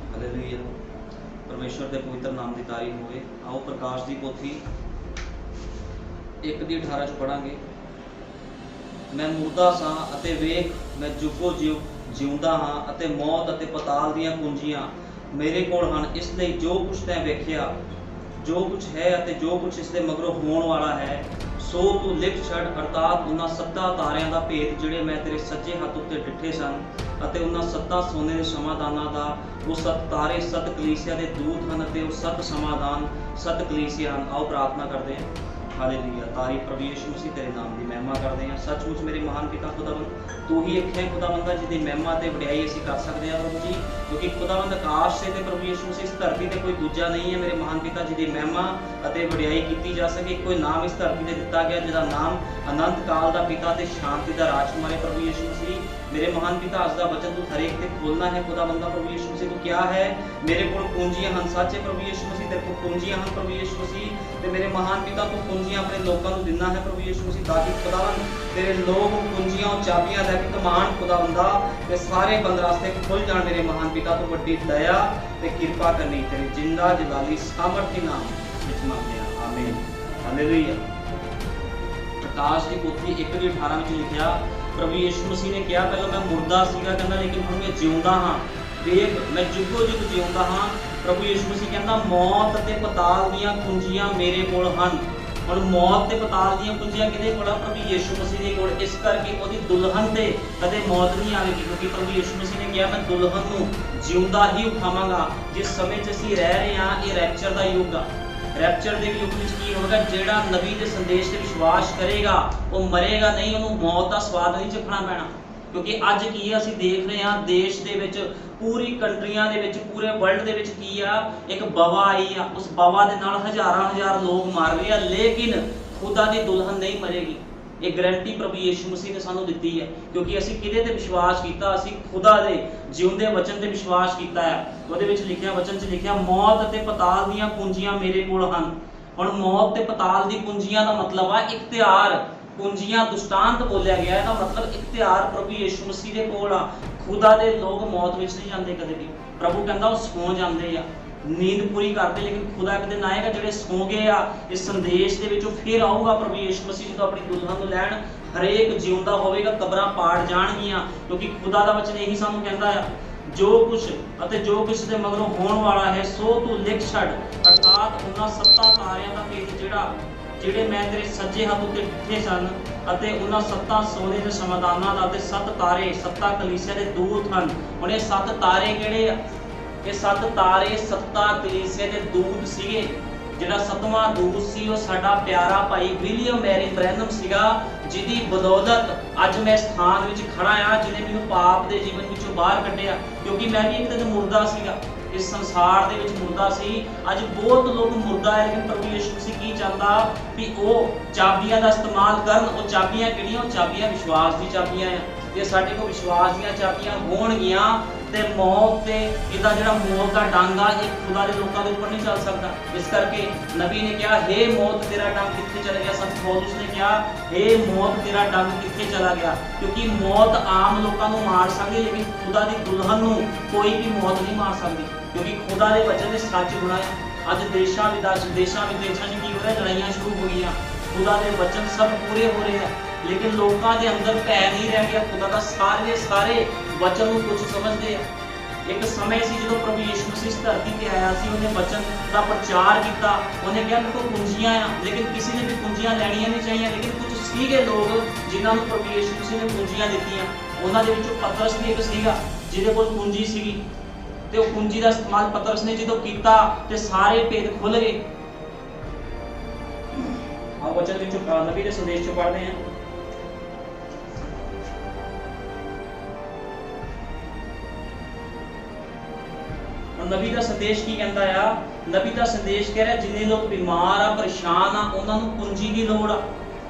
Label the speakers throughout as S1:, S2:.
S1: Hallelujah. परमेश्वर के पवित्र नाम की तारीफ होवे। आओ प्रकाश की पोथी 1:18 च पढ़ांगे। मैं मुर्दा सां अते वेख मैं जुगो जिउंदा हां अते मौत अते पताल दीआं कुंजियां मेरे कोल हन। इसलिए जो कुछ तैं वेखिया, जो कुछ है अते जो कुछ इसके मगरों होण वाला है, सो तू लिख छड़। अर्थात उन्हां 7 तारियां दा भेद जिहड़े मैं तेरे सज्जे हत्थ उत्ते डिठे सन अते उन्हां 7 सोने दे समाधानां दा। वो 7 तारे 7 कलीसिया दे दूत हन अते वो 7 समाधान 7 कलीसिया हन। आओ प्रार्थना करते हैं। हालेलुया। तारीफ प्रभु यीशु मसीह तेरे नाम की महिमा करते हैं। सचमुच मेरे महान पिता खुदावंद तू ही एक है खुदावंदा जिसकी महिमा ते वडियाई असीं कर सकते हैं प्रभु जी, क्योंकि खुदावंद आकाश से ते प्रभु यीशु मसीह इस धरती ते कोई दूजा नहीं है मेरे महान पिता जिसकी महिमा अते वडियाई की जा सके। कोई नाम इस धरती ते दिता गया जिसका नाम अनंत काल का पिता ते शांति का राजकुमार है प्रभु यीशु मसीह। मेरे महान पिता अज का वचन तू हरेक ते खोलना है खुदावंदा प्रभु यीशु मसीह। तू क्या है मेरे को पूंजियां हन सच है प्रभु यीशु मसीह, तेरे को पूंजियां हन प्रभु यीशु मसीह। ते मेरे महान पिता तू पूंजियां अपने लोगों को दिना है प्रभु यीशु मसीह, ताकि खुदावंद तेरे लोग पूंजियां और चाबियां लैके कमान खुदावंदा ते सारे बंद रास्ते खुल जान। मेरे महान पिता तू बड़ी दया ते कृपा करनी तेरे जिंदा जलाली सामर्थी नाम विच मंगदे हां, आमीन। हालेलुया। प्रकाश की पोथी 1:18 में लिखा प्रभु यीशु मसीह ने कहा पहले मैं मुर्दा सीगा कहंदा लेकिन हुण मैं जिउंदा हां। देख मैं जुगो जुग जिउंदा हां। प्रभु यीशु मसीह कहंदा मौत ते पताल दीआं कुंजियां मेरे कोल हन। हुण मौत ते पताल दीआं कुंजियां किहदे कोल? प्रभु यीशु मसीह दे कोल। इस करके ओदी दुल्हन ते कदे मौत नहीं आवेगी, क्योंकि प्रभु यीशु मसीह ने कहा मैं दुल्हन नूं जिउंदा ही उठावांगा। जिस समय च असीं रह रहे हां ये रैप्चर दा युग आ। रैप्चर के युग में की होगा, जेड़ा नबी के संदेश से विश्वास करेगा वो मरेगा नहीं, उन्होंने मौत का स्वाद नहीं चखना पैना। क्योंकि अज की असीं देख रहे हैं देश दे विच पूरी कंट्रियां दे विच पूरे वर्ल्ड दे विच की आ एक बवा आई आ। उस बवा दे नाल हज़ार लोग मार रहे हैं, लेकिन खुदा दी दुल्हन नहीं मरेगी। ये गारंटी प्रभु यीशु मसीह ने सानू दिती है, क्योंकि असीं किहदे ते विश्वास कीता? असीं खुदा दे जिउंदे वचन ते विश्वास कीता है। ਉਹਦੇ ਵਿੱਚ लिखिया वचन च लिखिया मौत अते पताल दीआं कुंजियां मेरे कोल हन। हुण मौत ते पताल दी कुंजियां दा मतलब आ इख्तियार। कुंजियां दुष्टांत बोलिया गया है, मतलब इख्तियार प्रभु यीशु मसीह दे कोल आ। खुदा दे लोग मौत विच नहीं जांदे कदे भी। प्रभु कहंदा वो सौ जांदे आ, नींद पूरी करते, लेकिन खुदा एक दिन आएगा जिहड़े सौ गए आ इस संदेश दे विचों फिर आऊगा प्रभु यीशु मसीह जो अपनी दुल्हन नूं लैण। हरेक जिउंदा होवेगा, कब्रां पाड़ जाणगीਆਂ, क्योंकि खुदा दा वचन यही सानू कहंदा है जो कुछ अते जो कुछ दे मगरों होण वाला है सो तू लिख छड़। अर्थात उन्हां 7 तारियां दा भेद ਜਿਹੜੇ मैं तेरे सज्जे हाथ उत्ते डिठे सन अते उन्हां 7 सोने दे समाधानां दा ते 7 तारे 7 कलीसिया दे दूत हन। हुण ये 7 तारे किहड़े आ? ये 7 तारे 7 कलीसिया दे दूत सीगे। ਜਿਹੜਾ 7ਵਾਂ दूत सी वो साडा प्यारा भाई विलियम मैरी ब्रैनम सीगा, जिहदी बदौलत अज मैं स्थान विच खड़ा आ, जिहने मैनूं पाप दे जीवन विचों बाहर कढिया। क्योंकि मैं भी एक दिन मुर्दा सीगा, इस संसार दे विच मुर्दा सी। अज बहुत लोग मुर्दा है, लेकिन प्रभु यीशु मसीह की चाहता भी वो चाबियां का इस्तेमाल करन। वो चाबियां किहड़ियां? वो चाबियां विश्वास दी चाबियां आ। जे साडे कोल विश्वास दीयां चाबियां होणगीਆਂ ते मौत ते इहदा जिहड़ा मौत का डंग आ ये खुदा दे लोकां दे उपर नहीं चल सकदा। इस करके नबी ने कहा हे मौत तेरा डंग कित्थे चला गया? संत पौलुस ने कहा हे मौत तेरा डंग कित्थे चला गया? क्योंकि मौत आम लोकां नूं मार सकदी, लेकिन खुदा दी दुल्हन नूं कोई भी मौत नहीं मार सकदी, क्योंकि खुदा दे वचन दे सच गुणा है। अज देशां विदेशां च की हो रहा? लड़ाइयां शुरू हो गई। खुदा दे वचन सब पूरे हो रहे हैं, लेकिन लोगों के अंदर भै नहीं रह गया खुदा का। सारे वचन को कुछ समझते हैं। एक समय से जो प्रभु यीशु मसीह इस धरती पर आया सी, उन्हें वचन का प्रचार किया। उन्हें कहा मेरे को कुंजियां आ, लेकिन किसी ने भी कुंजियां लैनियां नहीं चाहिए। लेकिन कुछ सीगे लोग जिन्होंने प्रभु यीशु मसीह ने कुंजियां दित्तियां। उन्हां दे विचों पतरस भी एक सीगा जिहदे कोल कुंजी सीगी, ते वो कुंजी का इस्तेमाल पतरस ने जो किया ते सारे भेद खुल गए। आओ वचन विचों नबी दे संदेश चों पढ़दे हैं। नबी का संदेश की कहता है? नबी का संदेश कह रहा है जिन्हें लोग बीमार आ परेशान आ उन्होंने कुंजी की लोड़ आ।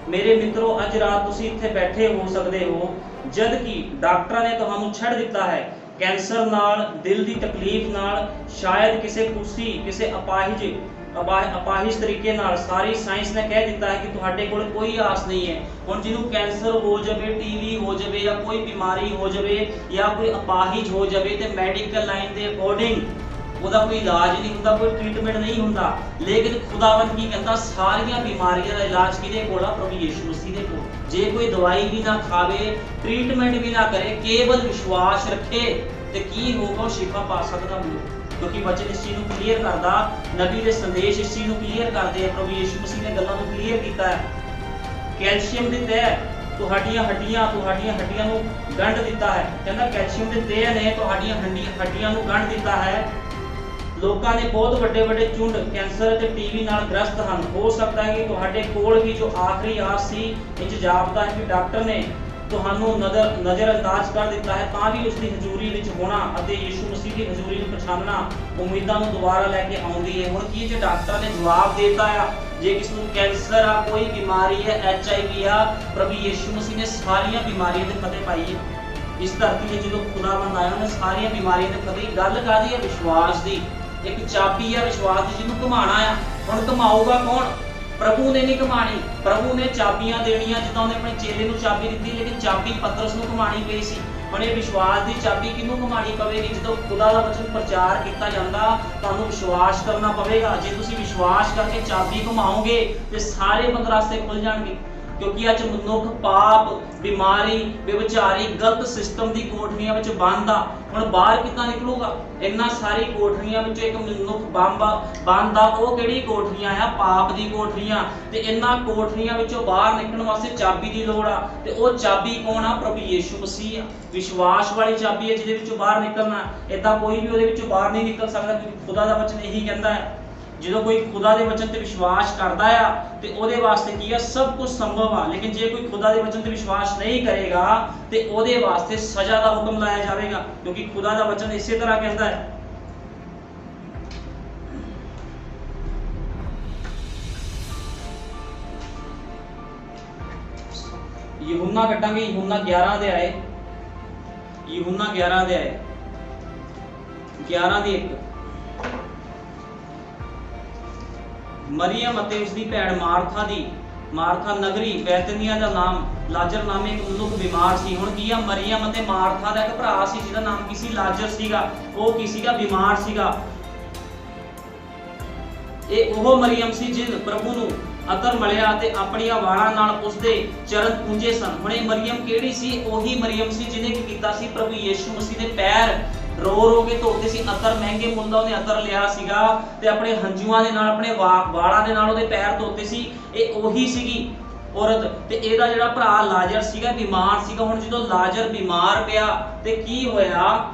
S1: मेरे मित्रों अज रात तुसीं इत्थे बैठे हो सकते हो, जद कि डॉक्टर ने तुहानूं छड़ दिता है कैंसर नाल, दिल की तकलीफ नाल, शायद किसी कुर्सी किसी अपाहिज ਅਪਾਹਿਜ ਤਰੀਕੇ ਨਾਲ ਸਾਰੀ ਸਾਇੰਸ ਨੇ ਕਹਿ ਦਿੱਤਾ ਹੈ ਕਿ ਤੁਹਾਡੇ ਕੋਲ ਕੋਈ ਆਸ ਨਹੀਂ ਹੈ। ਹੁਣ ਜਿਹਨੂੰ ਕੈਂਸਰ ਹੋ ਜਾਵੇ, ਟੀਵੀ ਹੋ ਜਾਵੇ ਜਾਂ ਕੋਈ ਬਿਮਾਰੀ ਹੋ ਜਾਵੇ ਜਾਂ ਕੋਈ ਅਪਾਹਿਜ ਹੋ ਜਾਵੇ ਤੇ ਮੈਡੀਕਲ ਲਾਈਨ ਦੇ ਅਕੋਰਡਿੰਗ ਉਹਦਾ ਕੋਈ ਇਲਾਜ ਨਹੀਂ ਹੁੰਦਾ, ਕੋਈ ਟ੍ਰੀਟਮੈਂਟ ਨਹੀਂ ਹੁੰਦਾ। ਲੇਕਿਨ ਖੁਦਾਵੰਦ ਕੀ ਕਹਿੰਦਾ, ਸਾਰੀਆਂ ਬਿਮਾਰੀਆਂ ਦਾ ਇਲਾਜ ਕਿਹਦੇ ਕੋਲ ਆ? ਪ੍ਰਭੂ ਯਿਸੂ ਮਸੀਹ ਦੇ ਕੋਲ। ਜੇ ਕੋਈ ਦਵਾਈ ਵੀ ਨਾ ਖਾਵੇ, ਟ੍ਰੀਟਮੈਂਟ ਵੀ ਨਾ ਕਰੇ, ਕੇਵਲ ਵਿਸ਼ਵਾਸ ਰੱਖੇ ਤੇ ਕੀ ਹੋਊਗਾ? ਉਹ ਸ਼ਿਫਾ ਪਾ ਸਕਦਾ ਹੋਊ। क्योंकि वचन इस चीज को क्लीयर करता, नबी के संदेश इस चीज को क्लीयर करते हैं। प्रभु यीशु मसीह ने गल्लां को क्लीयर किया है। कैल्शियम दी तह तुहाडियां हड्डियां ਨੂੰ ਗੰਢ ਦਿੱਤਾ ਹੈ। ਕਹਿੰਦਾ ਕੈਲਸ਼ੀਅਮ ਦੇ ਤੇਹ ਨੇ ਤੁਹਾਡੀਆਂ ਹੱਡੀਆਂ ਨੂੰ ਗੰਢ ਦਿੱਤਾ ਹੈ। ਲੋਕਾਂ ਨੇ ਬਹੁਤ ਵੱਡੇ ਝੁੰਡ ਕੈਂਸਰ ਤੇ ਟੀਵੀ ਨਾਲ ਗ੍ਰਸਤ ਹਨ। ਹੋ ਸਕਦਾ ਹੈ ਕਿ ਤੁਹਾਡੇ ਕੋਲ ਵੀ ਜੋ ਆਖਰੀ ਆਸ ਸੀ, ਇੰਜ ਜਾਪਦਾ ਹੈ ਕਿ ਡਾਕਟਰ ਨੇ ਤੁਹਾਨੂੰ ਨਜ਼ਰਅੰਦਾਜ਼ ਕਰ ਦਿੱਤਾ ਹੈ, ਤਾਂ ਵੀ ਉਸ ਦੀ ਹਜ਼ੂਰੀ ਵਿੱਚ ਹੋਣਾ ਅਤੇ ਯਿਸੂ ਮਸੀਹ ਦੀ ਹਜ਼ੂਰੀ ਨੂੰ ਪਛਾਣਨਾ ਉਮੀਦਾਂ ਨੂੰ ਦੁਬਾਰਾ ਲੈ ਕੇ ਆਉਂਦੀ ਹੈ। ਹੁਣ ਕੀ ਜੇ ਡਾਕਟਰਾਂ ਨੇ ਜਵਾਬ ਦੇਤਾ ਆ, ਜੇ ਕਿਸ ਨੂੰ ਕੈਂਸਰ ਆ, ਕੋਈ ਬਿਮਾਰੀ ਹੈ, HIV ਆ, ਪ੍ਰਭੂ ਯਿਸੂ ਮਸੀਹ ਨੇ ਸਾਰੀਆਂ ਬਿਮਾਰੀਆਂ ਦੇ ਫਤਿਹ ਪਾਈ ਹੈ। ਇਸ ਧਰਤੀ ਤੇ ਜਦੋਂ ਖੁਦਾਵੰਦ ਆਇਆ ਉਹਨੇ ਸਾਰੀਆਂ ਬਿਮਾਰੀਆਂ ਦੇ ਫਤਿਹ। ਗੱਲ ਕਾਹਦੀ ਹੈ? ਵਿਸ਼ਵਾਸ ਦੀ। ਇੱਕ ਚਾਬੀ ਆ ਵਿਸ਼ਵਾਸ ਦੀ, ਜਿਹਨੂੰ ਘੁਮਾਣਾ ਆ। ਹੁਣ ਘੁਮਾਊਗਾ ਕੌਣ? ਪ੍ਰਭੂ ਨੇ ਨਹੀਂ ਘੁਮਾਣੀ। ਪ੍ਰਭੂ ਨੇ ਚਾਬੀਆਂ ਦੇਣੀਆਂ, ਜਿੱਦਾਂ ਉਹਨੇ ਆਪਣੇ ਚੇਲੇ ਨੂੰ ਚਾਬੀ ਦਿੱਤੀ, ਲੇਕਿਨ ਚਾਬੀ ਪਤਰਸ ਨੂੰ ਘੁਮਾਣੀ ਪਈ ਸੀ। ਹੁਣ ਇਹ ਵਿਸ਼ਵਾਸ ਦੀ ਚਾਬੀ ਕਿਹਨੂੰ ਘੁਮਾਣੀ ਪਵੇਗੀ? ਜਦੋਂ ਖੁਦਾ ਦਾ ਵਚਨ ਪ੍ਰਚਾਰ ਕੀਤਾ ਜਾਂਦਾ, ਤੁਹਾਨੂੰ ਵਿਸ਼ਵਾਸ ਕਰਨਾ ਪਵੇਗਾ। ਜੇ ਤੁਸੀਂ ਵਿਸ਼ਵਾਸ ਕਰਕੇ ਚਾਬੀ ਘੁਮਾਓਗੇ ਤੇ ਸਾਰੇ ਬੰਦ ਰਾਸਤੇ ਖੁੱਲ ਜਾਣਗੇ। ਕਿਉਂਕਿ ਅੱਜ ਮਨੁੱਖ ਪਾਪ, ਬਿਮਾਰੀ, ਬੇਵਿਚਾਰੀ, ਗਲਤ ਸਿਸਟਮ ਦੀ ਕੋਠੜੀਆਂ ਵਿੱਚ ਬੰਦ ਆ। ਹੁਣ ਬਾਹਰ ਕਿੱਦਾਂ ਨਿਕਲੂਗਾ? ਇੰਨਾ ਸਾਰੀ ਕੋਠੜੀਆਂ ਵਿੱਚੋਂ ਇੱਕ ਮਨੁੱਖ ਬੰਦ ਆ। ਉਹ ਕਿਹੜੀ ਕੋਠੜੀਆਂ ਆ? ਪਾਪ ਦੀ ਕੋਠੜੀਆਂ। ਤੇ ਇਹਨਾਂ ਕੋਠੜੀਆਂ ਵਿੱਚੋਂ ਬਾਹਰ ਨਿਕਲਣ ਵਾਸਤੇ ਚਾਬੀ ਦੀ ਲੋੜ ਆ। ਤੇ ਉਹ ਚਾਬੀ ਕੌਣ ਆ? ਪ੍ਰਭੂ ਯਿਸੂ ਮਸੀਹ ਆ। ਵਿਸ਼ਵਾਸ ਵਾਲੀ ਚਾਬੀ ਹੈ ਜਿਹਦੇ ਵਿੱਚੋਂ ਬਾਹਰ ਨਿਕਲਣਾ। ਏਦਾਂ ਕੋਈ ਵੀ ਉਹਦੇ ਵਿੱਚੋਂ ਬਾਹਰ ਨਹੀਂ ਨਿਕਲ ਸਕਦਾ, ਕਿਉਂਕਿ ਖੁਦਾ ਦਾ ਵਚਨ ਇਹੀ ਕਹਿੰਦਾ ਹੈ। ਜਦੋਂ ਕੋਈ ਖੁਦਾ ਦੇ ਵਚਨ ਤੇ ਵਿਸ਼ਵਾਸ ਕਰਦਾ ਆ ਤੇ ਉਹਦੇ ਵਾਸਤੇ ਕੀ ਆ? ਸਭ ਕੁਝ ਸੰਭਵ ਆ। ਲੇਕਿਨ ਜੇ ਕੋਈ ਖੁਦਾ ਦੇ ਵਚਨ ਤੇ ਵਿਸ਼ਵਾਸ ਨਹੀਂ ਕਰੇਗਾ ਤੇ ਉਹਦੇ ਵਾਸਤੇ ਸਜ਼ਾ ਦਾ ਹੁਕਮ ਲਾਇਆ ਜਾਵੇਗਾ, ਕਿਉਂਕਿ ਖੁਦਾ ਦਾ ਵਚਨ ਇਸੇ ਤਰ੍ਹਾਂ ਕਹਿੰਦਾ ਹੈ। यूहन्ना कटांगे, यूहन्ना 11 ਦੇ ਆਏ, यूहन्ना 11 ਦੇ ਆਏ, 11 ਦੀ 1। ਮਰੀਅਮ ਅਤੇ ਉਸ ਦੀ ਭੈਣ ਮਾਰਥਾ ਨਗਰੀ ਬੈਤਨੀਆ ਦਾ ਨਾਮ ਲਾਜ਼ਰ ਨਾਮੇ ਇੱਕ ਮਨੁੱਖ ਬਿਮਾਰ ਸੀ। ਹੁਣ ਕੀ ਆ? ਮਰੀਅਮ ਅਤੇ ਮਾਰਥਾ ਦਾ ਇੱਕ ਭਰਾ ਸੀ ਜਿਹਦਾ ਨਾਮ ਕੀ ਸੀ? ਲਾਜ਼ਰ ਸੀਗਾ। ਉਹ ਕੀ ਸੀਗਾ? ਬਿਮਾਰ ਸੀਗਾ। ਇਹ ਉਹ ਮਰੀਅਮ ਸੀ ਜਿਨ ਪ੍ਰਭੂ ਨੂੰ ਅਤਰ ਮਲਿਆ ਤੇ ਆਪਣੀਆਂ ਵਾਲਾਂ ਨਾਲ ਉਸਦੇ ਚਰਨ ਪੂੰਝੇ ਸਨ। ਹੁਣ ਇਹ ਮਰੀਅਮ ਕਿਹੜੀ ਸੀ? ਉਹੀ ਮਰੀਅਮ ਸੀ ਜਿਹਨੇ ਕੀ ਕੀਤਾ ਸੀ? ਪ੍ਰਭੂ ਯਿਸੂ ਮਸੀਹ ਦੇ ਪੈਰ ਰੋ ਕੇ ਧੋਤੇ ਸੀ। ਅਤਰ ਮਹਿੰਗੇ ਮੁੱਲ ਦਾ ਉਹਨੇ ਅਤਰ ਲਿਆ ਸੀਗਾ ਤੇ ਆਪਣੇ ਹੰਝੂਆਂ ਦੇ ਨਾਲ, ਆਪਣੇ ਵਾਲਾਂ ਦੇ ਨਾਲ ਉਹਦੇ ਪੈਰ ਧੋਤੇ ਸੀ। ਇਹ ਉਹੀ ਸੀਗੀ ਔਰਤ। ਤੇ ਇਹਦਾ ਜਿਹੜਾ ਭਰਾ ਲਾਜ਼ਰ ਸੀਗਾ, ਬਿਮਾਰ ਸੀਗਾ। ਹੁਣ ਜਦੋਂ ਲਾਜ਼ਰ ਬਿਮਾਰ ਪਿਆ ਤੇ ਕੀ ਹੋਇਆ?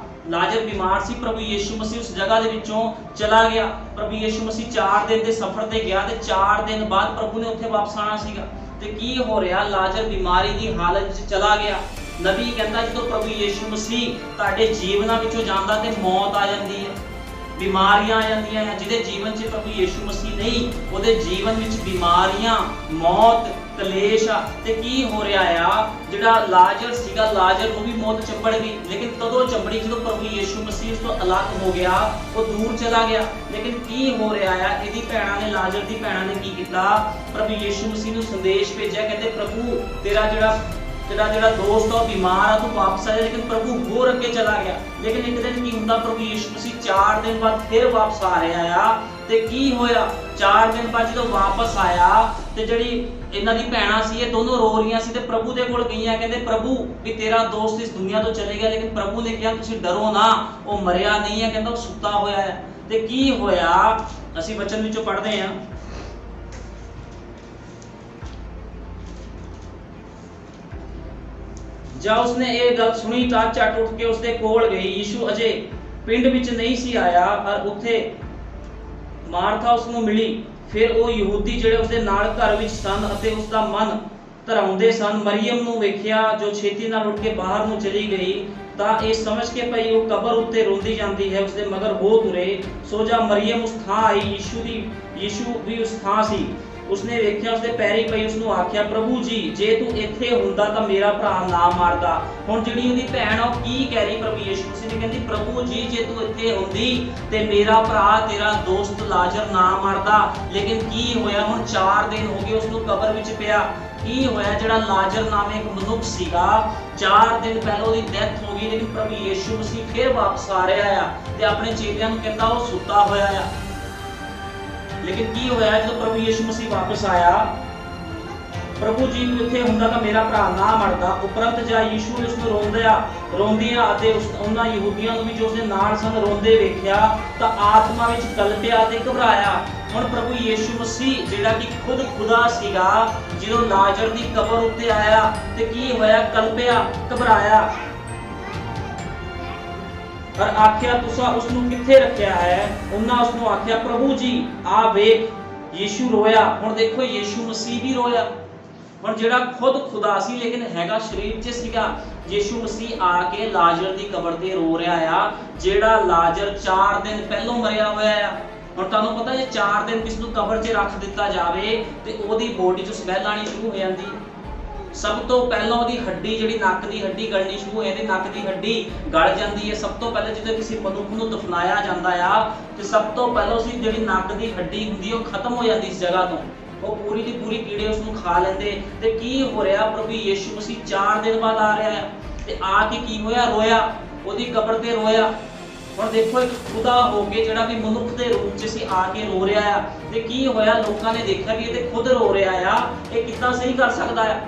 S1: ਲਾਜ਼ਰ ਬਿਮਾਰ ਸੀ। ਪ੍ਰਭੂ ਯਿਸੂ ਮਸੀਹ ਉਸ ਜਗ੍ਹਾ ਦੇ ਵਿੱਚੋਂ ਚਲਾ ਗਿਆ। ਪ੍ਰਭੂ ਯਿਸੂ ਮਸੀਹ 4 ਦਿਨ ਦੇ ਸਫ਼ਰ ਤੇ ਗਿਆ ਤੇ 4 ਦਿਨ ਬਾਅਦ ਪ੍ਰਭੂ ਨੇ ਉੱਥੇ ਵਾਪਸ ਆਣਾ ਸੀਗਾ। ਤੇ ਕੀ ਹੋ ਰਿਹਾ? ਲਾਜ਼ਰ ਬਿਮਾਰੀ ਦੀ ਹਾਲਤ ਵਿੱਚ ਚਲਾ ਗਿਆ। ਨਬੀ ਕਹਿੰਦਾ ਜਦੋਂ ਪ੍ਰਭੂ ਯਿਸੂ ਮਸੀਹ ਤੁਹਾਡੇ ਜੀਵਨਾਂ ਵਿੱਚੋਂ ਜਾਂਦਾ ਤੇ ਮੌਤ ਆ ਜਾਂਦੀ ਹੈ, ਬਿਮਾਰੀਆਂ ਆ ਜਾਂਦੀਆਂ ਹੈ। ਜਿਹਦੇ ਜੀਵਨ 'ਚ ਪ੍ਰਭੂ ਯਿਸੂ ਮਸੀਹ ਨਹੀਂ, ਉਹਦੇ ਜੀਵਨ ਵਿੱਚ ਬਿਮਾਰੀਆਂ, ਮੌਤ, ਕਲੇਸ਼ ਆ। ਤੇ ਕੀ ਹੋ ਰਿਹਾ ਆ? ਜਿਹੜਾ ਲਾਜ਼ਰ ਸੀਗਾ, ਲਾਜ਼ਰ ਨੂੰ ਵੀ ਮੌਤ ਚੰਬੜ ਗਈ। ਲੇਕਿਨ ਕਦੋਂ ਚੰਬੜੀ? ਜਦੋਂ ਪ੍ਰਭੂ ਯਿਸੂ ਮਸੀਹ ਉਸ ਤੋਂ ਅਲੱਗ ਹੋ ਗਿਆ, ਉਹ ਦੂਰ ਚਲਾ ਗਿਆ। ਲੇਕਿਨ ਕੀ ਹੋ ਰਿਹਾ ਆ? ਇਹਦੀ ਭੈਣਾਂ ਨੇ, ਲਾਜ਼ਰ ਦੀ ਭੈਣਾਂ ਨੇ ਕੀ ਕੀਤਾ? ਪ੍ਰਭੂ ਯਿਸੂ ਮਸੀਹ ਨੂੰ ਸੰਦੇਸ਼ ਭੇਜਿਆ। ਕਹਿੰਦੇ ਪ੍ਰਭੂ ਤੇਰਾ ਜਿਹੜਾ ਦੋਸਤ ਆ ਬਿਮਾਰ ਆ, ਤੂੰ ਵਾਪਸ ਆ ਜਾ। ਲੇਕਿਨ ਪ੍ਰਭੂ ਹੋਰ ਅੱਗੇ ਚਲਾ ਗਿਆ। ਲੇਕਿਨ ਇੱਕ ਦਿਨ ਕੀ ਹੁੰਦਾ? ਪ੍ਰਭੂ ਯਿਸੂ ਮਸੀਹ 4 ਦਿਨ ਬਾਅਦ ਫਿਰ ਵਾਪਸ ਆ ਰਿਹਾ ਆ। ਤੇ ਕੀ ਹੋਇਆ? 4 ਦਿਨ ਬਾਅਦ ਜਦੋਂ ਵਾਪਸ ਆਇਆ ਤੇ ਜਿਹੜੀ ਇਹਨਾਂ ਦੀ ਭੈਣਾਂ ਸੀ, ਇਹ ਦੋਨੋਂ ਰੋ ਰਹੀਆਂ ਸੀ ਤੇ ਪ੍ਰਭੂ ਦੇ ਕੋਲ ਗਈਆਂ। ਕਹਿੰਦੇ ਪ੍ਰਭੂ ਵੀ ਤੇਰਾ ਦੋਸਤ ਇਸ ਦੁਨੀਆ ਤੋਂ ਚਲੇ ਗਿਆ। ਲੇਕਿਨ ਪ੍ਰਭੂ ਨੇ ਕਿਹਾ ਤੁਸੀਂ ਡਰੋ ਨਾ, ਉਹ ਮਰਿਆ ਨਹੀਂ ਹੈ। ਕਹਿੰਦਾ ਉਹ ਸੁੱਤਾ ਹੋਇਆ ਹੈ। ਤੇ ਕੀ ਹੋਇਆ? ਅਸੀਂ ਵਚਨ ਵਿੱਚੋਂ ਪੜ੍ਹਦੇ ਹਾਂ। ਜਦ ਉਸਨੇ ਇਹ ਗੱਲ ਸੁਣੀ ਤਾਂ ਝਟ ਉੱਠ ਕੇ ਉਸਦੇ ਕੋਲ ਗਈ। ਯਿਸੂ ਅਜੇ ਪਿੰਡ ਵਿੱਚ ਨਹੀਂ ਸੀ ਆਇਆ ਪਰ ਉੱਥੇ ਮਾਰਥਾ ਉਸ ਨੂੰ ਮਿਲੀ। ਫਿਰ ਉਹ ਯਹੂਦੀ ਜਿਹੜੇ ਉਸਦੇ ਨਾਲ ਘਰ ਵਿੱਚ ਸਨ ਅਤੇ ਉਸਦਾ ਮਨ ਧਰਾਉਂਦੇ ਸਨ, ਮਰੀਅਮ ਨੂੰ ਵੇਖਿਆ ਜੋ ਛੇਤੀ ਨਾਲ ਉੱਠ ਕੇ ਬਾਹਰ ਨੂੰ ਚਲੀ ਗਈ ਤਾਂ ਇਹ ਸਮਝ ਕੇ ਪਈ ਉਹ ਕਬਰ ਉੱਤੇ ਰੋਂਦੀ ਜਾਂਦੀ ਹੈ, ਉਸਦੇ ਮਗਰ ਹੋ ਤੁਰੇ। ਸੋ ਜਾ ਮਰੀਅਮ ਉਸ ਥਾਂ ਆਈ, ਯਿਸੂ ਵੀ ਉਸ ਥਾਂ ਸੀ। ਉਸਨੇ ਵੇਖਿਆ ਉਸਦੇ ਪੈਰੀ ਪਈ, ਉਸਨੂੰ ਆਖਿਆ ਪ੍ਰਭੂ ਜੀ ਜੇ ਤੂੰ ਇੱਥੇ ਹੁੰਦਾ ਤਾਂ ਮੇਰਾ ਭਰਾ ਨਾ ਮਾਰਦਾ। ਹੁਣ ਜਿਹੜੀ ਉਹਦੀ ਭੈਣ ਆ ਉਹ ਕੀ ਕਹਿ ਰਹੀ ਪ੍ਰਭੂ ਯਿਸੂ ਮਸੀਹ ਨੇ, ਕਹਿੰਦੀ ਪ੍ਰਭੂ ਜੀ ਜੇ ਤੂੰ ਇੱਥੇ ਹੁੰਦੀ ਤੇ ਮੇਰਾ ਭਰਾ ਤੇਰਾ ਦੋਸਤ ਲਾਜ਼ਰ ਨਾ ਮਰਦਾ। ਲੇਕਿਨ ਕੀ ਹੋਇਆ, ਹੁਣ 4 ਦਿਨ ਹੋ ਗਏ ਉਸਨੂੰ ਕਬਰ ਵਿੱਚ ਪਿਆ। ਕੀ ਹੋਇਆ, ਜਿਹੜਾ ਲਾਜ਼ਰ ਨਾਮੇ ਇੱਕ ਮਨੁੱਖ ਸੀਗਾ 4 ਦਿਨ ਪਹਿਲਾਂ ਉਹਦੀ ਡੈਥ ਹੋ ਗਈ, ਲੇਕਿਨ ਪ੍ਰਭੂ ਯਿਸੂ ਮਸੀਹ ਫਿਰ ਵਾਪਸ ਆ ਰਿਹਾ ਆ ਤੇ ਆਪਣੇ ਚੇਲਿਆਂ ਨੂੰ ਕਹਿੰਦਾ ਉਹ ਸੁੱਤਾ ਹੋਇਆ ਆ। ਲੇਕਿਨ ਕੀ ਹੋਇਆ, ਜਦੋਂ ਪ੍ਰਭੂ ਯਿਸੂ ਮਸੀਹ ਵਾਪਸ ਆਇਆ, ਪ੍ਰਭੂ ਜੀ ਨੂੰ ਇੱਥੇ ਹੁੰਦਾ ਤਾਂ ਮੇਰਾ ਭਰਾ ਨਾ ਮਰਦਾ। ਉਪਰੰਤ ਜਾ ਯਿਸੂ ਨੇ ਉਸਨੂੰ ਰੋਂਦਿਆਂ ਅਤੇ ਉਹਨਾਂ ਯਹੂਦੀਆਂ ਨੂੰ ਵੀ ਜੋ ਉਸਦੇ ਨਾਲ ਸਨ ਰੋਂਦੇ ਵੇਖਿਆ ਤਾਂ ਆਤਮਾ ਵਿੱਚ ਕਲਪਿਆ ਤੇ ਘਬਰਾਇਆ। ਹੁਣ ਪ੍ਰਭੂ ਯਿਸੂ ਮਸੀਹ ਜਿਹੜਾ ਕਿ ਖੁਦ ਖੁਦਾ ਸੀਗਾ, ਜਦੋਂ ਲਾਜ਼ਰ ਦੀ ਕਬਰ ਉੱਤੇ ਆਇਆ ਤੇ ਕੀ ਹੋਇਆ, ਕਲਪਿਆ, ਘਬਰਾਇਆ ਪਰ ਆਖਿਆ ਤੁਸਾਂ ਉਸਨੂੰ ਕਿੱਥੇ ਰੱਖਿਆ ਹੈ। ਉਹਨਾਂ ਉਸਨੂੰ ਆਖਿਆ ਪ੍ਰਭੂ ਜੀ ਆ ਵੇਖ। ਯਿਸੂ ਰੋਇਆ। ਹੁਣ ਦੇਖੋ ਯਿਸੂ ਮਸੀਹ ਵੀ ਰੋਇਆ। ਹੁਣ ਜਿਹੜਾ ਖੁਦ ਖੁਦਾ ਸੀ ਲੇਕਿਨ ਹੈਗਾ ਸਰੀਰ 'ਚ ਸੀਗਾ, ਯਿਸੂ ਮਸੀਹ ਆ ਕੇ ਲਾਜ਼ਰ ਦੀ ਕਬਰ ਤੇ ਰੋ ਰਿਹਾ ਆ, ਜਿਹੜਾ ਲਾਜ਼ਰ 4 ਦਿਨ ਪਹਿਲਾਂ ਮਰਿਆ ਹੋਇਆ ਆ। ਹੁਣ ਤੁਹਾਨੂੰ ਪਤਾ ਜੇ 4 ਦਿਨ ਕਿਸ ਨੂੰ ਕਬਰ 'ਚ ਰੱਖ ਦਿੱਤਾ ਜਾਵੇ ਤੇ ਉਹਦੀ ਬੋਡੀ 'ਚ ਸਮੈਲ ਆਣੀ ਸ਼ੁਰੂ ਹੋ ਜਾਂਦੀ। ਸਭ ਤੋਂ ਪਹਿਲਾਂ ਉਹਦੀ ਹੱਡੀ ਜਿਹੜੀ ਨੱਕ ਦੀ ਹੱਡੀ ਗਲਣੀ ਸ਼ੁਰੂ ਹੋ ਜਾਂਦੀ, ਨੱਕ ਦੀ ਹੱਡੀ ਗਲ ਜਾਂਦੀ ਹੈ। ਸਭ ਤੋਂ ਪਹਿਲਾਂ ਜਦੋਂ ਕਿਸੇ ਮਨੁੱਖ ਨੂੰ ਦਫਨਾਇਆ ਜਾਂਦਾ ਆ ਤੇ ਸਭ ਤੋਂ ਪਹਿਲਾਂ ਉਸਦੀ ਜਿਹੜੀ ਨੱਕ ਦੀ ਹੱਡੀ ਹੁੰਦੀ ਉਹ ਖਤਮ ਹੋ ਜਾਂਦੀ ਇਸ ਜਗ੍ਹਾ ਤੋਂ, ਉਹ ਪੂਰੀ ਦੀ ਪੂਰੀ ਕੀੜੇ ਉਸ ਨੂੰ ਖਾ ਲੈਂਦੇ। ਤੇ ਕੀ ਹੋ ਰਿਹਾ, ਪ੍ਰਭੂ ਯਿਸੂ ਮਸੀਹ 4 ਦਿਨ ਬਾਅਦ ਆ ਰਿਹਾ ਹੈ ਤੇ ਆ ਕੇ ਕੀ ਹੋਇਆ, ਰੋਇਆ, ਉਹਦੀ ਕਬਰ ਤੇ ਰੋਇਆ। ਹੁਣ ਦੇਖੋ ਇੱਕ ਖੁਦਾ ਹੋ ਕੇ ਜਿਹੜਾ ਵੀ ਮਨੁੱਖ ਦੇ ਰੂਪ 'ਚ ਸੀ ਆ ਕੇ ਰੋ ਰਿਹਾ ਆ ਤੇ ਕੀ ਹੋਇਆ, ਲੋਕਾਂ ਨੇ ਦੇਖਿਆ ਵੀ ਇਹ ਤੇ ਖੁਦ ਰੋ ਰਿਹਾ ਆ, ਇਹ ਕਿੱਦਾਂ ਸਹੀ ਕਰ ਸਕਦਾ ਆ,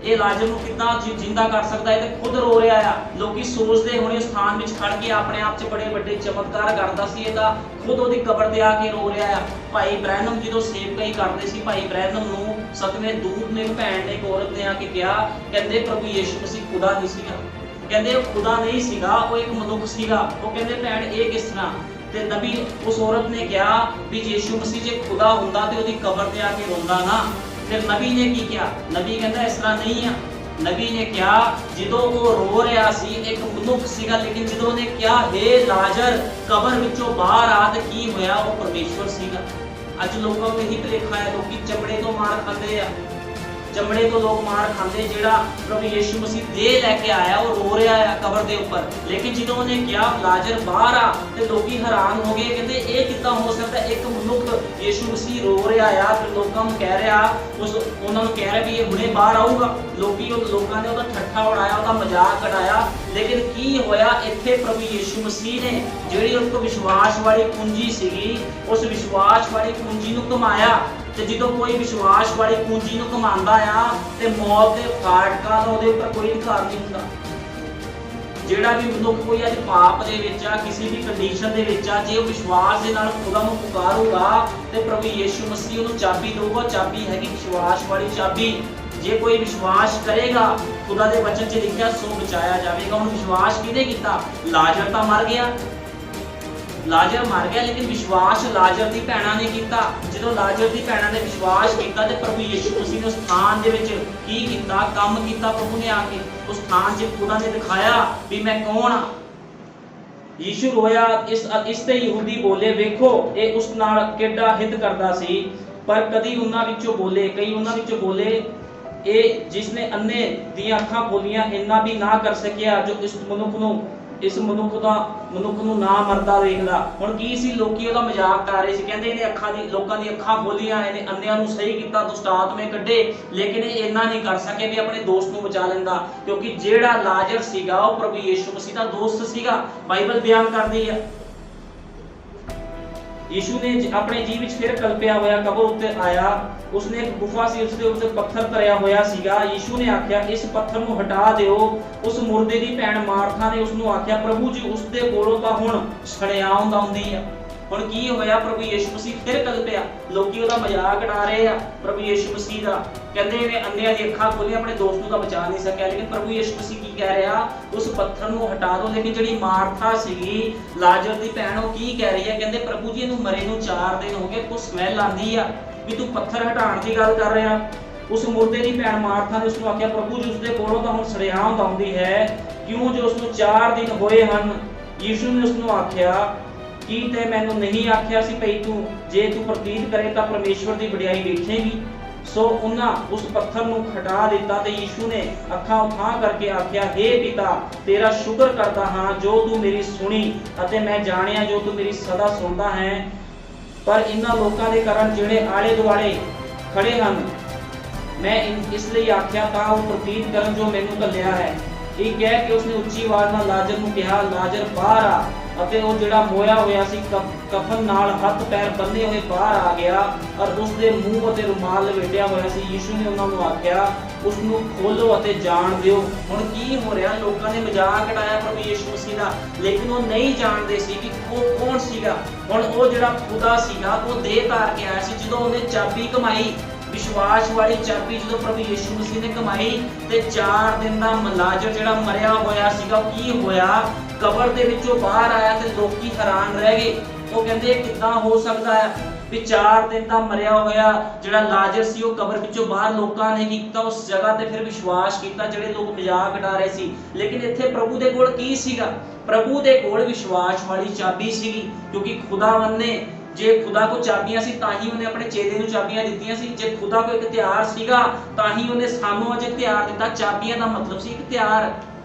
S1: ਇਹ ਲਾਜ਼ਰ ਨੂੰ ਕਿੱਦਾਂ ਜਿੰਦਾ ਕਰ ਸਕਦਾ ਹੈ, ਤੇ ਖੁਦ ਰੋ ਰਿਹਾ ਆ। ਲੋਕੀ ਸੋਚਦੇ ਹੋਣੇ ਸਥਾਨ ਵਿੱਚ ਖੜ ਕੇ ਆਪਣੇ ਆਪ 'ਚ ਬੜੇ ਵੱਡੇ ਚਮਤਕਾਰ ਕਰਦਾ ਸੀ, ਇਹ ਤਾਂ ਖੁਦ ਉਹਦੀ ਕਬਰ ਤੇ ਆ ਕੇ ਰੋ ਰਿਹਾ ਆ। ਭਾਈ ਬ੍ਰੈਨਮ ਜਦੋਂ ਸੇਵਕਾਈ ਕਰਦੇ ਸੀ, ਭਾਈ ਬ੍ਰੈਨਮ ਨੂੰ ਸਤਵੇਂ ਦੂਤ ਨੇ ਭੈਣ ਨੇ ਇੱਕ ਔਰਤ ਨੇ ਆ ਕੇ ਕਿਹਾ, ਕਹਿੰਦੇ ਪ੍ਰਭੂ ਯਿਸੂ ਮਸੀਹ ਖੁਦਾ ਨਹੀਂ ਸੀਗਾ, ਕਹਿੰਦੇ ਉਹ ਖੁਦਾ ਨਹੀਂ ਸੀਗਾ, ਉਹ ਇੱਕ ਮਨੁੱਖ ਸੀਗਾ। ਉਹ ਕਹਿੰਦੇ ਭੈਣ ਇਹ ਕਿਸ ਤਰ੍ਹਾਂ, ਤੇ ਨਬੀ ਉਸ ਔਰਤ ਨੇ ਕਿਹਾ ਵੀ ਯਿਸੂ ਮਸੀਹ ਜੇ ਖੁਦਾ ਹੁੰਦਾ ਤੇ ਉਹਦੀ ਕਬਰ ਤੇ ਆ ਕੇ ਰੋਂਦਾ ਨਾ। ਫਿਰ ਨਬੀ ਨੇ ਕੀ ਕਿਹਾ, ਨਬੀ ਕਹਿੰਦਾ ਇਸ ਤਰ੍ਹਾਂ ਨਹੀਂ ਆ। ਨਬੀ ਨੇ ਕਿਹਾ ਜਦੋਂ ਉਹ ਰੋ ਰਿਹਾ ਸੀ ਇੱਕ ਮਨੁੱਖ ਸੀਗਾ, ਲੇਕਿਨ ਜਦੋਂ ਉਹਨੇ ਕਿਹਾ ਹੇ ਲਾਜ਼ਰ ਕਬਰ ਵਿੱਚੋਂ ਬਾਹਰ ਆ, ਤੇ ਕੀ ਹੋਇਆ, ਉਹ ਪਰਮੇਸ਼ਵਰ ਸੀਗਾ। ਅੱਜ ਲੋਕਾਂ ਨੂੰ ਇਹੀ ਭੁਲੇਖਾ ਹੈ, ਲੋਕੀ ਚਮੜੇ ਤੋਂ ਮਾਰ ਖਾਂਦੇ ਆ, ਚਮੜੇ ਤੋਂ ਲੋਕ ਮਾਰ ਖਾਂਦੇ। ਜਿਹੜਾ ਪ੍ਰਭੂ ਯਿਸੂ ਮਸੀਹ ਦੇਹ ਲੈ ਕੇ ਆਇਆ ਉਹ ਰੋ ਰਿਹਾ ਆ ਕਬਰ ਦੇ ਉੱਪਰ, ਲੇਕਿਨ ਜਦੋਂ ਉਹਨੇ ਕਿਹਾ ਲਾਜ਼ਰ ਬਾਹਰ ਆ ਤੇ ਲੋਕੀ ਹੈਰਾਨ ਹੋ ਗਏ, ਕਹਿੰਦੇ ਇਹ ਕਿੱਦਾਂ ਹੋ ਸਕਦਾ, ਇੱਕ ਮਨੁੱਖ ਯਿਸੂ ਮਸੀਹ ਰੋ ਰਿਹਾ ਆ ਫਿਰ ਲੋਕਾਂ ਨੂੰ ਕਹਿ ਰਿਹਾ, ਉਹਨਾਂ ਨੂੰ ਕਹਿ ਰਿਹਾ ਵੀ ਇਹ ਹੁਣੇ ਬਾਹਰ ਆਊਗਾ। ਲੋਕਾਂ ਨੇ ਉਹਦਾ ਠੱਠਾ ਉਡਾਇਆ, ਉਹਦਾ ਮਜ਼ਾਕ ਉਡਾਇਆ, ਲੇਕਿਨ ਕੀ ਹੋਇਆ, ਇੱਥੇ ਪ੍ਰਭੂ ਯਿਸੂ ਮਸੀਹ ਨੇ ਜਿਹੜੀ ਉਸ ਤੋਂ ਵਿਸ਼ਵਾਸ ਵਾਲੀ ਪੂੰਜੀ ਸੀਗੀ, ਉਸ ਵਿਸ਼ਵਾਸ ਵਾਲੀ ਪੂੰਜੀ ਨੂੰ ਕਮਾਇਆ। ਤੇ ਜਦੋਂ ਕੋਈ ਵਿਸ਼ਵਾਸ ਵਾਲੀ ਪੂੰਜੀ ਨੂੰ ਕਮਾਉਂਦਾ ਆ ਤੇ ਮੌਤ ਦੇ ਫਾਟਕਾਂ ਦਾ ਉਹਦੇ ਉੱਪਰ ਕੋਈ ਅਧਿਕਾਰ ਨਹੀਂ ਹੁੰਦਾ। ਜਿਹੜਾ ਵੀ ਮਨੁੱਖ ਕੋਈ ਅੱਜ ਪਾਪ ਦੇ ਵਿੱਚ ਆ, ਕਿਸੇ ਵੀ ਕੰਡੀਸ਼ਨ ਦੇ ਵਿੱਚ ਆ, ਜੇ ਉਹ ਵਿਸ਼ਵਾਸ ਦੇ ਨਾਲ ਖੁਦਾ ਨੂੰ ਪੁਕਾਰੂਗਾ ਤੇ ਪ੍ਰਭੂ ਯਿਸੂ ਮਸੀਹ ਉਹਨੂੰ ਚਾਬੀ ਦਊਗਾ। ਚਾਬੀ ਹੈਗੀ ਵਿਸ਼ਵਾਸ ਵਾਲੀ ਚਾਬੀ। ਜੇ ਕੋਈ ਵਿਸ਼ਵਾਸ ਕਰੇਗਾ, ਖੁਦਾ ਦੇ ਵਚਨ 'ਚ ਲਿਖਿਆ ਸੋ ਬਚਾਇਆ ਜਾਵੇਗਾ। ਹੁਣ ਵਿਸ਼ਵਾਸ ਕਿਹਨੇ ਕੀਤਾ, ਲਾਜ਼ਰ ਤਾਂ ਮਰ ਗਿਆ, ਲਾਜ਼ਰ ਮਰ ਗਿਆ, ਲੇਕਿਨ ਵਿਸ਼ਵਾਸ ਲਾਜ਼ਰ ਦੀ ਭੈਣਾਂ ਨੇ ਕੀਤਾ। ਜਦੋਂ ਲਾਜ਼ਰ ਦੀ ਭੈਣਾਂ ਨੇ ਵਿਸ਼ਵਾਸ ਕੀਤਾ ਤੇ ਪ੍ਰਭੂ ਯਿਸੂ ਮਸੀਹ ਨੇ ਉਸ ਸਥਾਨ ਦੇ ਵਿੱਚ ਕੀ ਕੀਤਾ, ਕੰਮ ਕੀਤਾ। ਪ੍ਰਭੂ ਨੇ ਆ ਕੇ ਉਸ ਸਥਾਨ 'ਚ ਖੁਦਾ ਨੇ ਦਿਖਾਇਆ ਵੀ ਮੈਂ ਕੌਣ ਆ। ਯਿਸੂ ਰੋਇਆ, ਇਸ ਤੇ ਯਹੂਦੀ ਬੋਲੇ ਵੇਖੋ ਇਹ ਉਸ ਨਾਲ ਕਿੱਡਾ ਹਿੱਤ ਕਰਦਾ ਸੀ। ਪਰ ਕਈ ਉਹਨਾਂ ਵਿੱਚੋਂ ਬੋਲੇ ਇਹ ਜਿਸ ਨੇ ਅੰਨੇ ਦੀਆਂ ਅੱਖਾਂ ਖੋਲੀਆਂ ਇੰਨਾ ਵੀ ਨਾ ਕਰ ਸਕਿਆ ਜੋ ਇਸ ਮਨੁੱਖ ਨੂੰ ਨਾ ਮਰਦਾ ਵੇਖਦਾ। ਹੁਣ ਕੀ ਸੀ, ਲੋਕੀ ਉਹਦਾ ਮਜ਼ਾਕ ਕਰ ਰਹੇ ਸੀ, ਕਹਿੰਦੇ ਇਹਨੇ ਲੋਕਾਂ ਦੀ ਅੱਖਾਂ ਖੋਲੀਆਂ, ਇਹਨੇ ਅੰਨਿਆਂ ਨੂੰ ਸਹੀ ਕੀਤਾ, ਦੁਸ਼ਟ ਆਤਮੇ ਕੱਢੇ, ਲੇਕਿਨ ਇਹ ਇੰਨਾ ਨਹੀਂ ਕਰ ਸਕੇ ਵੀ ਆਪਣੇ ਦੋਸਤ ਨੂੰ ਬਚਾ ਲੈਂਦਾ, ਕਿਉਂਕਿ ਜਿਹੜਾ ਲਾਜ਼ਰ ਸੀਗਾ ਉਹ ਪ੍ਰਭੂ ਯਿਸੂ ਮਸੀਹ ਦਾ ਦੋਸਤ ਸੀਗਾ। ਬਾਈਬਲ ਬਿਆਨ ਕਰਦੀ ਹੈ ਯਿਸੂ ਨੇ ਆਪਣੇ ਜੀਵ ਵਿੱਚ ਫਿਰ ਕਲਪਿਆ ਹੋਇਆ ਕਬਰ ਉੱਤੇ ਆਇਆ। ਉਸਨੇ ਇੱਕ ਗੁਫਾ ਸੀ, ਉਸਦੇ ਉੱਤੇ ਪੱਥਰ ਧਰਿਆ ਹੋਇਆ ਸੀਗਾ। ਯਿਸੂ ਨੇ ਆਖਿਆ ਇਸ ਪੱਥਰ ਨੂੰ ਹਟਾ ਦਿਓ। ਉਸ ਮੁਰਦੇ ਦੀ ਭੈਣ ਮਾਰਥਾ ਨੇ ਉਸਨੂੰ ਆਖਿਆ ਪ੍ਰਭੂ ਜੀ ਉਸਦੇ ਕੋਲੋਂ ਤਾਂ ਹੁਣ ਛੜਿਆਉਂਦ ਆਉਂਦੀ ਆ। ਹੁਣ ਕੀ ਹੋਇਆ, ਪ੍ਰਭੂ ਯਿਸੂ ਮਸੀਹ ਫਿਰ ਕਲਪਿਆ। ਲੋਕੀ ਉਹਦਾ ਮਜ਼ਾਕ ਉਡਾ ਰਹੇ ਆ ਪ੍ਰਭੂ ਯਿਸੂ ਮਸੀਹ ਦਾ, ਕਹਿੰਦੇ ਇਹਨੇ ਅੰਨਿਆਂ ਦੀ ਅੱਖਾਂ ਖੋਲੀਆਂ, ਆਪਣੇ ਦੋਸਤ ਨੂੰ ਤਾਂ ਬਚਾ ਨਹੀਂ ਸਕਿਆ। ਲੇਕਿਨ ਪ੍ਰਭੂ ਯਿਸੂ ਮਸੀਹ ਕੀ ਕਹਿ ਰਿਹਾ, ਉਸ ਪੱਥਰ ਨੂੰ ਹਟਾ ਦਿਓ। ਲੇਕਿਨ ਜਿਹੜੀ ਮਾਰਥਾ ਸੀਗੀ ਲਾਜ਼ਰ ਦੀ ਭੈਣ, ਉਹ ਕੀ ਕਹਿ ਰਹੀ ਹੈ, ਕਹਿੰਦੇ ਪ੍ਰਭੂ ਜੀ ਇਹਨੂੰ ਮਰੇ ਨੂੰ 4 ਦਿਨ ਹੋ ਗਏ, ਤੂੰ ਸਮੈਲ ਆਉਂਦੀ ਆ ਵੀ ਤੂੰ ਪੱਥਰ ਹਟਾਉਣ ਦੀ ਗੱਲ ਕਰ ਰਿਹਾ। ਉਸ ਮੁਰਦੇ ਦੀ ਭੈਣ ਮਾਰਥਾ ਨੇ ਉਸਨੂੰ ਆਖਿਆ ਪ੍ਰਭੂ ਜੀ ਉਸਦੇ ਕੋਲੋਂ ਤਾਂ ਹੁਣ ਸੜਿਆਉਂਦ ਆਉਂਦੀ ਹੈ, ਕਿਉਂ ਜੋ ਉਸਨੂੰ 4 ਦਿਨ ਹੋਏ ਹਨ। ਯਿਸੂ ਨੇ ਉਸਨੂੰ ਆਖਿਆ
S2: ਕੀ ਤੇ ਮੈਨੂੰ ਨਹੀਂ ਆਖਿਆ ਸੀ ਭਈ ਤੂੰ ਜੇ ਤੂੰ ਪ੍ਰਤੀਤ ਕਰੇ ਤਾਂ ਪਰਮੇਸ਼ਵਰ ਦੀ ਵਡਿਆਈ ਵੇਖੇਂਗੀ। ਸੋ ਉਹਨਾਂ ਉਸ ਪੱਥਰ ਨੂੰ ਹਟਾ ਦਿੱਤਾ ਤੇ ਯੀਸ਼ੂ ਨੇ ਅੱਖਾਂ ਉਠਾ ਕਰਕੇ ਆਖਿਆ, हे ਪਿਤਾ, ਤੇਰਾ ਸ਼ੁਕਰ ਕਰਦਾ ਹਾਂ ਜੋ ਤੂੰ ਮੇਰੀ ਸੁਣੀ ਅਤੇ ਮੈਂ ਜਾਣਿਆ ਜੋ ਤੂੰ ਮੇਰੀ ਸਦਾ ਸੁਣਦਾ ਹੈ। ਪਰ ਇਹਨਾਂ ਲੋਕਾਂ ਦੇ ਕਾਰਨ ਜਿਹੜੇ ਆਲੇ ਦੁਆਲੇ ਖੜੇ ਹਨ, ਮੈਂ ਇਸ ਲਈ ਆਖਿਆ ਤਾਂ ਉਹ ਪ੍ਰਤੀਤ ਕਰਨ ਜੋ ਮੈਨੂੰ ਘੱਲਿਆ ਹੈ। ਇਹ ਕਹਿ ਕੇ ਉਸਨੇ ਉੱਚੀ ਆਵਾਜ਼ ਨਾਲ ਲਾਜ਼ਰ ਨੂੰ ਕਿਹਾ, ਲਾਜ਼ਰ ਬਾਹਰ ਆ। ਅਤੇ ਉਹ ਜਿਹੜਾ ਮੋਇਆ ਹੋਇਆ ਸੀ ਕਫਨ ਨਾਲ ਹੱਥ ਪੈਰ ਬੰਨੇ ਹੋਏ ਬਾਹਰ ਆ ਗਿਆ ਔਰ ਉਸਦੇ ਮੂੰਹ ਅਤੇ ਰੁਮਾਲ ਲਪੇਟਿਆ ਹੋਇਆ ਸੀ। ਯੀਸ਼ੂ ਨੇ ਉਹਨਾਂ ਨੂੰ ਆਖਿਆ, ਉਸ ਨੂੰ ਖੋਲੋ ਅਤੇ ਜਾਣ ਦਿਓ। ਹੁਣ ਕੀ ਹੋ ਰਿਹਾ? ਲੋਕਾਂ ਨੇ ਮਜ਼ਾਕ ਉਡਾਇਆ ਪ੍ਰਭੂ ਯੀਸ਼ੂ ਮਸੀਹ ਦਾ, ਲੇਕਿਨ ਉਹ ਨਹੀਂ ਜਾਣਦੇ ਸੀ ਕਿ ਉਹ ਕੌਣ ਸੀਗਾ। ਹੁਣ ਉਹ ਜਿਹੜਾ ਖੁਦਾ ਸੀਗਾ ਉਹ ਦੇਹ ਧਾਰ ਕੇ ਆਇਆ ਸੀ। ਜਦੋਂ ਉਹਨੇ ਚਾਬੀ ਕਮਾਈ, ਵਿਸ਼ਵਾਸ ਵਾਲੀ ਚਾਬੀ ਜਦੋਂ ਪ੍ਰਭੂ ਯੀਸ਼ੂ ਮਸੀਹ ਨੇ ਕਮਾਈ, ਤੇ 4 ਦਿਨ ਦਾ ਲਾਜ਼ਰ ਜਿਹੜਾ ਮਰਿਆ ਹੋਇਆ ਸੀਗਾ, ਕੀ ਹੋਇਆ? ਕਬਰ ਦੇ ਵਿੱਚੋਂ ਬਾਹਰ ਆਇਆ ਤੇ ਲੋਕੀ ਹੈਰਾਨ ਰਹਿ ਗਏ। ਉਹ ਕਹਿੰਦੇ ਕਿੱਦਾਂ ਹੋ ਸਕਦਾ ਹੈ ਵੀ 4 ਦਿਨ ਦਾ ਮਰਿਆ ਹੋਇਆ ਜਿਹੜਾ ਲਾਜ਼ਰ ਸੀ ਉਹ ਕਬਰ ਵਿੱਚੋਂ ਬਾਹਰ। ਲੋਕਾਂ ਨੇ ਕੀਤਾ ਉਸ ਜਗ੍ਹਾ ਤੇ ਫਿਰ ਵਿਸ਼ਵਾਸ ਕੀਤਾ ਜਿਹੜੇ ਲੋਕ ਮਜ਼ਾਕ ਉਡਾ ਰਹੇ ਸੀ। ਲੇਕਿਨ ਇੱਥੇ ਪ੍ਰਭੂ ਦੇ ਕੋਲ ਕੀ ਸੀਗਾ? ਪ੍ਰਭੂ ਦੇ ਕੋਲ ਵਿਸ਼ਵਾਸ ਵਾਲੀ ਚਾਬੀ ਸੀਗੀ, ਕਿਉਂਕਿ ਖੁਦਾਵੰਦ ਨੇ, ਜੇ ਖੁਦਾ ਕੋ ਚਾਬੀਆਂ ਸੀ ਤਾਂ ਹੀ ਉਹਨੇ ਆਪਣੇ ਚੇਲੇ ਨੂੰ ਚਾਬੀਆਂ ਦਿੱਤੀਆਂ ਸੀ। ਜੇ ਖੁਦਾ ਕੋ ਇੱਕ ਹਥਿਆਰ ਸੀਗਾ ਤਾਂ ਹੀ ਉਹਨੇ ਸਾਨੂੰ ਅੱਜ ਹਥਿਆਰ ਦਿੱਤਾ। ਚਾਬੀਆਂ ਦਾ ਮਤਲਬ ਸੀ ਇੱਕ ਹਥਿਆਰ,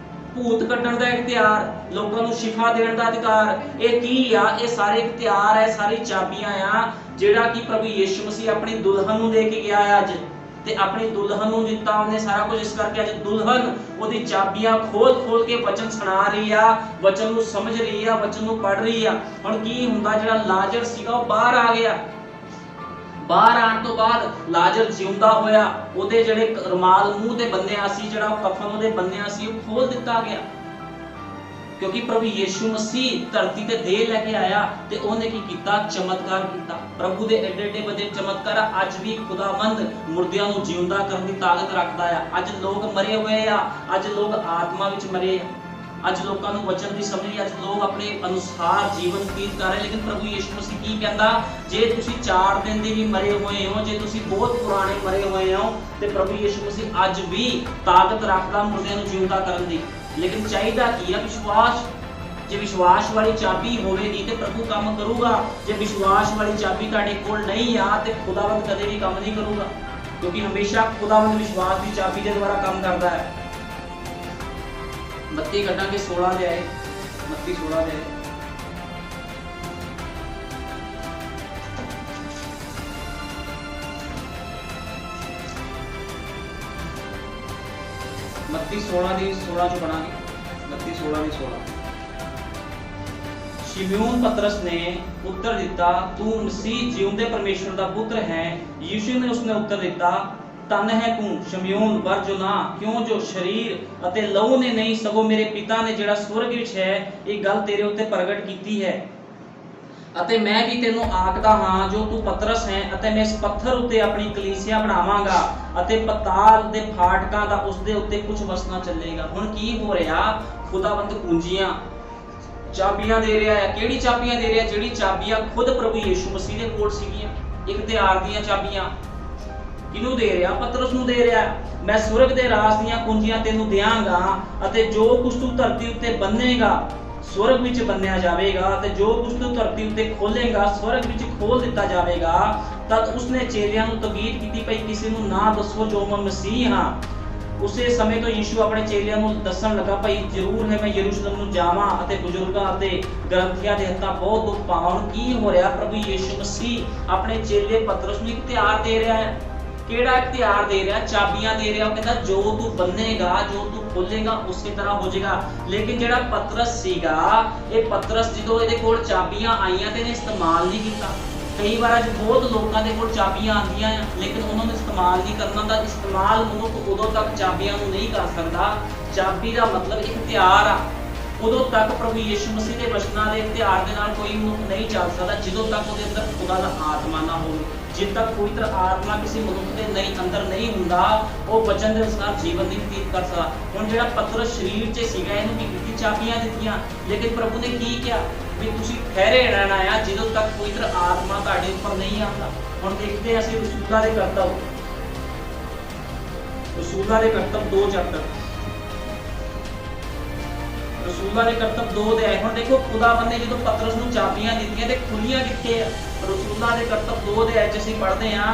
S2: ਭੂਤ ਕੱਢਣ ਦਾ ਇਖਤਿਆਰ, ਲੋਕਾਂ ਨੂੰ ਸ਼ਿਫਾ ਦੇਣ ਦਾ ਅਧਿਕਾਰ। ਇਹ ਕੀ ਆ? ਇਹ ਸਾਰੇ ਇਖਤਿਆਰ ਹੈ, ਸਾਰੀ ਚਾਬੀਆਂ ਆ ਜਿਹੜਾ ਕਿ ਪ੍ਰਭੂ ਯੀਸ਼ੂ ਮਸੀਹ ਆਪਣੀ ਦੁਲਹਨ ਨੂੰ ਦੇ ਕੇ ਗਿਆ ਹੈ ਅੱਜ, ਤੇ ਆਪਣੀ ਦੁਲਹਨ ਨੂੰ ਦਿੱਤਾ ਉਹਨੇ ਸਾਰਾ ਕੁਝ। ਇਸ ਕਰਕੇ ਅੱਜ ਦੁਲਹਨ ਉਹਦੀ ਚਾਬੀਆਂ ਖੋਲ ਕੇ ਵਚਨ ਸੁਣਾ ਰਹੀ ਆ, ਵਚਨ ਨੂੰ ਸਮਝ ਰਹੀ ਆ, ਵਚਨ ਨੂੰ ਪੜ੍ਹ ਰਹੀ ਆ। ਹੁਣ ਕੀ ਹੁੰਦਾ? ਜਿਹੜਾ ਲਾਜ਼ਰ ਸੀਗਾ ਉਹ ਬਾਹਰ ਆ ਗਿਆ। ਬਾਹਰ ਆਉਣ ਤੋਂ ਬਾਅਦ ਲਾਜ਼ਰ ਜਿਉਂਦਾ ਹੋਇਆ, ਉਹਦੇ ਜਿਹੜੇ ਰੁਮਾਲ ਮੂੰਹ ਤੇ ਬੰਨਿਆ ਸੀ, ਜਿਹੜਾ ਉਹ ਕਫਨ ਉਹਦੇ ਬੰਨਿਆ ਸੀ, ਉਹ ਖੋਲ ਦਿੱਤਾ ਗਿਆ। ਕਿਉਂਕਿ ਪ੍ਰਭੂ ਯੀਸ਼ੂ ਮਸੀਹ ਧਰਤੀ ਤੇ ਦੇਹ ਲੈ ਕੇ ਆਇਆ ਤੇ ਉਹਨੇ ਕੀ ਕੀਤਾ? ਚਮਤਕਾਰ ਕੀਤਾ। ਪ੍ਰਭੂ ਦੇ ਏਡੇ ਏਡੇ ਵੱਡੇ ਚਮਤਕਾਰ ਅੱਜ ਵੀ ਖੁਦਾਵੰਦ ਮੁਰਦਿਆਂ ਨੂੰ ਜਿਉਂਦਾ ਕਰਨ ਦੀ ਤਾਕਤ ਰੱਖਦਾ ਆ। ਅੱਜ ਲੋਕ ਮਰੇ ਹੋਏ ਆ, ਅੱਜ ਲੋਕ ਆਤਮਾ ਵਿੱਚ ਮਰੇ ਆ, ਅੱਜ ਲੋਕਾਂ ਨੂੰ ਵਚਨ ਦੀ ਸਮਝ ਨਹੀਂ, ਅੱਜ ਲੋਕ ਆਪਣੇ ਅਨੁਸਾਰ ਜੀਵਨ ਬਤੀਤ ਕਰ ਰਹੇ। ਲੇਕਿਨ ਪ੍ਰਭੂ ਯੀਸ਼ੂ ਮਸੀਹ ਕੀ ਕਹਿੰਦਾ? ਜੇ ਤੁਸੀਂ 4 ਦਿਨ ਦੇ ਵੀ ਮਰੇ ਹੋਏ ਹੋ, ਜੇ ਤੁਸੀਂ ਬਹੁਤ ਪੁਰਾਣੇ ਮਰੇ ਹੋਏ ਹੋ, ਤੇ ਪ੍ਰਭੂ ਯੀਸ਼ੂ ਮਸੀਹ ਅੱਜ ਵੀ ਤਾਕਤ ਰੱਖਦਾ ਮੁਰਦਿਆਂ ਨੂੰ ਜਿਉਂਦਾ ਕਰਨ ਦੀ। ਲੇਕਿਨ ਚਾਹੀਦਾ ਕੀ ਆ? ਵਿਸ਼ਵਾਸ। ਜੇ ਵਿਸ਼ਵਾਸ ਵਾਲੀ ਚਾਬੀ ਹੋਵੇਗੀ ਤੇ ਪ੍ਰਭੂ ਕੰਮ ਕਰੂਗਾ। ਜੇ ਵਿਸ਼ਵਾਸ ਵਾਲੀ ਚਾਬੀ ਤੁਹਾਡੇ ਕੋਲ ਨਹੀਂ ਆ ਤੇ ਖੁਦਾਵੰਦ ਕਦੇ ਵੀ ਕੰਮ ਨਹੀਂ ਕਰੂਗਾ, ਕਿਉਂਕਿ ਹਮੇਸ਼ਾ ਖੁਦਾਵੰਦ ਵਿਸ਼ਵਾਸ ਦੀ ਚਾਬੀ ਦੇ ਦੁਆਰਾ ਕੰਮ ਕਰਦਾ ਹੈ। ਮੱਤੀ ਕੱਢਾਂਗੇ 16 ਦੇ ਆਏ, ਮੱਤੀ 16 ਦੇ ਆਏ। ਮੱਤੀ 16 ਦੀ 16 ਚ ਪੜਾਂਗੇ। ਮੱਤੀ 16 ਦੀ 16। ਸ਼ਿਮੋਨ ਪਤਰਸ ਨੇ ਉੱਤਰ ਦਿੱਤਾ, ਤੂੰ ਮਸੀਹ ਜਿਉਂਦੇ ਪਰਮੇਸ਼ਵਰ ਦਾ ਪੁੱਤਰ ਹੈ। ਯੀਸ਼ੂ ਨੇ ਉਸਨੇ ਉੱਤਰ ਦਿੱਤਾ, ਧਨ ਹੈ ਤੂੰ ਸ਼ਿਮੋਨ ਬਰਜੋਨਾ, ਕਿਉਂ ਜੋ ਸਰੀਰ ਅਤੇ ਲਹੂ ਨੇ ਨਹੀਂ ਸਗੋਂ ਮੇਰੇ ਪਿਤਾ ਨੇ ਜਿਹੜਾ ਸਵਰਗ ਵਿੱਚ ਹੈ ਇਹ ਗੱਲ ਤੇਰੇ ਉੱਤੇ ਪ੍ਰਗਟ ਕੀਤੀ ਹੈ। ਅਤੇ ਮੈਂ ਵੀ ਤੈਨੂੰ ਆਖਦਾ ਹਾਂ ਜੋ ਤੂੰ ਪਤਰਸ ਹੈ ਅਤੇ ਮੈਂ ਇਸ ਪੱਥਰ ਉੱਤੇ ਆਪਣੀ ਕਲੀਸਿਆ ਬਣਾਵਾਂਗਾ ਅਤੇ ਪਤਾਲ ਦੇ ਫਾਟਕਾਂ ਦਾ ਉਸਦੇ ਉੱਤੇ ਕੁਝ ਵਸਣਾ ਚੱਲੇਗਾ। ਹੁਣ ਕੀ ਹੋ ਰਿਹਾ? ਖੁਦਾਵੰਦ ਕੁੰਜੀਆਂ, ਚਾਬੀਆਂ ਦੇ ਰਿਹਾ ਹੈ। ਕਿਹੜੀ ਚਾਬੀਆਂ ਦੇ ਰਿਹਾ? ਜਿਹੜੀ ਚਾਬੀਆਂ ਖੁਦ ਪ੍ਰਭੂ ਯੀਸ਼ੂ ਮਸੀਹ ਦੇ ਕੋਲ ਸੀਗੀਆਂ, ਇਖਤਿਆਰ ਦੀਆਂ ਚਾਬੀਆਂ। ਕਿਹਨੂੰ ਦੇ ਰਿਹਾ? ਪਤਰਸ ਨੂੰ ਦੇ ਰਿਹਾ। ਮੈਂ ਸਵਰਗ ਦੇ ਰਾਜ ਦੀਆਂ ਕੁੰਜੀਆਂ ਤੈਨੂੰ ਦਿਆਂਗਾ ਅਤੇ ਜੋ ਕੁਝ ਤੂੰ ਧਰਤੀ ਉੱਤੇ ਬੰਨੇਗਾ ਸਵਰਗ ਵਿੱਚ ਬੰਨਿਆ ਜਾਵੇਗਾ ਤੇ ਜੋ ਕੁਝ ਤੂੰ ਧਰਤੀ ਉੱਤੇ ਖੋਲੇਗਾ ਸਵਰਗ ਵਿੱਚ ਖੋਲ ਦਿੱਤਾ ਜਾਵੇਗਾ। ਤਦ ਉਸਨੇ ਚੇਲਿਆਂ ਨੂੰ ਤਾਕੀਦ ਕੀਤੀ, ਭਈ ਕਿਸੇ ਨੂੰ ਨਾ ਦੱਸੋ ਜੋ ਮੈਂ ਮਸੀਹ ਹਾਂ। ਉਸੇ ਸਮੇਂ ਤੋਂ ਯੀਸ਼ੂ ਆਪਣੇ ਚੇਲਿਆਂ ਨੂੰ ਦੱਸਣ ਲੱਗਾ, ਭਈ ਜ਼ਰੂਰ ਹੈ ਮੈਂ ਯਰੂਸ਼ਲਮ ਨੂੰ ਜਾਵਾਂ ਅਤੇ ਬਜ਼ੁਰਗਾਂ ਅਤੇ ਗ੍ਰੰਥੀਆਂ ਦੇ ਹੱਥਾਂ ਬਹੁਤ ਦੁੱਖ ਪਾਵਾਂ। ਹੁਣ ਕੀ ਹੋ ਰਿਹਾ? ਪ੍ਰਭੂ ਯੀਸ਼ੂ ਮਸੀਹ ਆਪਣੇ ਚੇਲੇ ਪਤਰਸ ਨੂੰ ਇਖਤਿਆਰ ਦੇ ਰਿਹਾ ਹੈ। ਕਿਹੜਾ ਇਖਤਿਆਰ ਦੇ ਰਿਹਾ? ਚਾਬੀਆਂ ਦੇ ਰਿਹਾ। ਉਹ ਕਹਿੰਦਾ ਜੋ ਤੂੰ ਬੰਨੇਗਾ, ਜੋ ਤੂੰ ਖੋਲੇਗਾ ਉਸੇ ਤਰ੍ਹਾਂ ਹੋ ਜਾਏਗਾ। ਲੇਕਿਨ ਜਿਹੜਾ ਪਤਰਸ ਸੀਗਾ, ਇਹ ਪਤਰਸ ਜਦੋਂ ਇਹਦੇ ਕੋਲ ਚਾਬੀਆਂ ਆਈਆਂ ਤੇ ਇਹਨੇ ਇਸਤੇਮਾਲ ਨਹੀਂ ਕੀਤਾ। ਕਈ ਵਾਰ ਅੱਜ ਬਹੁਤ ਲੋਕਾਂ ਦੇ ਕੋਲ ਚਾਬੀਆਂ ਆਉਂਦੀਆਂ ਆ ਲੇਕਿਨ ਉਹਨਾਂ ਨੂੰ ਇਸਤੇਮਾਲ ਨਹੀਂ ਕਰਨਾ ਦਾ। ਇਸਤੇਮਾਲ ਮਨੁੱਖ ਉਦੋਂ ਤੱਕ ਚਾਬੀਆਂ ਨੂੰ ਨਹੀਂ ਕਰ ਸਕਦਾ। ਚਾਬੀ ਦਾ ਮਤਲਬ ਇਖਤਿਆਰ ਆ। ਉਦੋਂ ਤੱਕ ਪ੍ਰਭੂ ਯੀਸ਼ੂ ਮਸੀਹ ਦੇ ਵਚਨਾਂ ਦੇ ਇਖਤਿਆਰ ਦੇ ਨਾਲ ਕੋਈ ਮਨੁੱਖ ਨਹੀਂ ਚੱਲ ਸਕਦਾ ਜਦੋਂ ਤੱਕ ਉਹਦੇ ਅੰਦਰ ਖੁਦਾ ਦਾ ਆਤਮਾ ਨਾ ਹੋਵੇ। ਜਿੱਦ ਤੱਕ ਪਵਿੱਤਰ ਆਤਮਾ ਕਿਸੇ ਮਨੁੱਖ ਦੇ ਅੰਦਰ ਨਹੀਂ ਹੁੰਦਾ ਉਹ ਵਚਨ ਦੇ ਅਨੁਸਾਰ ਜੀਵਨ ਨਹੀਂ ਬਤੀਤ ਕਰ ਸਕਦਾ। ਹੁਣ ਜਿਹੜਾ ਪਤਰਸ ਸਰੀਰ 'ਚ ਸੀਗਾ ਇਹਨੂੰ ਕੀ ਕੀਤੀ? ਚਾਬੀਆਂ ਦਿੱਤੀਆਂ। ਲੇਕਿਨ ਪ੍ਰਭੂ ਨੇ ਕੀ ਕਿਹਾ? ਵੀ ਤੁਸੀਂ ਠਹਿਰੇ ਰਹਿਣਾ ਆ ਜਦੋਂ ਤੱਕ ਪਵਿੱਤਰ ਆਤਮਾ ਤੁਹਾਡੇ ਉੱਪਰ ਨਹੀਂ ਆਉਂਦਾ। ਹੁਣ ਦੇਖਦੇ ਅਸੀਂ ਰਸੂਲਾਂ ਦੇ ਕਰਤੱਵ, ਰਸੂਲਾਂ ਦੇ ਕਰਤੱਵ 2 ਚੈਪਟਰ, ਰਸੂਲਾਂ ਦੇ ਕਰਤੱਵ 2 ਦੇ ਆਏ। ਹੁਣ ਦੇਖੋ ਖੁਦਾਵੰਦ ਨੇ ਜਦੋਂ ਪਤਰਸ ਨੂੰ ਚਾਬੀਆਂ ਦਿੱਤੀਆਂ ਤੇ ਖੁੱਲੀਆਂ ਕਿੱਥੇ ਆ? ਰਸੂਲਾਂ ਦੇ ਕਰਤੱਵ 2 ਦੇ ਵਿੱਚ ਅਸੀਂ ਪੜ੍ਹਦੇ ਹਾਂ,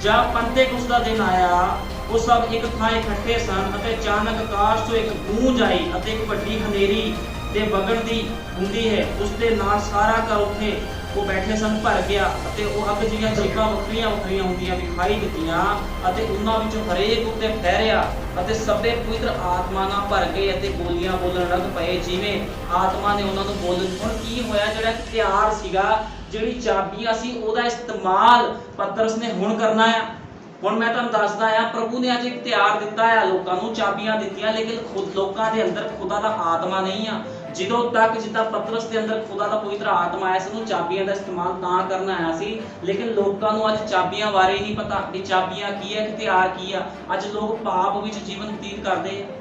S2: ਜਦ ਪੰਤੇਕੁਸਤ ਦਾ ਦਿਨ ਆਇਆ ਉਹ ਸਭ ਇੱਕ ਥਾਂ ਇਕੱਠੇ ਸਨ ਅਤੇ ਅਚਾਨਕ ਆਕਾਸ਼ ਤੋਂ ਇੱਕ ਗੂੰਜ ਆਈ ਅਤੇ ਇੱਕ ਵੱਡੀ ਹਨੇਰੀ ਦੇ ਵਗਣ ਦੀ ਹੁੰਦੀ ਹੈ, ਉਸ ਦੇ ਨਾਲ ਸਾਰਾ ਘਰ ਉੱਥੇ ਉਹ ਬੈਠੇ ਸਨ ਭਰ ਗਿਆ ਅਤੇ ਉਹ ਅੱਗ ਜਿਹੀਆਂ ਜੀਭਾਂ ਵੱਖਰੀਆਂ ਵੱਖਰੀਆਂ ਹੁੰਦੀਆਂ ਵਿਖਾਈ ਦਿੱਤੀਆਂ ਅਤੇ ਉਹਨਾਂ ਵਿੱਚੋਂ ਹਰੇਕ ਉੱਤੇ ਫੈਰਿਆ ਅਤੇ ਸਭੇ ਪਵਿੱਤਰ ਆਤਮਾ ਨਾਲ ਭਰ ਗਏ ਅਤੇ ਬੋਲੀਆਂ ਬੋਲਣ ਲੱਗ ਪਏ ਜਿਵੇਂ ਆਤਮਾ ਨੇ ਉਹਨਾਂ ਨੂੰ ਬੋਲਣ। ਹੁਣ ਕੀ ਹੋਇਆ? ਜਿਹੜਾ ਇਖਤਿਆਰ ਸੀਗਾ, ਜਿਹੜੀ ਚਾਬੀਆਂ ਸੀ, ਉਹਦਾ ਇਸਤੇਮਾਲ ਪਤਰਸ ਨੇ ਹੁਣ ਕਰਨਾ ਆ। ਹੁਣ ਮੈਂ ਤੁਹਾਨੂੰ ਦੱਸਦਾ ਆ, ਪ੍ਰਭੂ ਨੇ ਅੱਜ ਇਖਤਿਆਰ ਦਿੱਤਾ ਆ, ਲੋਕਾਂ ਨੂੰ ਚਾਬੀਆਂ ਦਿੱਤੀਆਂ, ਲੇਕਿਨ ਖੁਦ ਲੋਕਾਂ ਦੇ ਅੰਦਰ ਖੁਦਾ ਦਾ ਆਤਮਾ ਨਹੀਂ ਆ। ਜਦੋਂ ਤੱਕ ਜਿੱਦਾਂ ਪਤਰਸ ਦੇ ਅੰਦਰ ਖੁਦਾ ਦਾ ਪਵਿੱਤਰ ਆਤਮਾ ਆਇਆ ਸੀ, ਉਹਨੂੰ ਚਾਬੀਆਂ ਦਾ ਇਸਤੇਮਾਲ ਤਾਂ ਕਰਨਾ ਆਇਆ ਸੀ, ਲੇਕਿਨ ਲੋਕਾਂ ਨੂੰ ਅੱਜ ਚਾਬੀਆਂ ਬਾਰੇ ਨਹੀਂ ਪਤਾ ਵੀ ਚਾਬੀਆਂ ਕੀ ਹੈ, ਇਖਤਿਆਰ ਕੀ ਆ। ਅੱਜ ਲੋਕ ਪਾਪ ਵਿੱਚ ਜੀਵਨ ਬਤੀਤ ਕਰਦੇ ਆ।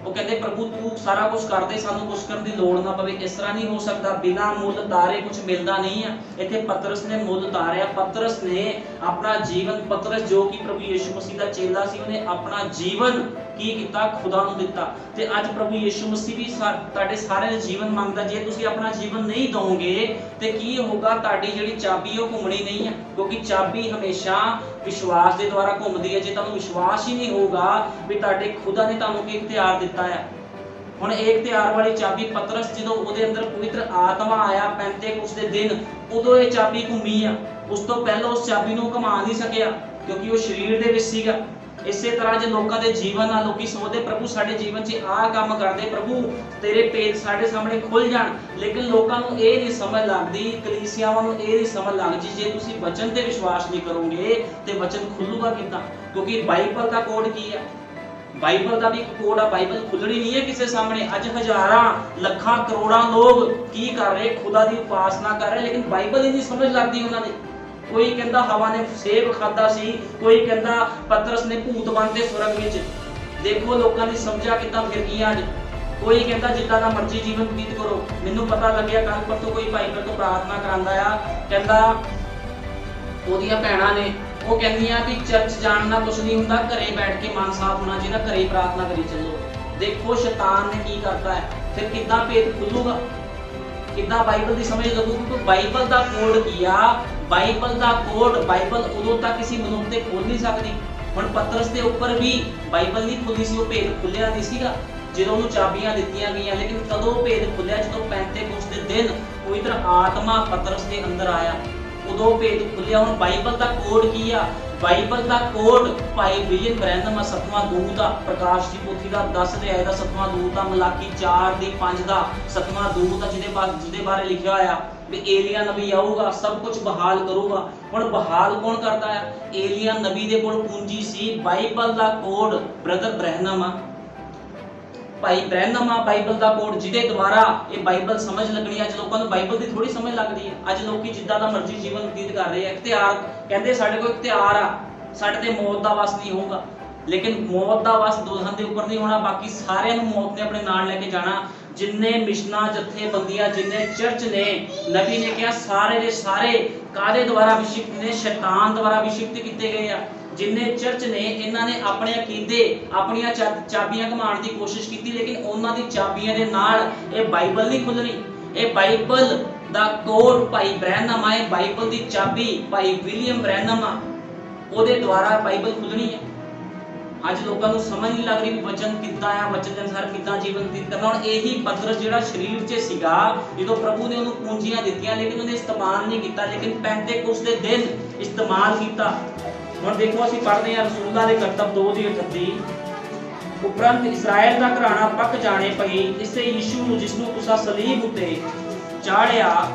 S2: ਉਹ ਕਹਿੰਦੇ ਪ੍ਰਭੂ ਤੂੰ ਸਾਰਾ ਕੁਝ ਕਰਦੇ, ਸਾਨੂੰ ਕੁਝ ਕਰਨ ਦੀ ਲੋੜ ਨਾ ਪਵੇ। ਇਸ ਤਰ੍ਹਾਂ ਨਹੀਂ ਹੋ ਸਕਦਾ, ਬਿਨਾਂ ਮੁੱਲ ਤਾਰੇ ਕੁਝ ਮਿਲਦਾ ਨਹੀਂ ਆ। ਇੱਥੇ ਪਤਰਸ ਨੇ ਮੁੱਲ ਤਾਰਿਆ। ਪਤਰਸ ਨੇ ਆਪਣਾ ਜੀਵਨ, ਪਤਰਸ ਜੋ ਕਿ ਪ੍ਰਭੂ ਯਿਸੂ ਮਸੀਹ ਦਾ ਚੇਲਾ ਸੀ, ਉਹਨੇ ਆਪਣਾ ਜੀਵਨ ਕੀ ਕੀਤਾ? ਖੁਦਾ ਨੂੰ ਦਿੱਤਾ। ਤੇ ਅੱਜ ਪ੍ਰਭੂ ਯਿਸੂ ਮਸੀਹ ਵੀ ਤੁਹਾਡੇ ਸਾਰਿਆਂ ਦਾ ਜੀਵਨ ਮੰਗਦਾ। ਜੇ ਤੁਸੀਂ ਆਪਣਾ ਜੀਵਨ ਨਹੀਂ ਦੋਗੇ ਤੇ ਕੀ ਹੋਊਗਾ? ਤੁਹਾਡੀ ਜਿਹੜੀ ਚਾਬੀ ਉਹ ਘੁੰਮਣੀ ਨਹੀਂ ਹੈ, ਕਿਉਂਕਿ ਚਾਬੀ ਹਮੇਸ਼ਾ ਵਿਸ਼ਵਾਸ ਦੇ ਦੁਆਰਾ ਘੁੰਮਦੀ ਹੈ। ਜੇ ਤੁਹਾਨੂੰ ਵਿਸ਼ਵਾਸ ਹੀ ਨਹੀਂ ਹੋਊਗਾ ਵੀ ਤੁਹਾਡੇ ਖੁਦਾ ਨੇ ਤੁਹਾਨੂੰ ਕੀ ਇਖਤਿਆਰ ਦਿੱਤਾ ਹੈ। ਹੁਣ ਇਹ ਇਖਤਿਆਰ ਵਾਲੀ ਚਾਬੀ ਪਤਰਸ, ਜਦੋਂ ਉਹਦੇ ਅੰਦਰ ਪਵਿੱਤਰ ਆਤਮਾ ਆਇਆ ਪੈਂਤੇਕੁਸਤ ਦੇ ਦਿਨ, ਉਦੋਂ ਇਹ ਚਾਬੀ ਘੁੰਮੀ ਆ। ਉਸ ਤੋਂ ਪਹਿਲਾਂ ਉਸ ਚਾਬੀ ਨੂੰ ਘੁਮਾ ਨਹੀਂ ਸਕਿਆ ਕਿਉਂਕਿ ਉਹ ਸਰੀਰ ਦੇ ਵਿੱਚ ਸੀਗਾ। ਇਸੇ ਤਰ੍ਹਾਂ ਜੇ ਲੋਕਾਂ ਦੇ ਜੀਵਨ ਨਾਲ ਲੋਕੀ ਸੋਚਦੇ ਪ੍ਰਭੂ ਸਾਡੇ ਜੀਵਨ 'ਚ ਆਹ ਕੰਮ ਕਰਦੇ, ਪ੍ਰਭੂ ਤੇਰੇ ਭੇਦ ਸਾਡੇ ਸਾਹਮਣੇ ਖੁੱਲ ਜਾਣ, ਲੇਕਿਨ ਲੋਕਾਂ ਨੂੰ ਇਹ ਨਹੀਂ ਸਮਝ ਲੱਗਦੀ, ਕਲੀਸਿਆਵਾਂ ਨੂੰ ਇਹ ਨਹੀਂ ਸਮਝ ਲੱਗਦੀ, ਜੇ ਤੁਸੀਂ ਵਚਨ ਤੇ ਵਿਸ਼ਵਾਸ ਨਹੀਂ ਕਰੋਗੇ ਤੇ ਵਚਨ ਖੁੱਲੂਗਾ ਕਿੱਦਾਂ? ਕਿਉਂਕਿ ਬਾਈਬਲ ਦਾ ਕੋਡ ਕੀ ਹੈ? ਬਾਈਬਲ ਦਾ ਵੀ ਇੱਕ ਕੋਡ ਆ। ਬਾਈਬਲ ਖੁੱਲਣੀ ਨਹੀਂ ਹੈ ਕਿਸੇ ਸਾਹਮਣੇ। ਅੱਜ ਹਜ਼ਾਰਾਂ ਲੱਖਾਂ ਕਰੋੜਾਂ ਲੋਕ ਕੀ ਕਰ ਰਹੇ? ਖੁਦਾ ਦੀ ਉਪਾਸਨਾ ਕਰ ਰਹੇ, ਲੇਕਿਨ ਬਾਈਬਲ ਹੀ ਨਹੀਂ ਸਮਝ ਲੱਗਦੀ ਉਹਨਾਂ ਦੀ। ਕੋਈ ਕਹਿੰਦਾ ਹਵਾ ਨੇ ਸੇਬ ਖਾਦਾ ਸੀ, ਕੋਈ ਕਹਿੰਦਾ ਪਤਰਸ ਨੇ ਭੂਤ ਬਣਦੇ ਸੁਰਗ ਵਿੱਚ। ਦੇਖੋ ਲੋਕਾਂ ਦੀ ਸਮਝਾ ਕਿੱਦਾਂ ਫਿਰ ਗਈਆਂ ਅੱਜ। ਕੋਈ ਕਹਿੰਦਾ ਜਿੱਦਾਂ ਦਾ ਮਰਜ਼ੀ ਜੀਵਨ ਬਤੀਤ ਕਰੋ। ਮੈਨੂੰ ਪਤਾ ਲੱਗਿਆ ਕੱਲ ਪਰਸੋਂ ਕੋਈ ਭਾਈ ਮੇਰੇ ਤੋਂ ਪ੍ਰਾਰਥਨਾ ਕਰਾਂਦਾ ਆ, ਕਹਿੰਦਾ ਉਹਦੀਆਂ ਭੈਣਾਂ ਨੇ, ਉਹ ਕਹਿੰਦੀਆਂ ਵੀ ਚਰਚ ਜਾਣ ਨਾਲ ਕੁਝ ਨਹੀਂ ਹੁੰਦਾ, ਘਰੇ ਬੈਠ ਕੇ ਮਨ ਸਾਫ਼ ਹੋਣਾ ਚਾਹੀਦਾ, ਘਰੇ ਪ੍ਰਾਰਥਨਾ ਕਰੀ ਚੱਲੋ। ਦੇਖੋ ਸ਼ੈਤਾਨ ਨੇ ਕੀ ਕਰਦਾ ਹੈ। ਫਿਰ ਕਿੱਦਾਂ ਭੇਦ ਖੁੱਲੂਗਾ? ਕਿੱਦਾਂ ਬਾਈਬਲ ਦੀ ਸਮਝ ਲੱਗੂਗੀ? ਕਿਉਂਕਿ ਬਾਈਬਲ ਦਾ ਕੋਡ ਕੀ ਆ? ਬਾਈਬਲ ਦਾ ਕੋਡ, ਬਾਈਬਲ ਉਦੋਂ ਤੱਕ ਕਿਸੇ ਮਨੁੱਖ ਤੇ ਖੋਲ ਨਹੀਂ ਸਕਦੀ। ਹੁਣ ਪਤਰਸ ਦੇ ਉੱਪਰ ਵੀ ਬਾਈਬਲ ਨਹੀਂ ਖੁੱਲੀ ਸੀ, ਉਹ ਭੇਦ ਖੁੱਲਿਆ ਨਹੀਂ ਸੀਗਾ ਜਦੋਂ ਉਹਨੂੰ ਚਾਬੀਆਂ ਦਿੱਤੀਆਂ ਗਈਆਂ। ਲੇਕਿਨ ਕਦੋਂ ਭੇਦ ਖੁੱਲਿਆ? ਜਦੋਂ ਪੈਂਤੇਕੁਸਤ ਦੇ ਦਿਨ ਪਵਿੱਤਰ ਆਤਮਾ ਪਤਰਸ ਦੇ ਅੰਦਰ ਆਇਆ, ਉਦੋਂ ਭੇਦ ਖੁੱਲਿਆ। ਹੁਣ ਬਾਈਬਲ ਦਾ ਕੋਡ ਕੀ ਆ? ਬਾਈਬਲ ਦਾ ਕੋਡ ਭਾਈ ਵਿਲੀਅਮ ਬ੍ਰੈਨਹਮ 7ਵਾਂ ਦੂਤ ਆ, ਪ੍ਰਕਾਸ਼ ਦੀ ਪੋਥੀ ਦਾ 10 ਅਧਿਆਇ ਦਾ 7ਵਾਂ ਦੂਤ ਆ, ਮਲਾਕੀ 4:5 ਦਾ 7ਵਾਂ ਦੂਤ ਆ, ਜਿਹਦੇ ਬਾਰੇ ਲਿਖਿਆ ਹੋਇਆ ਵੀ ਏਲੀਆ ਨਬੀ ਆਊਗਾ, ਸਭ ਕੁਝ ਬਹਾਲ ਕਰੂਗਾ। ਹੁਣ ਬਹਾਲ ਕੌਣ ਕਰਦਾ ਆ? ਏਲੀਆ ਨਬੀ ਦੇ ਕੋਲ ਪੂੰਜੀ ਸੀ ਬਾਈਬਲ ਦਾ ਕੋਡ। ਬ੍ਰਦਰ ਬ੍ਰੈਨਹਮ ਆ, ਭਾਈ ਬ੍ਰੈਨਹਮ ਆ, ਬਾਈਬਲ ਦਾ ਕੋਡ, ਜਿਹਦੇ ਦੁਆਰਾ ਇਹ ਬਾਈਬਲ ਸਮਝ ਲੱਗਣੀ। ਅੱਜ ਲੋਕਾਂ ਨੂੰ ਬਾਈਬਲ ਦੀ ਥੋੜੀ ਸਮਝ ਲੱਗਦੀ ਹੈ। ਅੱਜ ਲੋਕੀ ਜਿੱਦਾਂ ਦਾ ਮਰਜ਼ੀ ਜੀਵਨ ਬਤੀਤ ਕਰ ਰਹੇ ਆ। ਇਖਤਿਆਰ ਕਹਿੰਦੇ ਸਾਡੇ ਕੋਲ ਇਖਤਿਆਰ ਆ, ਸਾਡੇ ਤੇ ਮੌਤ ਦਾ ਵਸ ਨਹੀਂ ਹੋਊਗਾ, ਲੇਕਿਨ ਮੌਤ ਦਾ ਵਸ ਦੋਹਾਂ ਦੇ ਉੱਪਰ ਨਹੀਂ ਹੋਣਾ। ਬਾਕੀ ਸਾਰਿਆਂ ਨੂੰ ਮੌਤ ਨੇ ਆਪਣੇ ਨਾਲ ਲੈ ਕੇ ਜਾਣਾ। ਜਿੰਨੇ ਮਿਸ਼ਨਾਂ, ਜਥੇਬੰਦੀਆਂ, ਜਿੰਨੇ ਚਰਚ ਨੇ, ਨਬੀ ਨੇ ਕਿਹਾ ਸਾਰੇ ਦੇ ਸਾਰੇ ਕਾਹਦੇ ਦੁਆਰਾ ਅਭਿਸ਼ਿਕਤ ਨੇ? ਸ਼ੈਤਾਨ ਦੁਆਰਾ ਅਭਿਸ਼ਿਕਤ ਕੀਤੇ ਗਏ ਆ। ਜਿੰਨੇ ਚਰਚ ਨੇ, ਇਹਨਾਂ ਨੇ ਆਪਣੇ ਅਕੀਦੇ, ਆਪਣੀਆਂ ਚਾਬੀਆਂ ਘਮਾਉਣ ਦੀ ਕੋਸ਼ਿਸ਼ ਕੀਤੀ, ਲੇਕਿਨ ਉਹਨਾਂ ਦੀ ਚਾਬੀਆਂ ਦੇ ਨਾਲ ਇਹ ਬਾਈਬਲ ਨਹੀਂ ਖੁੱਲਣੀ। ਇਹ ਬਾਈਬਲ ਦਾ ਕੋਡ ਭਾਈ ਬ੍ਰੈਨਹਮ ਆ, ਬਾਈਬਲ ਦੀ ਚਾਬੀ ਭਾਈ ਵਿਲੀਅਮ ਬ੍ਰੈਨਹਮ ਆ, ਉਹਦੇ ਦੁਆਰਾ ਬਾਈਬਲ ਖੁੱਲਣੀ ਹੈ। ਅੱਜ ਲੋਕਾਂ ਨੂੰ ਸਮਝ ਨਹੀਂ ਲੱਗ ਰਹੀ ਵੀ ਵਚਨ ਕਿੱਦਾਂ ਆ, ਵਚਨ ਦੇ ਅਨੁਸਾਰ ਕਿੱਦਾਂ ਜੀਵਨ ਬਤੀਤ ਕਰਨਾ। ਹੁਣ ਇਹੀ ਪਤਰਸ ਜਿਹੜਾ ਸਰੀਰ 'ਚ ਸੀਗਾ, ਜਦੋਂ ਪ੍ਰਭੂ ਨੇ ਉਹਨੂੰ ਪੂੰਜੀਆਂ ਦਿੱਤੀਆਂ, ਲੇਕਿਨ ਉਹਨੇ ਇਸਤੇਮਾਲ ਨਹੀਂ ਕੀਤਾ, ਲੇਕਿਨ ਪੈਂਤੇਕੁਸਤ ਦੇ ਦਿਨ ਇਸਤੇਮਾਲ ਕੀਤਾ। ਹੁਣ ਦੇਖੋ ਅਸੀਂ ਪੜ੍ਹਦੇ ਹਾਂ ਰਸੂਲਾਂ ਦੇ ਕਰਤੱਵ 2:38, ਉਪਰੰਤ ਇਸਰਾਇਲ ਦਾ ਘਰਾਣਾ ਪੱਕ ਜਾਣੇ ਪਈ, ਇਸੇ ਯਿਸੂ ਨੂੰ ਜਿਸ ਨੂੰ ਤੁਸਾਂ ਸਲੀਬ ਉੱਤੇ ਚਾੜਿਆ,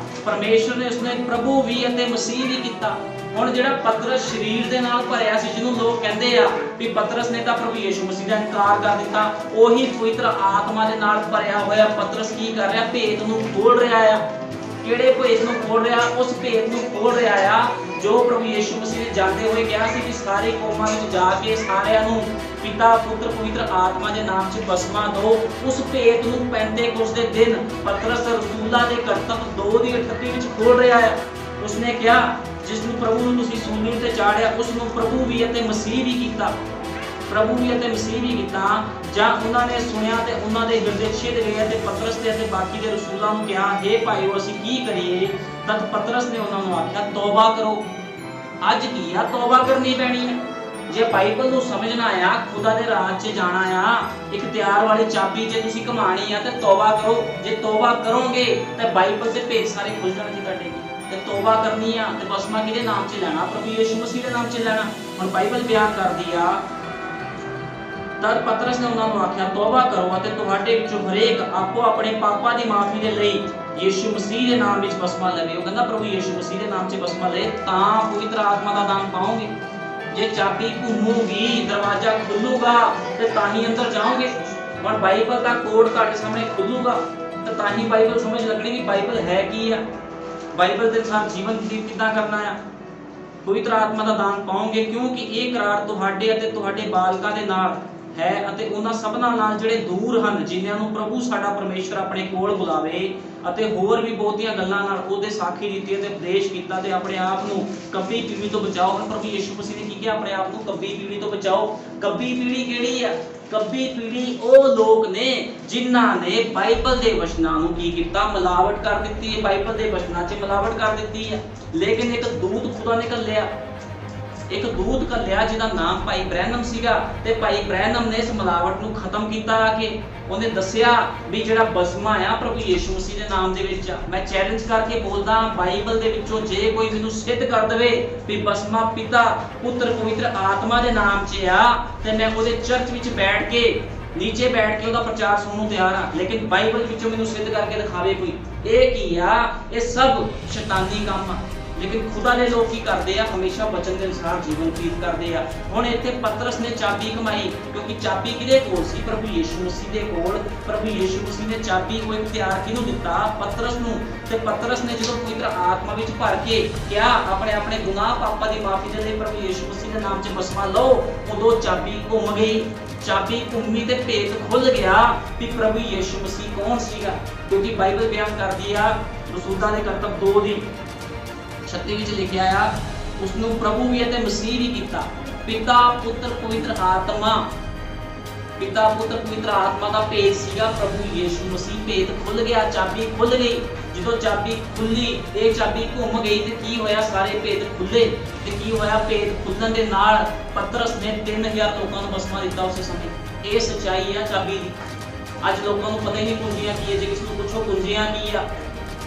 S2: ਪਰਮੇਸ਼ਰ ਨੇ ਉਸਨੇ ਪ੍ਰਭੂ ਵੀ ਅਤੇ ਮਸੀਹ ਵੀ ਕੀਤਾ। ਹੁਣ ਜਿਹੜਾ ਪਤਰਸ ਸਰੀਰ ਦੇ ਨਾਲ ਭਰਿਆ ਸੀ, ਜਿਹਨੂੰ ਲੋਕ ਕਹਿੰਦੇ ਆ ਵੀ ਪਤਰਸ ਨੇ ਤਾਂ ਪ੍ਰਭੂ ਯਿਸੂ ਮਸੀਹ ਦਾ ਇਨਕਾਰ ਕਰ ਦਿੱਤਾ, ਉਹੀ ਪਵਿੱਤਰ ਆਤਮਾ ਦੇ ਨਾਲ ਭਰਿਆ ਹੋਇਆ ਪਤਰਸ ਕੀ ਕਰ ਰਿਹਾ? ਭੇਦ ਨੂੰ ਖੋਲ ਰਿਹਾ ਆ। ਕਿਹੜੇ ਭੇਦ ਨੂੰ ਖੋਲ ਰਿਹਾ? ਉਸ ਭੇਦ ਨੂੰ ਖੋਲ ਰਿਹਾ ਆ ਜੋ ਪ੍ਰਭੂ ਯਿਸੂ ਮਸੀਹ ਨੇ ਜਾਂਦੇ ਹੋਏ ਕਿਹਾ ਸੀ ਕਿ ਸਾਰੇ ਕੌਮਾਂ ਵਿੱਚ ਜਾ ਕੇ ਸਾਰਿਆਂ ਨੂੰ ਪਿਤਾ, ਪੁੱਤਰ, ਪਵਿੱਤਰ ਆਤਮਾ ਦੇ ਨਾਮ 'ਚ ਬਸਮਾ ਦਿਓ। ਉਸ ਭੇਦ ਨੂੰ ਪੈਂਤੇਕੁਸਤ ਦੇ ਦਿਨ ਪਤਰਸ ਰਸੂਲਾਂ ਦੇ ਕਰਤੱਵ 2:38 ਵਿੱਚ ਖੋਲ ਰਿਹਾ ਹੈ। ਉਸਨੇ ਕਿਹਾ ਜਿਸ ਨੂੰ ਪ੍ਰਭੂ ਨੂੰ ਤੁਸੀਂ ਸੂਲੀ ਤੇ ਚਾੜਿਆ, ਉਸ ਨੂੰ ਪ੍ਰਭੂ ਵੀ ਅਤੇ ਮਸੀਹ ਵੀ ਕੀਤਾ। ਪ੍ਰਭੂ ਵੀ ਅਤੇ ਮਸੀਹ ਵੀ ਕੀਤਾ, ਜਾਂ ਉਹਨਾਂ ਨੇ ਸੁਣਿਆ ਤੇ ਉਹਨਾਂ ਦੇ ਹਿਰਦੇ ਛਿਦ ਗਏ ਤੇ ਪਤਰਸ ਤੇ ਅਤੇ ਬਾਕੀ ਦੇ ਰਸੂਲਾਂ ਨੂੰ ਕਿਹਾ, ਹੇ ਭਾਈਓ ਅਸੀਂ ਕੀ ਕਰੀਏ? ਤਦ ਪਤਰਸ ਨੇ ਉਹਨਾਂ ਨੂੰ ਆਖਿਆ, ਤੌਬਾ ਕਰੋ। ਅੱਜ ਕੀ ਆ, ਤੌਬਾ ਕਰਨੀ ਪੈਣੀ ਹੈ। ਜੇ ਬਾਈਬਲ ਨੂੰ ਸਮਝਣਾ ਆ, ਖੁਦਾ ਦੇ ਰਾਜ 'ਚ ਜਾਣਾ ਆ, ਇਖਤਿਆਰ ਵਾਲੀ ਚਾਬੀ ਜੇ ਤੁਸੀਂ ਘਮਾਣੀ ਆ ਤੇ ਤੌਬਾ ਕਰੋ। ਜੇ ਤੌਬਾ ਕਰੋਗੇ ਤੇ ਬਾਈਬਲ ਦੇ ਭੇਦ ਸਾਰੇ ਖੁੱਲ ਜਾਣਗੇ ਤੁਹਾਡੇ। ਤੇ ਤੌਬਾ ਕਰਨੀ ਆ ਤੇ ਬਸਮਾ ਕਿਹਦੇ ਨਾਮ 'ਚ ਲੈਣਾ? ਪ੍ਰਭੂ ਯਿਸੂ ਮਸੀਹ ਦੇ ਨਾਮ 'ਚ ਲੈਣਾ। ਹੁਣ ਬਾਈਬਲ ਬਿਆਨ ਕਰਦੀ ਆ, ਤਦ ਪਤਰਸ ਨੇ ਉਹਨਾਂ ਨੂੰ ਆਖਿਆ, ਤੌਬਾ ਕਰੋ ਅਤੇ ਤੁਹਾਡੇ ਵਿੱਚੋਂ ਹਰੇਕ ਆਪੋ ਆਪਣੇ ਪਾਪਾਂ ਦੀ ਮਾਫੀ ਦੇ ਲਈ ਯਿਸੂ ਮਸੀਹ ਦੇ ਨਾਮ ਵਿੱਚ ਬਸਮਾ ਲਵੇ। ਉਹ ਕਹਿੰਦਾ ਪ੍ਰਭੂ ਯਿਸੂ ਮਸੀਹ ਦੇ ਨਾਮ 'ਚ ਬਸਮਾ ਲਏ ਤਾਂ ਪਵਿੱਤਰ ਆਤਮਾ ਦਾ ਦਾਨ ਪਾਓਗੇ। ਜੇ ਚਾਬੀ ਘੁੰਮੂਗੀ, ਦਰਵਾਜ਼ਾ ਖੁੱਲੂਗਾ ਤੇ ਤਾਂ ਹੀ ਅੰਦਰ ਜਾਓਗੇ। ਹੁਣ ਬਾਈਬਲ ਦਾ ਕੋਡ ਤੁਹਾਡੇ ਸਾਹਮਣੇ ਖੁੱਲੂਗਾ ਤੇ ਤਾਂ ਹੀ ਬਾਈਬਲ ਸਮਝ ਲੱਗਣੀ ਵੀ ਬਾਈਬਲ ਹੈ ਕੀ ਆ, ਬਾਈਬਲ ਦੇ ਅਨੁਸਾਰ ਜੀਵਨ ਬਤੀਤ ਕਿੱਦਾਂ ਕਰਨਾ ਆ। ਪਵਿੱਤਰ ਆਤਮਾ ਦਾ ਦਾਨ ਪਾਓਗੇ ਕਿਉਂਕਿ ਇਹ ਕਰਾਰ ਤੁਹਾਡੇ ਅਤੇ ਤੁਹਾਡੇ ਬਾਲਕਾਂ ਦੇ ਨਾਲ ਹੈ ਅਤੇ ਉਹਨਾਂ ਸਭਨਾਂ ਨਾਲ ਜਿਹੜੇ ਦੂਰ ਹਨ, ਜਿਨ੍ਹਾਂ ਨੂੰ ਪ੍ਰਭੂ ਸਾਡਾ ਪਰਮੇਸ਼ਰ ਆਪਣੇ ਕੋਲ ਬੁਲਾਵੇ। ਅਤੇ ਹੋਰ ਵੀ ਬਹੁਤੀਆਂ ਗੱਲਾਂ ਨਾਲ ਉਹਦੇ ਸਾਖੀ ਦਿੱਤੀ ਅਤੇ ਉਪਦੇਸ਼ ਕੀਤਾ ਤੇ ਆਪਣੇ ਆਪ ਨੂੰ ਕੱਬੀ ਪੀੜੀ ਤੋਂ ਬਚਾਓ। ਹੁਣ ਪ੍ਰਭੂ ਯਿਸੂ ਮਸੀਹ ਨੇ ਕੀ ਕਿਹਾ? ਆਪਣੇ ਆਪ ਨੂੰ ਕੱਬੀ ਪੀੜੀ ਤੋਂ ਬਚਾਓ। ਕੱਬੀ ਪੀੜੀ ਕਿਹੜੀ ਆ? ਕੱਬੀ ਪੀੜੀ ਉਹ ਲੋਕ ਨੇ ਜਿਨ੍ਹਾਂ ਨੇ ਬਾਈਬਲ ਦੇ ਵਚਨਾਂ ਨੂੰ ਕੀ ਕੀਤਾ? ਮਿਲਾਵਟ ਕਰ ਦਿੱਤੀ ਹੈ। ਬਾਈਬਲ ਦੇ ਵਚਨਾਂ 'ਚ ਮਿਲਾਵਟ ਕਰ ਦਿੱਤੀ ਹੈ। ਲੇਕਿਨ ਇੱਕ ਦੂਤ ਖੁਦਾ ਨੇ ਘੱਲਿਆ, ਇੱਕ ਦੂਤ ਘੱਲਿਆ ਜਿਹਦਾ ਨਾਮ ਭਾਈ ਬ੍ਰੈਨਮ ਸੀਗਾ ਤੇ ਭਾਈ ਬ੍ਰੈਨਮ ਨੇ ਇਸ ਮਿਲਾਵਟ ਨੂੰ ਖਤਮ ਕੀਤਾ ਆ ਕੇ ਉਹਨੇ ਦੱਸਿਆ ਵੀ ਜਿਹੜਾ ਬਸਮਾ ਆ ਪ੍ਰਭੂ ਯਿਸੂ ਮਸੀਹ ਦੇ ਨਾਮ ਦੇ ਵਿੱਚ ਆ। ਮੈਂ ਚੈਲੰਜ ਕਰਕੇ ਬੋਲਦਾ, ਬਾਈਬਲ ਦੇ ਵਿੱਚੋਂ ਜੇ ਕੋਈ ਮੈਨੂੰ ਸਿੱਧ ਕਰ ਦੇਵੇ ਵੀ ਬਸਮਾ ਪਿਤਾ ਪੁੱਤਰ ਪਵਿੱਤਰ ਆਤਮਾ ਦੇ ਨਾਮ 'ਚ ਆ ਤੇ ਮੈਂ ਉਹਦੇ ਚਰਚ ਵਿੱਚ ਬੈਠ ਕੇ ਨੀਚੇ ਬੈਠ ਕੇ ਉਹਦਾ ਪ੍ਰਚਾਰ ਸੁਣਨ ਨੂੰ ਤਿਆਰ ਆ। ਲੇਕਿਨ ਬਾਈਬਲ ਵਿੱਚੋਂ ਮੈਨੂੰ ਸਿੱਧ ਕਰਕੇ ਦਿਖਾਵੇ ਕੋਈ, ਇਹ ਕੀ ਆ? ਇਹ ਸਭ ਸ਼ੈਤਾਨੀ ਕੰਮ ਆ। ਲੇਕਿਨ ਖੁਦਾ ਦੇ ਲੋਕ ਕੀ ਕਰਦੇ ਆ? ਹਮੇਸ਼ਾ ਵਚਨ ਦੇ ਅਨੁਸਾਰ ਜੀਵਨ ਬਤੀਤ ਕਰਦੇ ਆ। ਹੁਣ ਇੱਥੇ ਪਤਰਸ ਨੇ ਚਾਬੀ ਕਮਾਈ ਕਿਉਂਕਿ ਚਾਬੀ ਕਿਹਦੇ ਕੋਲ ਸੀ? ਪ੍ਰਭੂ ਯਿਸੂ ਮਸੀਹ ਦੇ ਕੋਲ। ਪ੍ਰਭੂ ਯਿਸੂ ਮਸੀਹ ਨੇ ਚਾਬੀ ਕੋਈ ਇਖਤਿਆਰ ਕਿਹਨੂੰ ਦਿੱਤਾ? ਪਤਰਸ ਨੂੰ। ਤੇ ਪਤਰਸ ਨੇ ਜਦੋਂ ਪਵਿੱਤਰ ਆਤਮਾ ਵਿੱਚ ਭਰ ਕੇ ਕਿਹਾ ਆਪਣੇ ਆਪਣੇ ਗੁਨਾਹ ਪਾਪਾਂ ਦੀ ਮਾਫੀ ਦੇ ਲਈ ਪ੍ਰਭੂ ਯਿਸੂ ਮਸੀਹ ਦੇ ਨਾਮ 'ਚ ਬਸਮਾ ਲਓ, ਉਦੋਂ ਚਾਬੀ ਘੁੰਮ ਗਈ। ਚਾਬੀ ਘੁੰਮੀ ਤੇ ਭੇਦ ਖੁੱਲ ਗਿਆ ਕਿ ਪ੍ਰਭੂ ਯਿਸੂ ਮਸੀਹ ਕੌਣ ਸੀਗਾ। ਕਿਉਂਕਿ ਬਾਈਬਲ ਬਿਆਨ ਕਰਦੀ ਆ ਰਸੂਲਾਂ ਦੇ ਕਰਤੱਵ 2 ਦੀ 36 ਵਿੱਚ ਲਿਖਿਆ ਆ, ਉਸਨੂੰ ਪ੍ਰਭੂ ਵੀ ਅਤੇ ਮਸੀਹ ਵੀ ਕੀਤਾ। ਪਿਤਾ ਪੁੱਤਰ ਪਵਿੱਤਰ ਆਤਮਾ, ਪਿਤਾ ਪੁੱਤਰ ਪਵਿੱਤਰ ਆਤਮਾ ਦਾ ਭੇਦ ਸੀਗਾ ਪ੍ਰਭੂ ਯਿਸੂ ਮਸੀਹ। ਭੇਦ ਖੁੱਲ ਗਿਆ, ਚਾਬੀ ਖੁੱਲ ਗਈ। ਜਦੋਂ ਚਾਬੀ ਖੁੱਲੀ, ਇਹ ਚਾਬੀ ਘੁੰਮ ਗਈ ਤੇ ਕੀ ਹੋਇਆ? ਸਾਰੇ ਭੇਦ ਖੁੱਲੇ। ਤੇ ਕੀ ਹੋਇਆ? ਭੇਦ ਖੁੱਲਣ ਦੇ ਨਾਲ ਪਤਰਸ ਨੇ 3000 ਲੋਕਾਂ ਨੂੰ ਬਸਮਾ ਦਿੱਤਾ ਉਸੇ ਸਮੇਂ। ਇਹ ਸੱਚਾਈ ਆ ਚਾਬੀ ਦੀ। ਅੱਜ ਲੋਕਾਂ ਨੂੰ ਪਤਾ ਹੀ ਨਹੀਂ ਕੁੰਜੀਆਂ ਕੀ ਹੈ। ਜੇ ਕਿਸੇ ਨੂੰ ਪੁੱਛੋ ਕੁੰਜੀਆਂ ਕੀ ਆ,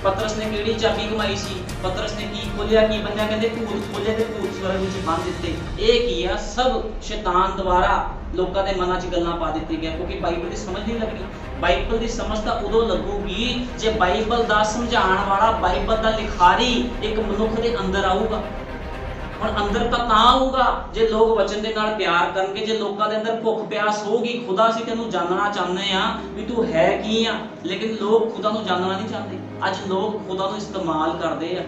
S2: ਪਤਰਸ ਨੇ ਕਿਹੜੀ ਚਾਬੀ ਘੁਮਾਈ ਸੀ? ਪਤਰਸ ਨੇ ਕੀ ਖੋਲਿਆ? ਕੀ ਬੰਨਿਆ? ਕਹਿੰਦੇ ਭੂਤ ਖੋਲੇ ਤੇ ਭੂਤ ਸਵਰਗ ਵਿੱਚ ਬੰਨ ਦਿੱਤੇ। ਇਹ ਕੀ ਆ? ਸਭ ਸ਼ੈਤਾਨ ਦੁਆਰਾ ਲੋਕਾਂ ਦੇ ਮਨਾਂ 'ਚ ਗੱਲਾਂ ਪਾ ਦਿੱਤੀਆਂ ਗਿਆ ਕਿਉਂਕਿ ਬਾਈਬਲ ਦੀ ਸਮਝ ਨਹੀਂ ਲੱਗਣੀ। ਬਾਈਬਲ ਦੀ ਸਮਝ ਤਾਂ ਉਦੋਂ ਲੱਗੂਗੀ ਜੇ ਬਾਈਬਲ ਦਾ ਸਮਝਾਉਣ ਵਾਲਾ, ਬਾਈਬਲ ਦਾ ਲਿਖਾਰੀ ਇੱਕ ਮਨੁੱਖ ਦੇ ਅੰਦਰ ਆਊਗਾ। ਹੁਣ ਅੰਦਰ ਤਾਂ ਆਊਗਾ ਜੇ ਲੋਕ ਵਚਨ ਦੇ ਨਾਲ ਪਿਆਰ ਕਰਨਗੇ, ਜੇ ਲੋਕਾਂ ਦੇ ਅੰਦਰ ਭੁੱਖ ਪਿਆਸ ਹੋਊਗੀ। ਖੁਦਾ ਅਸੀਂ ਤੈਨੂੰ ਜਾਣਨਾ ਚਾਹੁੰਦੇ ਆ ਵੀ ਤੂੰ ਹੈ ਕੀ ਆ, ਲੇਕਿਨ ਲੋਕ ਖੁਦਾ ਨੂੰ ਜਾਣਨਾ ਨਹੀਂ ਚਾਹੁੰਦੇ। ਅੱਜ ਲੋਕ ਖੁਦਾ ਨੂੰ ਇਸਤੇਮਾਲ ਕਰਦੇ ਆ।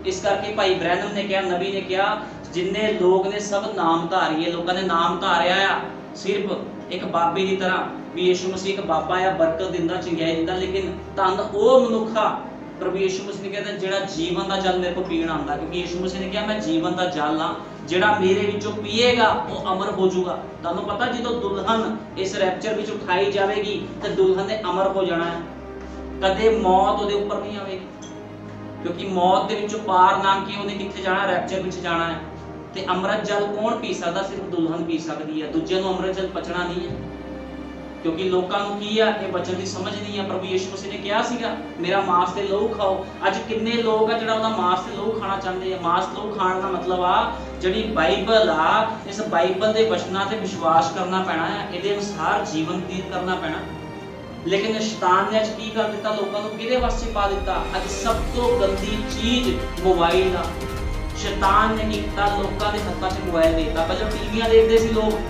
S2: ਇਸ ਕਰਕੇ ਭਾਈ ਬ੍ਰੈਨਮ ਨੇ ਕਿਹਾ, ਨਬੀ ਨੇ ਕਿਹਾ, ਜਿੰਨੇ ਲੋਕ ਨੇ ਸਭ ਨਾਮ ਧਾਰੀਏ। ਲੋਕਾਂ ਨੇ ਨਾਮ ਧਾਰਿਆ ਆ ਸਿਰਫ ਇੱਕ ਬਾਬੇ ਦੀ ਤਰ੍ਹਾਂ ਵੀ ਯਿਸੂ ਮਸੀਹ ਇੱਕ ਬਾਬਾ ਆ, ਬਰਕਤ ਦਿੰਦਾ, ਚੰਗਿਆਈ ਦਿੰਦਾ। ਲੇਕਿਨ ਧੰਨ ਉਹ ਮਨੁੱਖਾ, ਪ੍ਰਭੂ ਯਿਸੂ ਮਸੀਹ ਨੇ ਕਹਿੰਦਾ ਜਿਹੜਾ ਜੀਵਨ ਦਾ ਜਲ ਮੇਰੇ ਕੋਲ ਪੀਣ ਆਉਂਦਾ। ਕਿਉਂਕਿ ਯਿਸੂ ਮਸੀਹ ਨੇ ਕਿਹਾ ਮੈਂ ਜੀਵਨ ਦਾ ਜਲ ਆ, ਜਿਹੜਾ ਮੇਰੇ ਵਿੱਚੋਂ ਪੀਏਗਾ ਉਹ ਅਮਰ ਹੋ ਜਾਊਗਾ। ਤੁਹਾਨੂੰ ਪਤਾ ਜਦੋਂ ਦੁਲਹਨ ਇਸ ਰੈਪਚਰ ਵਿੱਚ ਉਠਾਈ ਜਾਵੇਗੀ ਤੇ ਦੁਲਹਨ ਨੇ ਅਮਰ ਹੋ ਜਾਣਾ ਹੈ। ਕਦੇ ਮੌਤ ਉਹਦੇ ਉੱਪਰ ਨਹੀਂ ਆਵੇਗੀ ਕਿਉਂਕਿ ਮੌਤ ਦੇ ਵਿੱਚੋਂ ਪਾਰ ਲੰਘ ਕੇ ਉਹਨੇ ਕਿੱਥੇ ਜਾਣਾ? ਰੈਪਚਰ ਵਿੱਚ ਜਾਣਾ ਹੈ। ਤੇ ਅੰਮ੍ਰਿਤ ਜਲ ਕੌਣ ਪੀ ਸਕਦਾ? ਸਿਰਫ ਦੁਲਹਨ ਪੀ ਸਕਦੀ ਹੈ। ਦੂਜਿਆਂ ਨੂੰ ਅੰਮ੍ਰਿਤ ਜਲ ਪਚਣਾ ਨਹੀਂ ਹੈ ਕਿਉਂਕਿ ਲੋਕਾਂ ਨੂੰ ਕੀ ਆ? ਇਹ ਬਚਨ ਦੀ ਸਮਝ ਨਹੀਂ ਆ। ਪ੍ਰਭੂ ਯਿਸੂ ਮਸੀਹ ਨੇ ਕਿਹਾ ਸੀਗਾ ਮੇਰਾ ਮਾਂਸ ਤੇ ਲਹੂ ਖਾਓ। ਅੱਜ ਕਿੰਨੇ ਲੋਕ ਆ ਜਿਹੜਾ ਉਹਦਾ ਮਾਂਸ ਤੇ ਲਹੂ ਖਾਣਾ ਚਾਹੁੰਦੇ ਆ। ਮਾਂਸ ਲਹੂ ਖਾਣ ਦਾ ਮਤਲਬ ਆ ਜਿਹੜੀ ਬਾਈਬਲ ਆ, ਇਸ ਬਾਈਬਲ ਦੇ ਵਚਨਾਂ ਤੇ ਵਿਸ਼ਵਾਸ ਕਰਨਾ ਪੈਣਾ ਹੈ, ਇਹਦੇ ਅਨੁਸਾਰ ਜੀਵਨ ਬਤੀਤ ਕਰਨਾ ਪੈਣਾ। ਲੇਕਿਨ ਸ਼ੈਤਾਨ ਨੇ ਅੱਜ ਕੀ ਕਰ ਦਿੱਤਾ? ਲੋਕਾਂ ਨੂੰ ਕਿਹਦੇ ਵਾਸਤੇ ਪਾ ਦਿੱਤਾ? ਅੱਜ ਸਭ ਤੋਂ ਗੰਦੀ ਚੀਜ਼ ਮੋਬਾਈਲ ਆ। ਸ਼ੈਤਾਨ ਨੇ ਕੀ ਕੀਤਾ? ਲੋਕਾਂ ਦੇ ਹੱਥਾਂ 'ਚ ਮੋਬਾਈਲ ਦੇ ਦਿੱਤਾ। ਪਹਿਲਾਂ ਟੀਵੀਆਂ ਦੇਖਦੇ ਸੀ ਲੋਕ,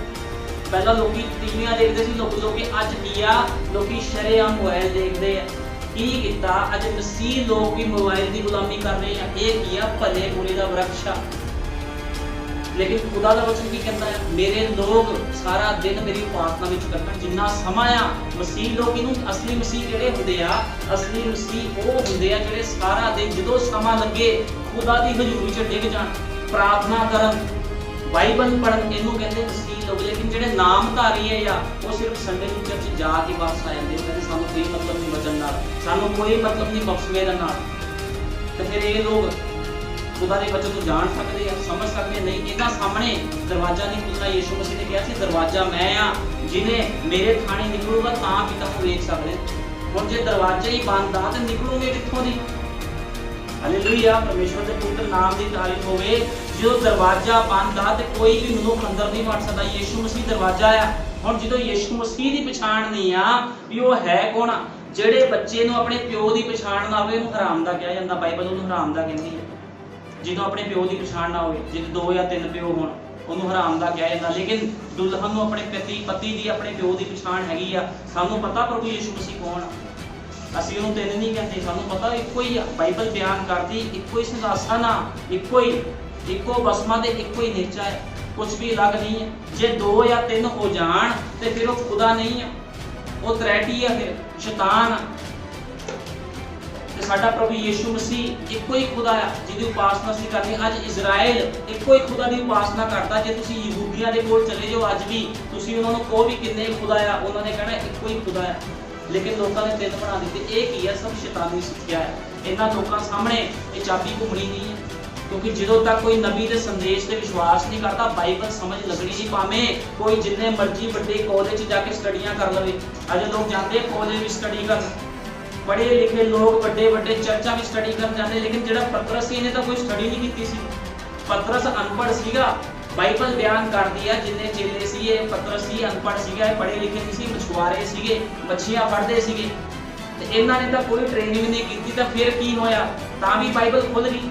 S2: ਪਹਿਲਾਂ ਲੋਕੀ ਟੀਵੀਆਂ ਦੇਖਦੇ ਸੀ ਲੋਕੀ। ਅੱਜ ਕੀ ਆ? ਲੋਕੀ ਸ਼ਰੇਆਮ ਮੋਬਾਈਲ ਦੇਖਦੇ ਆ। ਕੀ ਕੀਤਾ? ਅੱਜ ਮਸੀਹ ਲੋਕ ਵੀ ਮੋਬਾਈਲ ਦੀ ਗੁਲਾਮੀ ਕਰ ਰਹੇ ਆ। ਇਹ ਕੀ ਆ? ਭਲੇ ਬੁਰੇ ਦਾ ਵਰਕਸ਼ ਆ। ਲੇਕਿਨ ਖੁਦਾ ਦਾ ਵਚਨ ਕੀ ਕਹਿੰਦਾ ਹੈ? ਮੇਰੇ ਲੋਕ ਸਾਰਾ ਦਿਨ ਮੇਰੀ ਉਪਾਸਨਾ ਵਿੱਚ ਕੱਟਣ। ਜਿੰਨਾ ਸਮਾਂ ਆ ਮਸੀਹ ਲੋਕ, ਇਹਨੂੰ ਅਸਲੀ ਮਸੀਹ ਕਿਹੜੇ ਹੁੰਦੇ ਆ? ਅਸਲੀ ਮਸੀਹ ਉਹ ਹੁੰਦੇ ਆ ਜਿਹੜੇ ਸਾਰਾ ਦਿਨ ਜਦੋਂ ਸਮਾਂ ਲੱਗੇ ਖੁਦਾ ਦੀ ਹਜ਼ੂਰੀ 'ਚ ਡਿੱਗ ਜਾਣ, ਪ੍ਰਾਰਥਨਾ ਕਰਨ, ਬਾਈਬਲ ਪੜ੍ਹਨ ਇਹਨੂੰ ਕਹਿੰਦੇ ਮਸੀਹ ਲੋਕ। ਲੇਕਿਨ ਜਿਹੜੇ ਨਾਮਧਾਰੀ ਹੈ ਜਾਂ ਉਹ ਸਿਰਫ ਸੰਡੇ ਨੂੰ ਚਰਚ ਜਾ ਕੇ ਵਾਪਸ ਆ ਜਾਂਦੇ, ਕਹਿੰਦੇ ਸਾਨੂੰ ਕੋਈ ਮਤਲਬ ਨਹੀਂ ਵਚਨ ਨਾਲ, ਸਾਨੂੰ ਕੋਈ ਮਤਲਬ ਨਹੀਂ ਬਪਤਿਸਮੇ ਦੇ ਨਾਲ। ਤੇ ਫਿਰ ਇਹ ਲੋਕ ਖੁਦਾ ਦੇ ਵਚਨ ਨੂੰ ਜਾਣ ਸਕਦੇ ਆ, ਸਮਝ ਸਕਦੇ ਨਹੀਂ। ਇਹਨਾਂ ਸਾਹਮਣੇ ਦਰਵਾਜ਼ਾ ਨਹੀਂ ਖੁੱਲਣਾ। ਯੀਸ਼ੂ ਮਸੀਹ ਨੇ ਕਿਹਾ ਸੀ ਦਰਵਾਜ਼ਾ ਮੈਂ ਆ, ਜਿਹਨੇ ਮੇਰੇ ਥਾਣੀ ਨਿਕਲੂਗਾ ਤਾਂ ਪਿਤਾ ਨੂੰ ਵੇਖ ਸਕਦੇ। ਹੁਣ ਜੇ ਦਰਵਾਜ਼ਾ ਹੀ ਬੰਦ ਆ ਤੇ ਨਿਕਲੂਗੇ ਕਿੱਥੋਂ ਦੀ? ਹਾਲੇਲੂਇਆ, ਪਰਮੇਸ਼ਵਰ ਦੇ ਪੁੱਤਰ ਨਾਮ ਦੀ ਤਾਰੀਫ ਹੋਵੇ। ਜਦੋਂ ਦਰਵਾਜ਼ਾ ਬੰਦ ਆ ਤੇ ਕੋਈ ਵੀ ਮਨੁੱਖ ਅੰਦਰ ਨਹੀਂ ਵੜ ਸਕਦਾ। ਯੀਸ਼ੂ ਮਸੀਹ ਦਰਵਾਜ਼ਾ ਆ। ਹੁਣ ਜਦੋਂ ਯੀਸ਼ੂ ਮਸੀਹ ਦੀ ਪਛਾਣ ਨਹੀਂ ਆ ਵੀ ਉਹ ਹੈ ਕੌਣ, ਜਿਹੜੇ ਬੱਚੇ ਨੂੰ ਆਪਣੇ ਪਿਓ ਦੀ ਪਛਾਣ ਨਾ ਹੋਵੇ ਉਹਨੂੰ ਹਰਾਮ ਦਾ ਕਿਹਾ ਜਾਂਦਾ। ਬਾਈਬਲ ਉਹਨੂੰ ਹਰਾਮ ਦਾ ਕਹਿੰਦੀ ਹੈ। ਜਦੋਂ ਆਪਣੇ ਪਿਓ ਦੀ ਪਛਾਣ ਨਾ ਹੋਵੇ, ਜਿਹਦੇ 2 ਜਾਂ 3 ਪਿਓ ਹੋਣ, ਉਹਨੂੰ ਹਰਾਮ ਦਾ ਕਿਹਾ ਜਾਂਦਾ। ਲੇਕਿਨ ਦੁਲਹਨ ਨੂੰ ਆਪਣੇ ਪਤੀ ਦੀ ਆਪਣੇ ਪਿਓ ਦੀ ਪਛਾਣ ਹੈਗੀ ਆ। ਸਾਨੂੰ ਪਤਾ ਪ੍ਰਭੂ ਯੀਸ਼ੂ ਮਸੀਹ ਕੌਣ ਆ। ਅਸੀਂ ਉਹਨੂੰ 3 ਨਹੀਂ ਕਹਿੰਦੇ, ਸਾਨੂੰ ਪਤਾ ਇੱਕੋ ਹੀ ਆ। ਬਾਈਬਲ ਬਿਆਨ ਕਰਦੀ ਇੱਕੋ ਹੀ ਸਿੰਘਾਸਨ ਆ, ਇੱਕੋ ਬਸਮਾ ਦੇ ਇੱਕੋ ਹੀ ਨੇਚਾ ਹੈ, ਕੁਝ ਵੀ ਅਲੱਗ ਨਹੀਂ ਹੈ। ਜੇ 2 ਜਾਂ 3 ਹੋ ਜਾਣ ਤੇ ਫਿਰ ਉਹ ਖੁਦਾ ਨਹੀਂ ਆ, ਉਹ ਤਰੈਟੀ ਆ, ਫਿਰ ਸ਼ੈਤਾਨ ਆ। ਤੇ ਸਾਡਾ ਪ੍ਰਭੂ ਯੀਸ਼ੂ ਮਸੀਹ ਇੱਕੋ ਹੀ ਖੁਦਾ ਆ ਜਿਹਦੀ ਉਪਾਸਨਾ ਅਸੀਂ ਕਰਦੇ। ਅੱਜ ਇਜ਼ਰਾਈਲ ਇੱਕੋ ਹੀ ਖੁਦਾ ਦੀ ਉਪਾਸਨਾ ਕਰਦਾ। ਜੇ ਤੁਸੀਂ ਯਹੂਦੀਆਂ ਦੇ ਕੋਲ ਚਲੇ ਜਾਓ ਅੱਜ ਵੀ, ਤੁਸੀਂ ਉਹਨਾਂ ਨੂੰ ਕਹੋ ਵੀ ਕਿੰਨੇ ਖੁਦਾ ਆ, ਉਹਨਾਂ ਨੇ ਕਹਿਣਾ ਇੱਕੋ ਹੀ ਖੁਦਾ ਆ। ਲੇਕਿਨ ਲੋਕਾਂ ਨੇ 3 ਬਣਾ ਦਿੱਤੇ। ਇਹ ਕੀ ਹੈ? ਸਭ ਸ਼ੈਤਾਨੀ ਸਿੱਖਿਆ ਹੈ। ਇਹਨਾਂ ਲੋਕਾਂ ਸਾਹਮਣੇ ਇਹ ਚਾਬੀ ਘੁੰਮਣੀ ਨਹੀਂ ਹੈ, ਕਿਉਂਕਿ ਜਦੋਂ ਤੱਕ ਕੋਈ ਨਬੀ ਦੇ ਸੰਦੇਸ਼ ਤੇ ਵਿਸ਼ਵਾਸ ਨਹੀਂ ਕਰਦਾ, ਬਾਈਬਲ ਸਮਝ ਲੱਗਣੀ ਨਹੀਂ। ਭਾਵੇਂ ਕੋਈ ਜਿੰਨੇ ਮਰਜ਼ੀ ਵੱਡੇ ਕਾਲਜ 'ਚ ਜਾ ਕੇ ਸਟੱਡੀਆਂ ਕਰ ਲਵੇ। ਅੱਜ ਲੋਕ ਜਾਂਦੇ ਕਾਲਜ ਵਿੱਚ ਸਟੱਡੀ ਕਰਨ, ਪੜ੍ਹੇ ਲਿਖੇ ਲੋਕ ਵੱਡੇ ਚਰਚਾਂ ਵਿੱਚ ਸਟੱਡੀ ਕਰਨ ਜਾਂਦੇ। ਲੇਕਿਨ ਜਿਹੜਾ ਪਤਰਸ ਸੀ, ਇਹਨੇ ਤਾਂ ਕੋਈ ਸਟੱਡੀ ਨਹੀਂ ਕੀਤੀ ਸੀ। ਪਤਰਸ ਅਨਪੜ੍ਹ ਸੀਗਾ। ਬਾਈਬਲ ਬਿਆਨ ਕਰਦੀ ਹੈ ਜਿੰਨੇ ਚੇਲੇ ਸੀ, ਇਹ ਪਤਰਸ ਸੀ ਅਨਪੜ੍ਹ ਸੀਗਾ, ਇਹ ਪੜ੍ਹੇ ਲਿਖੇ ਨਹੀਂ ਸੀ, ਮਛੁਆਰੇ ਸੀਗੇ, ਮੱਛੀਆਂ ਫੜਦੇ ਸੀਗੇ। ਤੇ ਇਹਨਾਂ ਨੇ ਤਾਂ ਕੋਈ ਟ੍ਰੇਨਿੰਗ ਨਹੀਂ ਕੀਤੀ। ਤਾਂ ਫਿਰ ਕੀ ਹੋਇਆ? ਤਾਂ ਵੀ ਬਾਈਬਲ ਖੁੱਲ ਗਈ।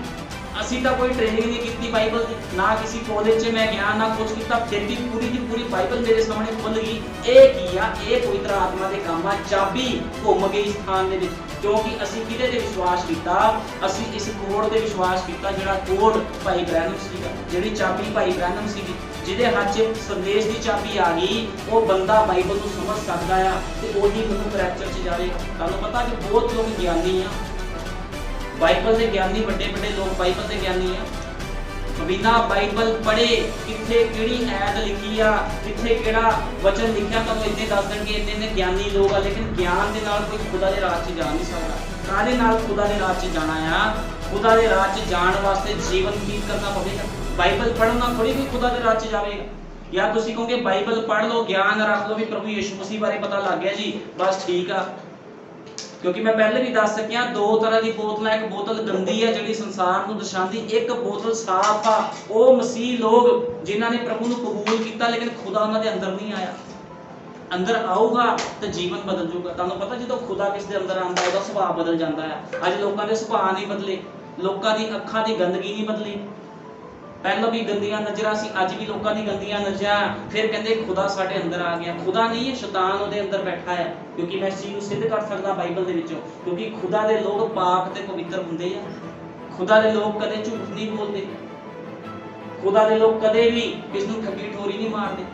S2: ਅਸੀਂ ਤਾਂ ਕੋਈ ਟ੍ਰੇਨਿੰਗ ਨਹੀਂ ਕੀਤੀ ਬਾਈਬਲ ਦੀ, ਨਾ ਕਿਸੇ ਕਾਲਜ 'ਚ ਮੈਂ ਗਿਆ, ਨਾ ਕੁਝ ਕੀਤਾ, ਫਿਰ ਵੀ ਪੂਰੀ ਦੀ ਪੂਰੀ ਬਾਈਬਲ ਮੇਰੇ ਸਾਹਮਣੇ ਖੁੱਲ ਗਈ। ਇਹ ਕੀ ਆ? ਇਹ ਪਵਿੱਤਰ ਆਤਮਾ ਦੇ ਕੰਮ ਆ। ਚਾਬੀ ਘੁੰਮ ਗਈ ਸਥਾਨ ਦੇ ਵਿੱਚ, ਕਿਉਂਕਿ ਅਸੀਂ ਕਿਹਦੇ ਤੇ ਵਿਸ਼ਵਾਸ ਕੀਤਾ? ਅਸੀਂ ਇਸ ਕੋਡ ਤੇ ਵਿਸ਼ਵਾਸ ਕੀਤਾ, ਜਿਹੜਾ ਕੋਡ ਭਾਈ ਬ੍ਰੈਨਮ ਸੀਗਾ, ਜਿਹੜੀ ਚਾਬੀ ਭਾਈ ਬ੍ਰੈਨਮ ਸੀਗੀ, ਜਿਹਦੇ ਹੱਥ 'ਚ ਸੰਦੇਸ਼ ਦੀ ਚਾਬੀ ਆ ਗਈ। ਉਹ ਬੰਦਾ ਬਾਈਬਲ ਨੂੰ ਸਮਝ ਸਕਦਾ ਆ ਤੇ ਉਹੀ ਮਨੁੱਖ ਰੈਪਚਰ 'ਚ ਜਾਵੇਗਾ। ਤੁਹਾਨੂੰ ਪਤਾ ਕਿ ਬਹੁਤ ਲੋਕ ਗਿਆਨੀ ਆ, ਬਾਈਬਲ ਦੇ ਗਿਆਨੀ, ਵੱਡੇ ਲੋਕ ਬਾਈਬਲ ਦੇ ਗਿਆਨੀ ਆ। ਬਿਨਾਂ ਬਾਈਬਲ ਪੜ੍ਹੇ ਕਿੱਥੇ ਕਿਹੜੀ ਐਡ ਲਿਖੀ ਆ, ਕਿੱਥੇ ਕਿਹੜਾ ਵਚਨ ਲਿਖਿਆ, ਤੁਹਾਨੂੰ ਇੰਨੇ ਦੱਸ ਦੇਣਗੇ ਇੰਨੇ ਗਿਆਨੀ ਲੋਕ ਆ। ਲੇਕਿਨ ਗਿਆਨ ਦੇ ਨਾਲ ਕੋਈ ਖੁਦਾ ਦੇ ਰਾਜ 'ਚ ਜਾ ਨਹੀਂ ਸਕਦਾ। ਕਾਹਦੇ ਨਾਲ ਖੁਦਾ ਦੇ ਰਾਜ 'ਚ ਜਾਣਾ ਆ? ਖੁਦਾ ਦੇ ਰਾਜ 'ਚ ਜਾਣ ਵਾਸਤੇ ਜੀਵਨ ਬਤੀਤ ਕਰਨਾ ਪਵੇਗਾ। ਬਾਈਬਲ ਪੜ੍ਹਨ ਨਾਲ ਥੋੜੀ ਕੋਈ ਖੁਦਾ ਦੇ ਰਾਜ 'ਚ ਜਾਵੇਗਾ। ਜਾਂ ਤੁਸੀਂ ਕਹੋਗੇ ਬਾਈਬਲ ਪੜ੍ਹ ਲਓ, ਗਿਆਨ ਰੱਖ ਲਓ ਵੀ ਪ੍ਰਭੂ ਯੀਸ਼ੂ ਮਸੀਹ ਬਾਰੇ ਪਤਾ ਲੱਗ ਗਿਆ ਜੀ, ਬਸ ਠੀਕ ਆ। ਕਿਉਂਕਿ ਮੈਂ ਪਹਿਲੇ ਵੀ ਦੱਸ ਸਕਿਆ 2 ਤਰ੍ਹਾਂ ਦੀ ਬੋਤਲਾਂ। ਇੱਕ ਬੋਤਲ ਗੰਦੀ ਹੈ ਜਿਹੜੀ ਸੰਸਾਰ ਨੂੰ ਦਰਸਾਉਂਦੀ, ਇੱਕ ਬੋਤਲ ਸਾਫ਼ ਆ। ਉਹ ਮਸੀਹ ਲੋਕ ਜਿਨ੍ਹਾਂ ਨੇ ਪ੍ਰਭੂ ਨੂੰ ਕਬੂਲ ਕੀਤਾ, ਲੇਕਿਨ ਖੁਦਾ ਉਹਨਾਂ ਦੇ ਅੰਦਰ ਨਹੀਂ ਆਇਆ। ਅੰਦਰ ਆਊਗਾ ਤੇ ਜੀਵਨ ਬਦਲ ਜਾਊਗਾ। ਤੁਹਾਨੂੰ ਪਤਾ ਜਦੋਂ ਖੁਦਾ ਕਿਸ ਦੇ ਅੰਦਰ ਆਉਂਦਾ, ਉਹਦਾ ਸੁਭਾਅ ਬਦਲ ਜਾਂਦਾ ਹੈ। ਅੱਜ ਲੋਕਾਂ ਦੇ ਸੁਭਾਅ ਨਹੀਂ ਬਦਲੇ, ਲੋਕਾਂ ਦੀ ਅੱਖਾਂ ਦੀ ਗੰਦਗੀ ਨਹੀਂ ਬਦਲੀ। ਪਹਿਲਾਂ ਵੀ ਗੰਦੀਆਂ ਨਜ਼ਰਾਂ ਸੀ, ਅੱਜ ਵੀ ਲੋਕਾਂ ਦੀ ਗੰਦੀਆਂ ਨਜ਼ਰਾਂ। ਫਿਰ ਕਹਿੰਦੇ ਖੁਦਾ ਸਾਡੇ ਅੰਦਰ ਆ ਗਿਆ। ਖੁਦਾ ਨਹੀਂ ਹੈ, ਸ਼ੈਤਾਨ ਉਹਦੇ ਅੰਦਰ ਬੈਠਾ ਹੈ। ਕਿਉਂਕਿ ਮੈਂ ਇਸ ਚੀਜ਼ ਨੂੰ ਸਿੱਧ ਕਰ ਸਕਦਾ ਬਾਈਬਲ ਦੇ ਵਿੱਚੋਂ, ਕਿਉਂਕਿ ਖੁਦਾ ਦੇ ਲੋਕ ਪਾਕ ਤੇ ਪਵਿੱਤਰ ਹੁੰਦੇ ਆ। ਖੁਦਾ ਦੇ ਲੋਕ ਕਦੇ ਝੂਠ ਨਹੀਂ ਬੋਲਦੇ। ਖੁਦਾ ਦੇ ਲੋਕ ਕਦੇ ਵੀ ਕਿਸ ਨੂੰ ਠੱਗੀ ਠੋਰੀ ਨਹੀਂ ਮਾਰਦੇ।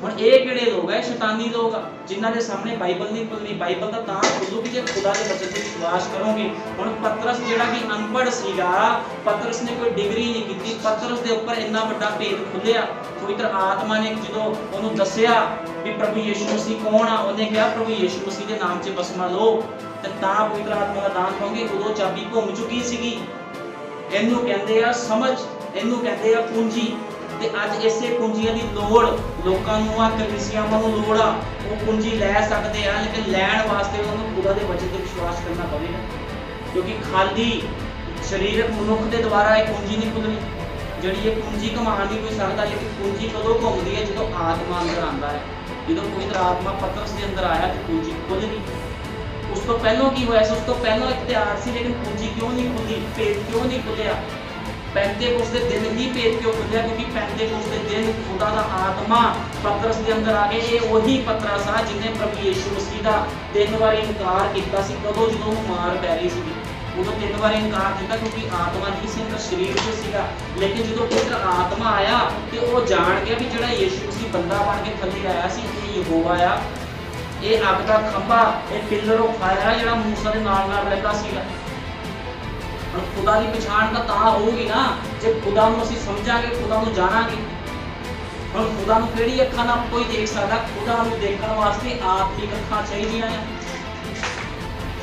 S2: ਹੁਣ ਇਹ ਕਿਹੜੇ ਲੋਕ ਹੈ? ਸ਼ੈਤਾਨੀ ਲੋਕ ਆ, ਜਿਨ੍ਹਾਂ ਦੇ ਸਾਹਮਣੇ ਬਾਈਬਲ ਨਹੀਂ ਖੁੱਲਣੀ। ਬਾਈਬਲ ਦਾ ਤਾਂ ਖੁੱਲੂਗੀ ਜੇ ਖੁਦਾ ਦੇ ਵਚਨ ਤੇ ਵਿਸ਼ਵਾਸ ਕਰੋਗੇ। ਹੁਣ ਪਤਰਸ ਜਿਹੜਾ ਕਿ ਅਨਪੜ੍ਹ ਸੀਗਾ, ਪਤਰਸ ਨੇ ਕੋਈ ਡਿਗਰੀ ਨਹੀਂ ਕੀਤੀ, ਪਤਰਸ ਦੇ ਉੱਪਰ ਇੰਨਾ ਵੱਡਾ ਭੇਦ ਖੁੱਲਿਆ। ਪਵਿੱਤਰ ਆਤਮਾ ਨੇ ਜਦੋਂ ਉਹਨੂੰ ਦੱਸਿਆ ਵੀ ਪ੍ਰਭੂ ਯੀਸ਼ੂ ਮਸੀਹ ਕੌਣ ਆ, ਉਹਨੇ ਕਿਹਾ ਪ੍ਰਭੂ ਯੀਸ਼ੂ ਮਸੀਹ ਦੇ ਨਾਮ 'ਚ ਬਸਮਾ ਲਓ ਤੇ ਤਾਂ ਪਵਿੱਤਰ ਆਤਮਾ ਦਾ ਦਾਨ ਪਾਓਗੇ। ਉਦੋਂ ਚਾਬੀ ਘੁੰਮ ਚੁੱਕੀ ਸੀਗੀ। ਇਹਨੂੰ ਕਹਿੰਦੇ ਆ ਸਮਝ, ਇਹਨੂੰ ਕਹਿੰਦੇ ਆ ਪੂੰਜੀ। ਤੇ ਅੱਜ ਇਸੇ ਪੂੰਜੀਆਂ ਦੀ ਲੋੜ ਲੋਕਾਂ ਨੂੰ ਆ, ਕਲੀਸਿਆਵਾਂ ਨੂੰ ਲੋੜ ਆ। ਉਹ ਪੂੰਜੀ ਲੈ ਸਕਦੇ ਆ, ਲੇਕਿਨ ਲੈਣ ਵਾਸਤੇ ਉਹਨਾਂ ਨੂੰ ਖੁਦਾ ਦੇ ਵਚਨ ਤੇ ਵਿਸ਼ਵਾਸ ਕਰਨਾ ਪਵੇਗਾ। ਕਿਉਂਕਿ ਖਾਲੀ ਸਰੀਰਕ ਮਨੁੱਖ ਦੇ ਦੁਆਰਾ ਇਹ ਪੂੰਜੀ ਨਹੀਂ ਖੁੱਲਣੀ। ਜਿਹੜੀ ਇਹ ਪੂੰਜੀ ਘੁਮਾ ਨਹੀਂ ਕੋਈ ਸਕਦਾ। ਲੇਕਿਨ ਪੂੰਜੀ ਕਦੋਂ ਘੁੰਮਦੀ ਹੈ? ਜਦੋਂ ਆਤਮਾ ਅੰਦਰ ਆਉਂਦਾ ਹੈ। ਜਦੋਂ ਪਵਿੱਤਰ ਆਤਮਾ ਪਤਰਸ ਦੇ ਅੰਦਰ ਆਇਆ ਤੇ ਪੂੰਜੀ ਖੁੱਲ ਗਈ। ਉਸ ਤੋਂ ਪਹਿਲਾਂ ਕੀ ਹੋਇਆ ਸੀ? ਉਸ ਤੋਂ ਪਹਿਲਾਂ ਇਖਤਿਆਰ ਸੀ, ਲੇਕਿਨ ਪੂੰਜੀ ਕਿਉਂ ਨਹੀਂ ਖੁੱਲੀ? ਭੇਦ ਕਿਉਂ ਨਹੀਂ ਖੁੱਲਿਆ? ਪੈਂਤੇਕੋਸਤ ਦੇ ਦਿਨ ਹੀ ਭੇਦ ਕਿਉਂ ਖੁੱਲਿਆ? ਕਿਉਂਕਿ ਪੈਂਤੇਕੋਸਤ ਦੇ ਦਿਨ ਖੁਦਾ ਦਾ ਆਤਮਾ ਪਤਰਸ ਦੇ ਅੰਦਰ ਆ ਗਿਆ। ਇਹ ਉਹੀ ਪਤਰਸ ਆ ਜਿਹਨੇ ਪ੍ਰਭੂ ਯੀਸ਼ੂ ਮਸੀਹ ਦਾ 3 ਵਾਰੀ ਇਨਕਾਰ ਕੀਤਾ ਸੀ। ਕਦੋਂ? ਜਦੋਂ ਉਹ ਮਾਰ ਪੈ ਰਹੀ ਸੀ, ਉਦੋਂ 3 ਵਾਰੀ ਇਨਕਾਰ ਕੀਤਾ, ਕਿਉਂਕਿ ਆਤਮਾ ਨਹੀਂ ਸੀ ਅੰਦਰ, ਸਰੀਰ 'ਚ ਸੀਗਾ। ਲੇਕਿਨ ਜਦੋਂ ਪਵਿੱਤਰ ਆਤਮਾ ਆਇਆ ਤੇ ਉਹ ਜਾਣ ਗਿਆ ਵੀ ਜਿਹੜਾ ਯੀਸ਼ੂ ਮਸੀਹ ਬੰਦਾ ਬਣ ਕੇ ਥੱਲੇ ਆਇਆ ਸੀ, ਇਹ ਯਹੋਵਾ ਆ, ਇਹ ਅੱਗ ਦਾ ਖੰਭਾ, ਇਹ ਪਿਲਰ ਆਫ ਫਾਇਰ, ਜਿਹੜਾ ਮੂਸਾ ਦੇ ਨਾਲ ਰਹਿੰਦਾ ਸੀਗਾ। ਹੁਣ ਖੁਦਾ ਦੀ ਪਛਾਣ ਤਾਂ ਹੋਊਗੀ ਨਾ ਜੇ ਖੁਦਾ ਨੂੰ ਅਸੀਂ ਸਮਝਾਂਗੇ, ਖੁਦਾ ਨੂੰ ਜਾਣਾਂਗੇ। ਹੁਣ ਖੁਦਾ ਨੂੰ ਕਿਹੜੀ ਅੱਖਾਂ ਨਾਲ ਕੋਈ ਦੇਖ ਸਕਦਾ? ਖੁਦਾ ਨੂੰ ਦੇਖਣ ਵਾਸਤੇ ਆਤਮਿਕ ਅੱਖਾਂ ਚਾਹੀਦੀਆਂ ਆ,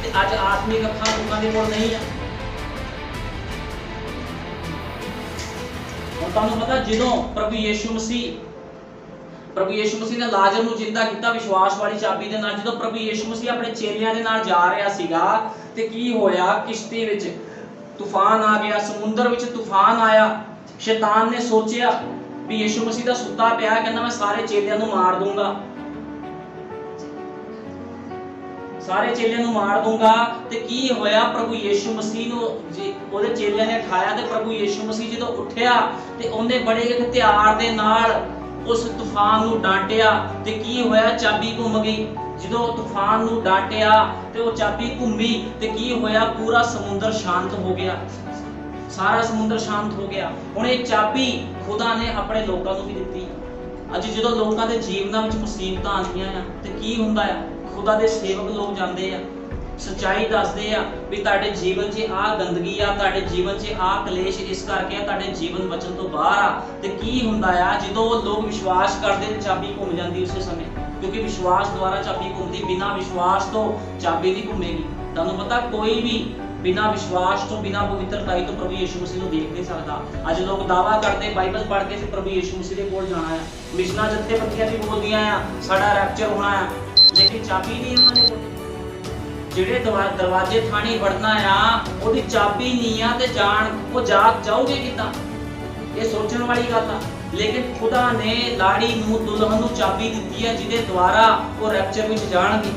S2: ਤੇ ਅੱਜ ਆਤਮਿਕ ਅੱਖਾਂ ਲੋਕਾਂ ਦੇ ਕੋਲ ਨਹੀਂ ਆ। ਹੁਣ ਤੁਹਾਨੂੰ ਪਤਾ ਜਦੋਂ ਪ੍ਰਭੂ ਯੀਸ਼ੂ ਮਸੀਹ ਨੇ ਲਾਜ਼ਰ ਨੂੰ ਜਿੰਦਾ ਕੀਤਾ ਵਿਸ਼ਵਾਸ ਵਾਲੀ ਚਾਬੀ ਦੇ ਨਾਲ, ਜਦੋਂ ਪ੍ਰਭੂ ਯੀਸ਼ੂ ਮਸੀਹ ਆਪਣੇ ਚੇਲਿਆਂ ਦੇ ਨਾਲ ਜਾ ਰਿਹਾ ਸੀਗਾ ਤੇ ਕੀ ਹੋਇਆ? ਕਿਸ਼ਤੀ ਵਿੱਚ ਤੂਫਾਨ ਆ ਗਿਆ, ਸਮੁੰਦਰ ਵਿੱਚ ਤੂਫਾਨ ਆਇਆ। ਸ਼ੈਤਾਨ ਨੇ ਸੋਚਿਆ ਵੀ ਯੀਸ਼ੂ ਮਸੀਹ ਦਾ ਸੁੱਤਾ ਪਿਆ, ਕਹਿੰਦਾ ਮੈਂ ਸਾਰੇ ਚੇਲਿਆਂ ਨੂੰ ਮਾਰ ਦੂੰਗਾ, ਸਾਰੇ ਚੇਲਿਆਂ ਨੂੰ ਮਾਰ ਦੂੰਗਾ। ਤੇ ਕੀ ਹੋਇਆ? ਪ੍ਰਭੂ ਯੀਸ਼ੂ ਮਸੀਹ ਨੂੰ ਉਹਦੇ ਚੇਲਿਆਂ ਨੇ ਉਠਾਇਆ ਤੇ ਪ੍ਰਭੂ ਯੀਸ਼ੂ ਮਸੀਹ ਜਦੋਂ ਉੱਠਿਆ ਤੇ ਉਹਨੇ ਬੜੇ ਹਥਿਆਰ ਦੇ ਨਾਲ ਉਸ ਤੂਫਾਨ ਨੂੰ ਡਾਂਟਿਆ ਤੇ ਕੀ ਹੋਇਆ? ਚਾਬੀ ਘੁੰਮ ਗਈ। ਜਦੋਂ ਤੂਫਾਨ ਨੂੰ ਡਾਂਟਿਆ ਤੇ ਉਹ ਚਾਬੀ ਘੁੰਮੀ ਤੇ ਕੀ ਹੋਇਆ? ਪੂਰਾ ਸਮੁੰਦਰ ਸ਼ਾਂਤ ਹੋ ਗਿਆ, ਸਾਰਾ ਸਮੁੰਦਰ ਸ਼ਾਂਤ ਹੋ ਗਿਆ। ਹੁਣ ਇਹ ਚਾਬੀ ਖੁਦਾ ਨੇ ਆਪਣੇ ਲੋਕਾਂ ਨੂੰ ਵੀ ਦਿੱਤੀ। ਅੱਜ ਜਦੋਂ ਲੋਕਾਂ ਦੇ ਜੀਵਨਾਂ ਵਿੱਚ ਮੁਸੀਬਤਾਂ ਆਉਂਦੀਆਂ ਆ ਤੇ ਕੀ ਹੁੰਦਾ ਆ? ਖੁਦਾ ਦੇ ਸੇਵਕ ਲੋਕ ਜਾਂਦੇ ਆ, ਸੱਚਾਈ ਦੱਸਦੇ ਆ ਵੀ ਤੁਹਾਡੇ ਜੀਵਨ 'ਚ ਆਹ ਗੰਦਗੀ ਆ, ਤੁਹਾਡੇ ਜੀਵਨ 'ਚ ਆਹ ਕਲੇਸ਼ ਇਸ ਕਰਕੇ ਆ, ਤੁਹਾਡੇ ਜੀਵਨ ਬਚਨ ਤੋਂ ਬਾਹਰ ਆ। ਤੇ ਕੀ ਹੁੰਦਾ ਆ? ਜਦੋਂ ਲੋਕ ਵਿਸ਼ਵਾਸ ਕਰਦੇ ਤੇ ਚਾਬੀ ਘੁੰਮ ਜਾਂਦੀ ਉਸੇ ਸਮੇਂ, ਕਿਉਂਕਿ ਵਿਸ਼ਵਾਸ ਦੁਆਰਾ ਚਾਬੀ ਘੁੰਮਦੀ, ਬਿਨਾਂ ਵਿਸ਼ਵਾਸ ਤੋਂ ਚਾਬੀ ਨਹੀਂ ਘੁੰਮੇਗੀ। ਤੁਹਾਨੂੰ ਪਤਾ ਕੋਈ ਵੀ ਬਿਨਾਂ ਵਿਸ਼ਵਾਸ ਤੋਂ, ਬਿਨਾਂ ਪਵਿੱਤਰਤਾ ਤੋਂ ਪ੍ਰਭੂ ਯੀਸ਼ੂ ਮਸੀਹ ਨੂੰ ਦੇਖ ਨਹੀਂ ਸਕਦਾ। ਅੱਜ ਲੋਕ ਦਾਅਵਾ ਕਰਦੇ ਬਾਈਬਲ ਪੜ੍ਹ ਕੇ ਅਸੀਂ ਪ੍ਰਭੂ ਯੀਸ਼ੂ ਮਸੀਹ ਦੇ ਕੋਲ ਜਾਣਾ ਹੈ, ਮਿਸ਼ਨਾਂ ਜਥੇਬੰਦੀਆਂ ਵੀ ਬੋਲਦੀਆਂ ਆ ਸਾਡਾ ਰੈਪਚਰ ਹੋਣਾ ਆ, ਲੇਕਿਨ ਚਾਬੀ ਨਹੀਂ ਉਹਨਾਂ ਦੇ ਕੋਲ। ਜਿਹੜੇ ਦਰਵਾਜ਼ੇ ਥਾਣੀ ਵੜਨਾ ਆ ਉਹਦੀ ਚਾਬੀ ਨਹੀਂ ਆ ਤੇ ਉਹ ਜਾਓਗੇ ਕਿੱਦਾਂ? ਇਹ ਸੋਚਣ ਵਾਲੀ ਗੱਲ ਆ। ਲੇਕਿਨ ਖੁਦਾ ਨੇ ਲਾੜੀ ਨੂੰ, ਦੁਲਹਨ ਨੂੰ ਚਾਬੀ ਦਿੱਤੀ ਹੈ ਜਿਹਦੇ ਦੁਆਰਾ ਉਹ ਰੈਪਚਰ ਵਿੱਚ ਜਾਣਗੇ,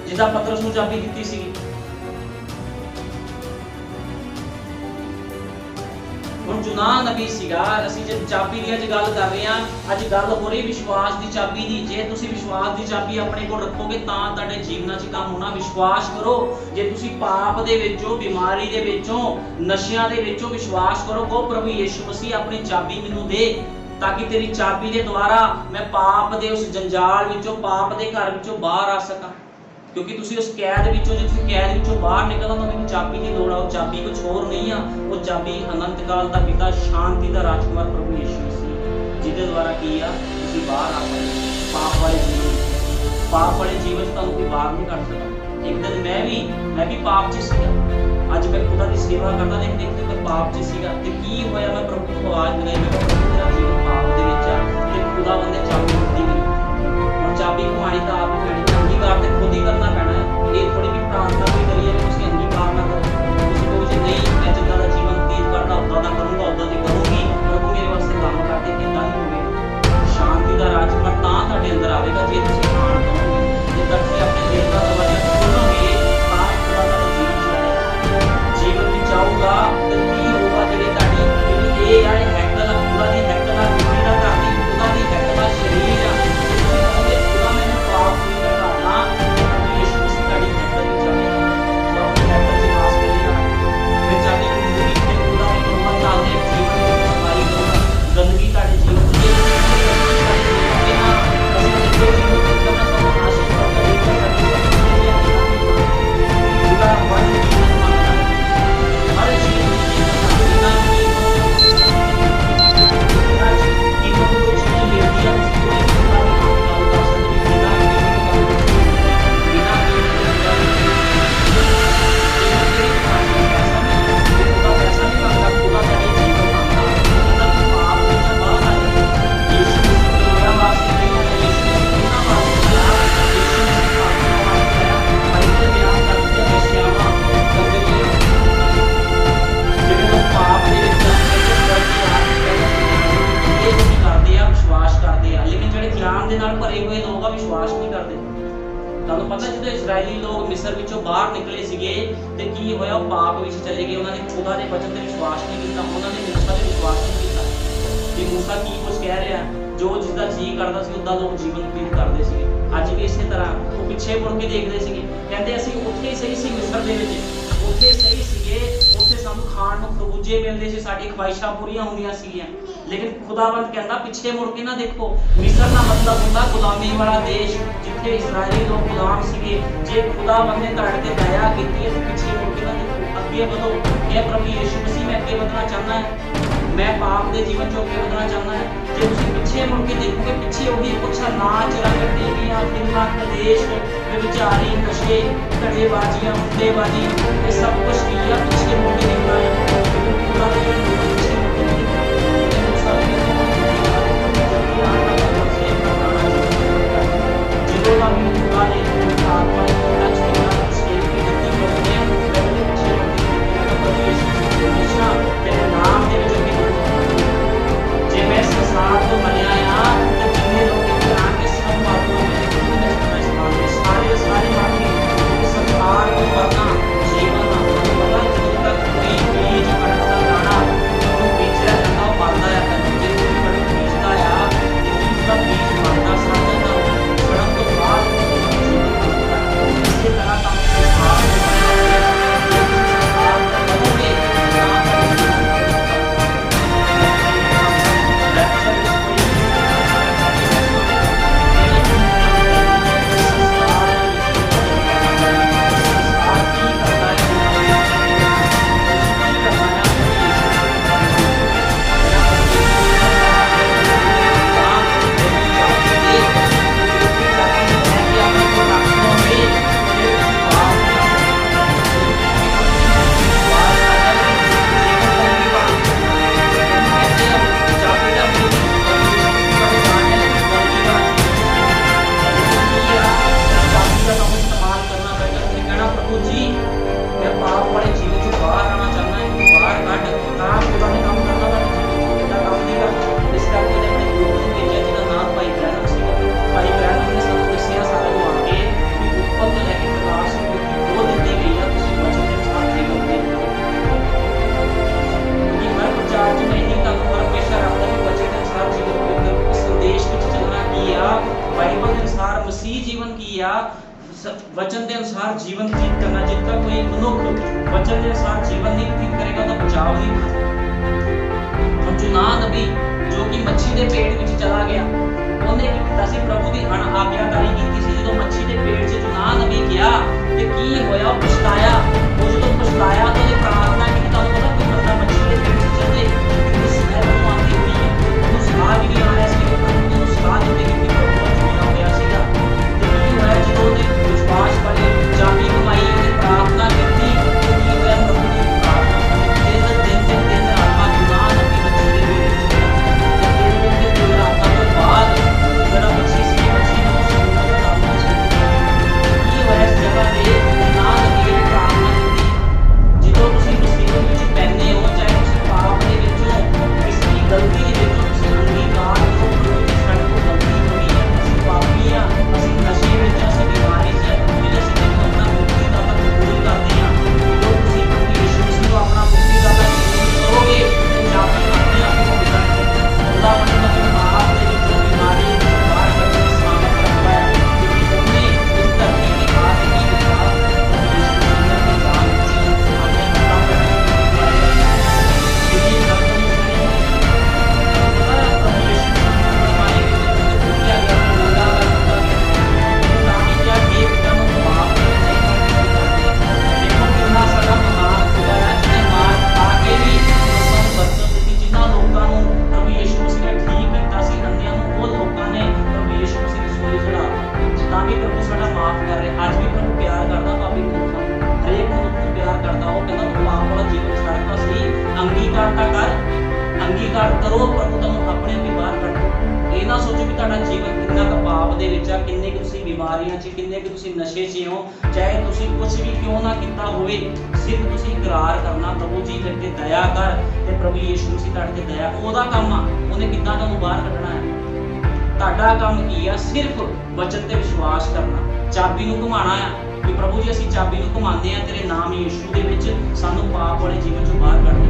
S2: ਜਿੱਦਾਂ ਪਤਰਸ ਨੂੰ ਚਾਬੀ ਦਿੱਤੀ ਸੀਗੀ। ਹੁਣ ਯੂਨਾਨ ਨਬੀ ਸੀਗਾ। ਅਸੀਂ ਜੇ ਚਾਬੀ ਦੀ ਅੱਜ ਗੱਲ ਕਰ ਰਹੇ ਹਾਂ, ਅੱਜ ਗੱਲ ਹੋ ਰਹੀ ਵਿਸ਼ਵਾਸ ਦੀ ਚਾਬੀ ਦੀ। ਜੇ ਤੁਸੀਂ ਵਿਸ਼ਵਾਸ ਦੀ ਚਾਬੀ ਆਪਣੇ ਕੋਲ ਰੱਖੋਗੇ ਤਾਂ ਤੁਹਾਡੇ ਜੀਵਨਾਂ 'ਚ ਕੰਮ ਹੋਣਾ। ਵਿਸ਼ਵਾਸ ਕਰੋ। ਜੇ ਤੁਸੀਂ ਪਾਪ ਦੇ ਵਿੱਚੋਂ, ਬਿਮਾਰੀ ਦੇ ਵਿੱਚੋਂ, ਨਸ਼ਿਆਂ ਦੇ ਵਿੱਚੋਂ ਵਿਸ਼ਵਾਸ ਕਰੋ, ਕਹੋ ਪ੍ਰਭੂ ਯੀਸ਼ੂ ਮਸੀਹ ਆਪਣੀ ਚਾਬੀ ਮੈਨੂੰ ਦੇ, ਤਾਂ ਕਿ ਤੇਰੀ ਚਾਬੀ ਦੇ ਦੁਆਰਾ ਮੈਂ ਪਾਪ ਦੇ ਉਸ ਜੰਜਾਲ ਵਿੱਚੋਂ, ਪਾਪ ਦੇ ਘਰ ਵਿੱਚੋਂ ਬਾਹਰ ਆ ਸਕਾਂ। ਕਿਉਂਕਿ ਤੁਸੀਂ ਉਸ ਕੈਦ ਵਿੱਚੋਂ, ਜੇ ਤੁਸੀਂ ਕੈਦ ਵਿੱਚੋਂ ਬਾਹਰ ਨਿਕਲਣਾ ਤਾਂ ਮੈਨੂੰ ਚਾਬੀ ਦੀ ਲੋੜ ਆ। ਉਹ ਚਾਬੀ ਕੁਝ ਹੋਰ ਨਹੀਂ ਆ, ਉਹ ਚਾਬੀ ਅਨੰਤ ਕਾਲ ਦਾ ਪਿਤਾ, ਸ਼ਾਂਤੀ ਦਾ ਰਾਜਕੁਮਾਰ ਪ੍ਰਭੂ ਯੀਸ਼ੂ ਮਸੀਹ, ਜਿਹਦੇ ਦੁਆਰਾ ਕੀ ਆ ਤੁਸੀਂ ਬਾਹਰ ਆ ਸਕਦੇ। ਪਾਪ ਵਾਲੇ ਜੀਵਨ ਚ ਤੁਹਾਨੂੰ ਕੋਈ ਬਾਹਰ ਨਹੀਂ ਕੱਢ ਸਕਦਾ। ਇੱਕ ਦਿਨ ਮੈਂ ਵੀ ਪਾਪ 'ਚ ਸੀਗਾ। ਅੱਜ ਮੈਂ ਖੁਦਾ ਦੀ ਸੇਵਾ ਕਰਦਾ ਦੇਖਦੇ ਮੈਂ ਪਾਪ 'ਚ ਸੀਗਾ ਤੇ ਕੀ ਹੋਇਆ? ਮੈਂ ਪ੍ਰਭੂ ਨੂੰ ਆਵਾਜ਼ ਲਗਾਈ, ਮੈਂ ਕਿਹਾ ਮੇਰਾ ਜੀਵਨ ਪਾਪ ਦੇ ਵਿੱਚ ਆ ਤੇ ਖੁਦਾ ਬੰਦੇ ਚਾਬੀ ਦਿੱਤੀ ਮੈਨੂੰ। ਹੁਣ ਚਾਬੀ ਘੁਮਾਣੀ ਤਾਂ ਆਪ ਹੀ ਪੈਣੀ, ਅੰਗੀਕਾਰ ਤੇ ਖੁਦ ਹੀ ਕਰਨਾ ਪੈਣਾ ਹੈ। ਇਹ ਥੋੜੀ ਵੀ ਪ੍ਰਾਰਥਨਾ ਵੀ ਕਰੀਏ ਤੁਸੀਂ ਅੰਗੀਕਾਰ ਨਾ ਕਰੋ। ਤੁਸੀਂ ਕਹੋ ਜੀ ਨਹੀਂ ਮੈਂ ਜਿੱਦਾਂ ਦਾ ਜੀਵਨ ਬਤੀਤ ਕਰਦਾ ਉਦਾਂ ਦਾ ਕਰੂੰਗਾ, ਉਦਾਂ ਦੀ ਕਰੂੰਗੀ, ਪ੍ਰਭੂ ਮੇਰੇ ਵਾਸਤੇ ਕੰਮ ਕਰਦੇ, ਕਿੱਦਾਂ ਨਹੀਂ ਹੋਵੇਗਾ। ਸ਼ਾਂਤੀ ਦਾ ਰਾਜਕੁਮਾਰ ਤਾਂ ਤੁਹਾਡੇ ਅੰਦਰ ਆਵੇਗਾ ਜੇ ਤੁਸੀਂ ਆਣ ਕਰੋਗੇ। ਜਿੱਦਾਂ ਤੁਸੀਂ ਆਪਣੇ ਦਿਲ ਦਾ ਦਰਵਾਜ਼ਾ ਖੋਲੋਗੇ ਤਾਂ ਖੁਦਾ ਤੁਹਾਡੇ ਜੀਵਨ 'ਚ ਆਏਗਾ, ਜੀਵਨ ਵਿੱਚ ਆਊਗਾ। ਤੇ ਕੀ ਹੋਊਗਾ? ਜਿਹੜੀ ਤੁਹਾਡੀ ਇਹ ਆ ਹੈਕਲ ਆ, ਖੁਦਾ ਦੀ ਹੈਕਲ ਆ, ਮਿੱਟੀ ਦਾ ਘਰ ਦੀ ਖੁਦਾ ਦੀ ਹੈਕਲ ਆ, ਸਰੀਰ ਆ। ਤੁਸੀਂ ਕਹੋਗੇ ਖੁਦਾ ਮੈਨੂੰ ਪਾਪ ਨਹੀਂ ਕਰਨਾ, ਯੀਸ਼ੂ ਮਸੀਹ ਤੁਹਾਡੀ ਹੈਕਲ ਵਿੱਚ ਆਵੇਗਾ, ਉਹ ਆਪਣੀ ਹੈਕਲ 'ਚ ਵਾਸ ਕਰੇਗਾ। ਫਿਰ ਚਾਬੀ ਘੁੰਮੂਗੀ ਤੇ ਖੁਦਾ ਨੂੰ ਤੁਹਾਡੇ ਜੀਵਨ ਵਿੱਚ ਸਫਾਈ ਕਰੇਗਾ, ਗੰਦਗੀ ਤੁਹਾਡੇ ਜੀਵਨ 'ਚ ਇਸਰਾਇਲੀ ਲੋਕ ਮਿਸਰ ਵਿੱਚੋਂ ਬਾਹਰ ਨਿਕਲੇ ਸੀਗੇ ਤੇ ਕੀ ਹੋਇਆ? ਉਹ ਪਾਪ ਵਿੱਚ ਚਲੇ ਗਏ। ਉਹਨਾਂ ਨੇ ਖੁਦਾ ਦੇ ਵਚਨ ਤੇ ਵਿਸ਼ਵਾਸ ਨਹੀਂ ਕੀਤਾ, ਉਹਨਾਂ ਨੇ ਮੂਸਾ ਤੇ ਵਿਸ਼ਵਾਸ ਨਹੀਂ ਕੀਤਾ ਕਿ ਮੂਸਾ ਕੀ ਕੁਝ ਕਹਿ ਰਿਹਾ। ਜੋ ਜਿਸਦਾ ਜੀ ਕਰਦਾ ਸੀ ਉਦਾਂ ਲੋਕ ਜੀਵਨ ਬਤੀਤ ਕਰਦੇ ਸੀਗੇ। ਅੱਜ ਵੀ ਇਸੇ ਤਰ੍ਹਾਂ ਉਹ ਪਿੱਛੇ ਮੁੜ ਕੇ ਦੇਖਦੇ ਸੀਗੇ, ਕਹਿੰਦੇ ਅਸੀਂ ਉੱਥੇ ਸਹੀ ਸੀ, ਮਿਸਰ ਦੇ ਵਿੱਚ ਉੱਥੇ ਸਹੀ ਸੀਗੇ, ਉੱਥੇ ਸਾਨੂੰ ਖਾਣ ਨੂੰ ਖਰਬੂਜੇ ਮਿਲਦੇ ਸੀ, ਸਾਡੀ ਖਵਾਇਸ਼ਾਂ ਪੂਰੀਆਂ ਹੁੰਦੀਆਂ ਸੀਗੀਆਂ। ਲੇਕਿਨ ਖੁਦਾਵੰਦ ਕਹਿੰਦਾ ਪਿੱਛੇ ਮੁੜ ਕੇ ਨਾ ਦੇਖੋ। ਮਿਸਰ ਦਾ ਮਤਲਬ ਹੁੰਦਾ ਗੁਲਾਮੀ ਵਾਲਾ ਦੇਸ਼, ਜਿੱਥੇ ਇਸਰਾਇਲੀ ਲੋਕ ਗੁਲਾਮ ਸੀਗੇ। ਜੇ ਖੁਦਾਵੰਦ ਨੇ ਤੁਹਾਡੇ ਤੇ ਦਇਆ ਕੀਤੀ ਹੈ ਤਾਂ ਪਿੱਛੇ ਮੁੜ ਕੇ ਨਾ ਦੇਖੋ, ਅੱਗੇ ਵਧੋ। ਇਹ ਪ੍ਰਭੂ ਯੀਸ਼ੂ ਮਸੀਹ ਮੈਂ ਅੱਗੇ ਵਧਣਾ ਚਾਹੁੰਦਾ ਹਾਂ। मैं पाप के जीवन चों अगे ਵਧਣਾ ਚਾਹੁੰਦਾ ਹਾਂ। ਜੇ ਤੁਸੀਂ ਪਿੱਛੇ ਮੁੜ ਕੇ ਦੇਖੋਗੇ, ਪਿੱਛੇ ਉਹੀ ਕੁਛ ਨਾਚ ਰੰਗ ਟੀਵੀਆਂ ਫਿਲਮਾਂ ਕਲੇਸ਼ ਵਿਚਾਰੀ ਨਸ਼ੇ ਧੜੇਬਾਜ਼ੀਆਂ ਮੁੱਦੇਬਾਜ਼ੀ ਇਹ ਸਭ ਕੁਛ ਕੀ ਆ ਪਿੱਛੇ ਮੁੜ ਕੇ ਦੇਖਣਾ ਹੈ। ਪੂਰਾ ਦਿਨ ਪਿੱਛੇ ਮੁੜ ਕੇ ਦੇਖਣਾ ਹੈ। ਸਾਰੇ ਜਦੋਂ ਦਾ ਮੈਨੂੰ ਖੁਦਾ ਨੇ ਆਤਮਾ ਨੂੰ ਟੱਚ ਕੀਤਾ ਸਟੇਜ ਤੇ ਦਿੱਤੀ ਹੋਈ ਹੈ ਮੇਰੇ ਪਿੱਛੇ ਮੁੜ ਕੇ ਹਮੇਸ਼ਾ ਮੇਰੇ ਨਾਮ ਦੇ ਵਿੱਚ ਜੇ मैं संसार को मरिया तो जितने लोग इम्तिहान के सब बातों में सारे मानवी संसार को मरना जीवन पता जब तक कोई बीज पड़ता दाना वो बीजा जाता मरता है जिस भी बड़ी बीजता है लेकिन उसका बीज मरता सड़ जाता सड़न तो बाद जीवन मरता है। इसी तरह का संसार को वचन के अनुसार जीवन व्यतीत करना। जितना कोई मनुष्य वचन के अनुसार जीवन नहीं व्यतीत करेगा तो बचाव नहीं होगा। हम यूनाह नबी जो कि मच्छी के पेट में चला गया उन्हें की किया सी प्रभु की अणआज्ञाकारी की सी जो मच्छी के पेट से यूनाह नबी गया ते की होया पछताया। वो जो पछताया तो उन्हें प्रार्थना की तो पता कोई बंदा मच्छी के पेट से चले कितनी स्मेल आती हुई है तो साह भी नहीं आ रहा सी प्रभु को साह देते कि प्रभु जीना होया सीगा ते की होया जो ने विश्वास करे चाबी कमाई और प्रार्थना करती की होया प्रभु की प्रार्थना दिन आत्मा यूनाह नबी मच्छी के पेट से दिन आत्मा के बाद जरा मच्छी सी मच्छी को सुनना की होया जगह पे यूनाह नबी की प्रार्थना करती जो तुसी मुसीबत विच पैंदे हो चाहे तुसी पाप दे विचों किसी गलती दे विचों तुसी अंगीकार करो कि साडे कोल गलती होई है असीं पापी आ असीं नशे विच असीं बीमारी च जिहदे असीं अपना मुक्ति दाता कबूल करदे आ जो तुसी प्रभु यीशु मसीह को अपना मुक्ति दाता कबूल करोगे तो जाके अपने आप को मिलना है खुदा अपने पाप दे विचों बीमारी बाहर करके सामत रखता है क्योंकि हमने इस धरती के हाथ की विचार यीशु मसीह के जान दी हमें खुदा अंगीकार करो प्रभु तुम अपने भी बाहर करो। ये ना सोचो कि ਤੁਹਾਡਾ जीवन कितना का पाप दे विच आ किन्ने कि तुसी बीमारियां च किन्ने कि तुसी नशे च हो चाहे तुसी कुछ भी क्यों ना किता होवे सिर्फ तुसी इकरार करना प्रभु जी करके दया कर ते प्रभु यीशु मसीह ਤੁਹਾਡੇ ਤੇ दया ਉਹਦਾ ਕੰਮ ਆ ਉਹਨੇ ਕਿੱਦਾਂ ਤੁਹਾਨੂੰ ਬਾਹਰ ਕੱਢਣਾ ਹੈ। ਤੁਹਾਡਾ ਕੰਮ ਕੀ ਆ ਸਿਰਫ ਵਚਨ ਤੇ ਵਿਸ਼ਵਾਸ ਕਰਨਾ ਚਾਬੀ ਨੂੰ ਘੁਮਾਉਣਾ ਆ ਕਿ ਪ੍ਰਭੂ ਜੀ ਅਸੀਂ ਚਾਬੀ ਨੂੰ ਘੁਮਾਉਂਦੇ ਆ ਤੇਰੇ ਨਾਮ ਯੀਸ਼ੂ ਦੇ ਵਿੱਚ ਸਾਨੂੰ ਪਾਪ ਵਾਲੇ ਜੀਵਨ ਚੋਂ ਬਾਹਰ ਕੱਢ ਦੇ।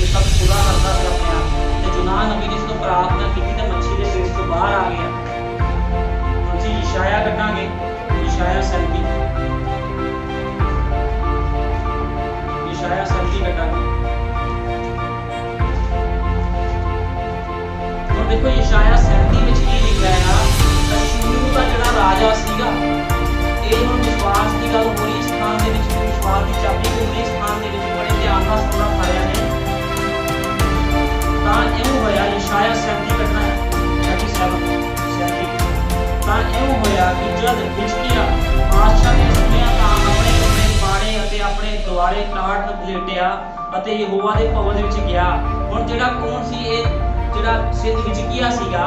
S2: ये सब खुदा करता है अपने आप ते यूनाह नबी ने जो प्रार्थना की ते मच्छी के पेट से बाहर आ गया। हम जी यशाया कटांगे यशाया 37 कटांगे तो देखो यशाया 37 ਵਿੱਚ ਕੀ ਲਿਖਿਆ ਹੈ ਅਸ਼ੂਰ ਦਾ ਜਿਹੜਾ ਰਾਜਾ ਸੀਗਾ ਇਹ ਹੁਣ ਵਿਸ਼ਵਾਸ ਦੀ ਗੱਲ ਹੋ ਰਹੀ ਸਥਾਨ ਦੇ ਵਿੱਚ ਵਿਸ਼ਵਾਸ ਦੀ ਚਾਬੀ ਘੁੰਮਣੀ ਸਥਾਨ ਦੇ ਵਿੱਚ ਬੜੇ ਧਿਆਨ ਨਾਲ ਸੁਣਨਾ ਸਾਰਿਆਂ ਨੇ ਦੁਆਲੇ ਟਾਟ ਲੇਟਿਆ ਅਤੇ ਯਹੋਵਾ ਦੇ ਭਵਨ ਵਿੱਚ ਗਿਆ। ਹੁਣ ਜਿਹੜਾ ਕੌਣ ਸੀ ਇਹ ਜਿਹੜਾ ਸਿੱਧ ਹਿਜਕੀਆ ਸੀਗਾ?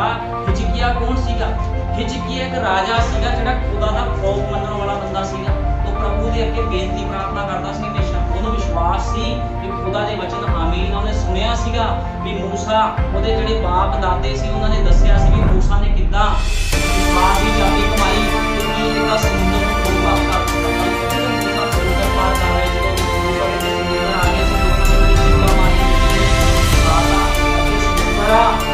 S2: ਹਿਜਕੀਆ ਕੌਣ ਸੀਗਾ? ਹਿਜਕੀਆ ਇੱਕ ਰਾਜਾ ਸੀਗਾ ਜਿਹੜਾ ਖੁਦਾ ਦਾ ਖੌਫ ਮੰਨਣ ਵਾਲਾ ਬੰਦਾ ਸੀਗਾ। ਉਹ ਪ੍ਰਭੂ ਦੇ ਅੱਗੇ ਬੇਨਤੀ ਪ੍ਰਾਰਥਨਾ ਕਰਦਾ ਸੀ ਹਮੇਸ਼ਾ। ਉਹਨੂੰ ਵਿਸ਼ਵਾਸ ਸੀ ਕਿ ਖੁਦਾ ਦੇ ਵਚਨ ਆਮੀਨ। ਉਹਨੇ ਸੁਣਿਆ ਸੀਗਾ ਵੀ ਮੂਸਾ, ਉਹਦੇ ਜਿਹੜੇ ਬਾਪ ਦਾਦੇ ਸੀ ਉਹਨਾਂ ਨੇ ਦੱਸਿਆ ਸੀ ਵੀ ਮੂਸਾ ਨੇ ਕਿੱਦਾਂ ਵਿਸ਼ਵਾਸ ਦੀ ਚਾਬੀ ਕਮਾਈ ਤੇ ਕੀ ਇਹਦਾ ਸਮੁੰਦਰ ਨੂੰ ਦੋ ਭਾਗ ਕਰ ਦਿੱਤਾ। ਮੂਸਾ ਸਮੁੰਦਰ ਪਾਰ ਕਰ ਰਿਹਾ ਜਦੋਂ ਮੂਸਾ ਦੇ ਸਮੁੰਦਰ ਆ ਗਿਆ ਸੀ, ਲੋਕਾਂ ਨੇ ਚੀਕਾਂ ਮਾਰੀਆਂ ਸਾਰਾ ਅਤੇ ਸਮੁੰਦਰ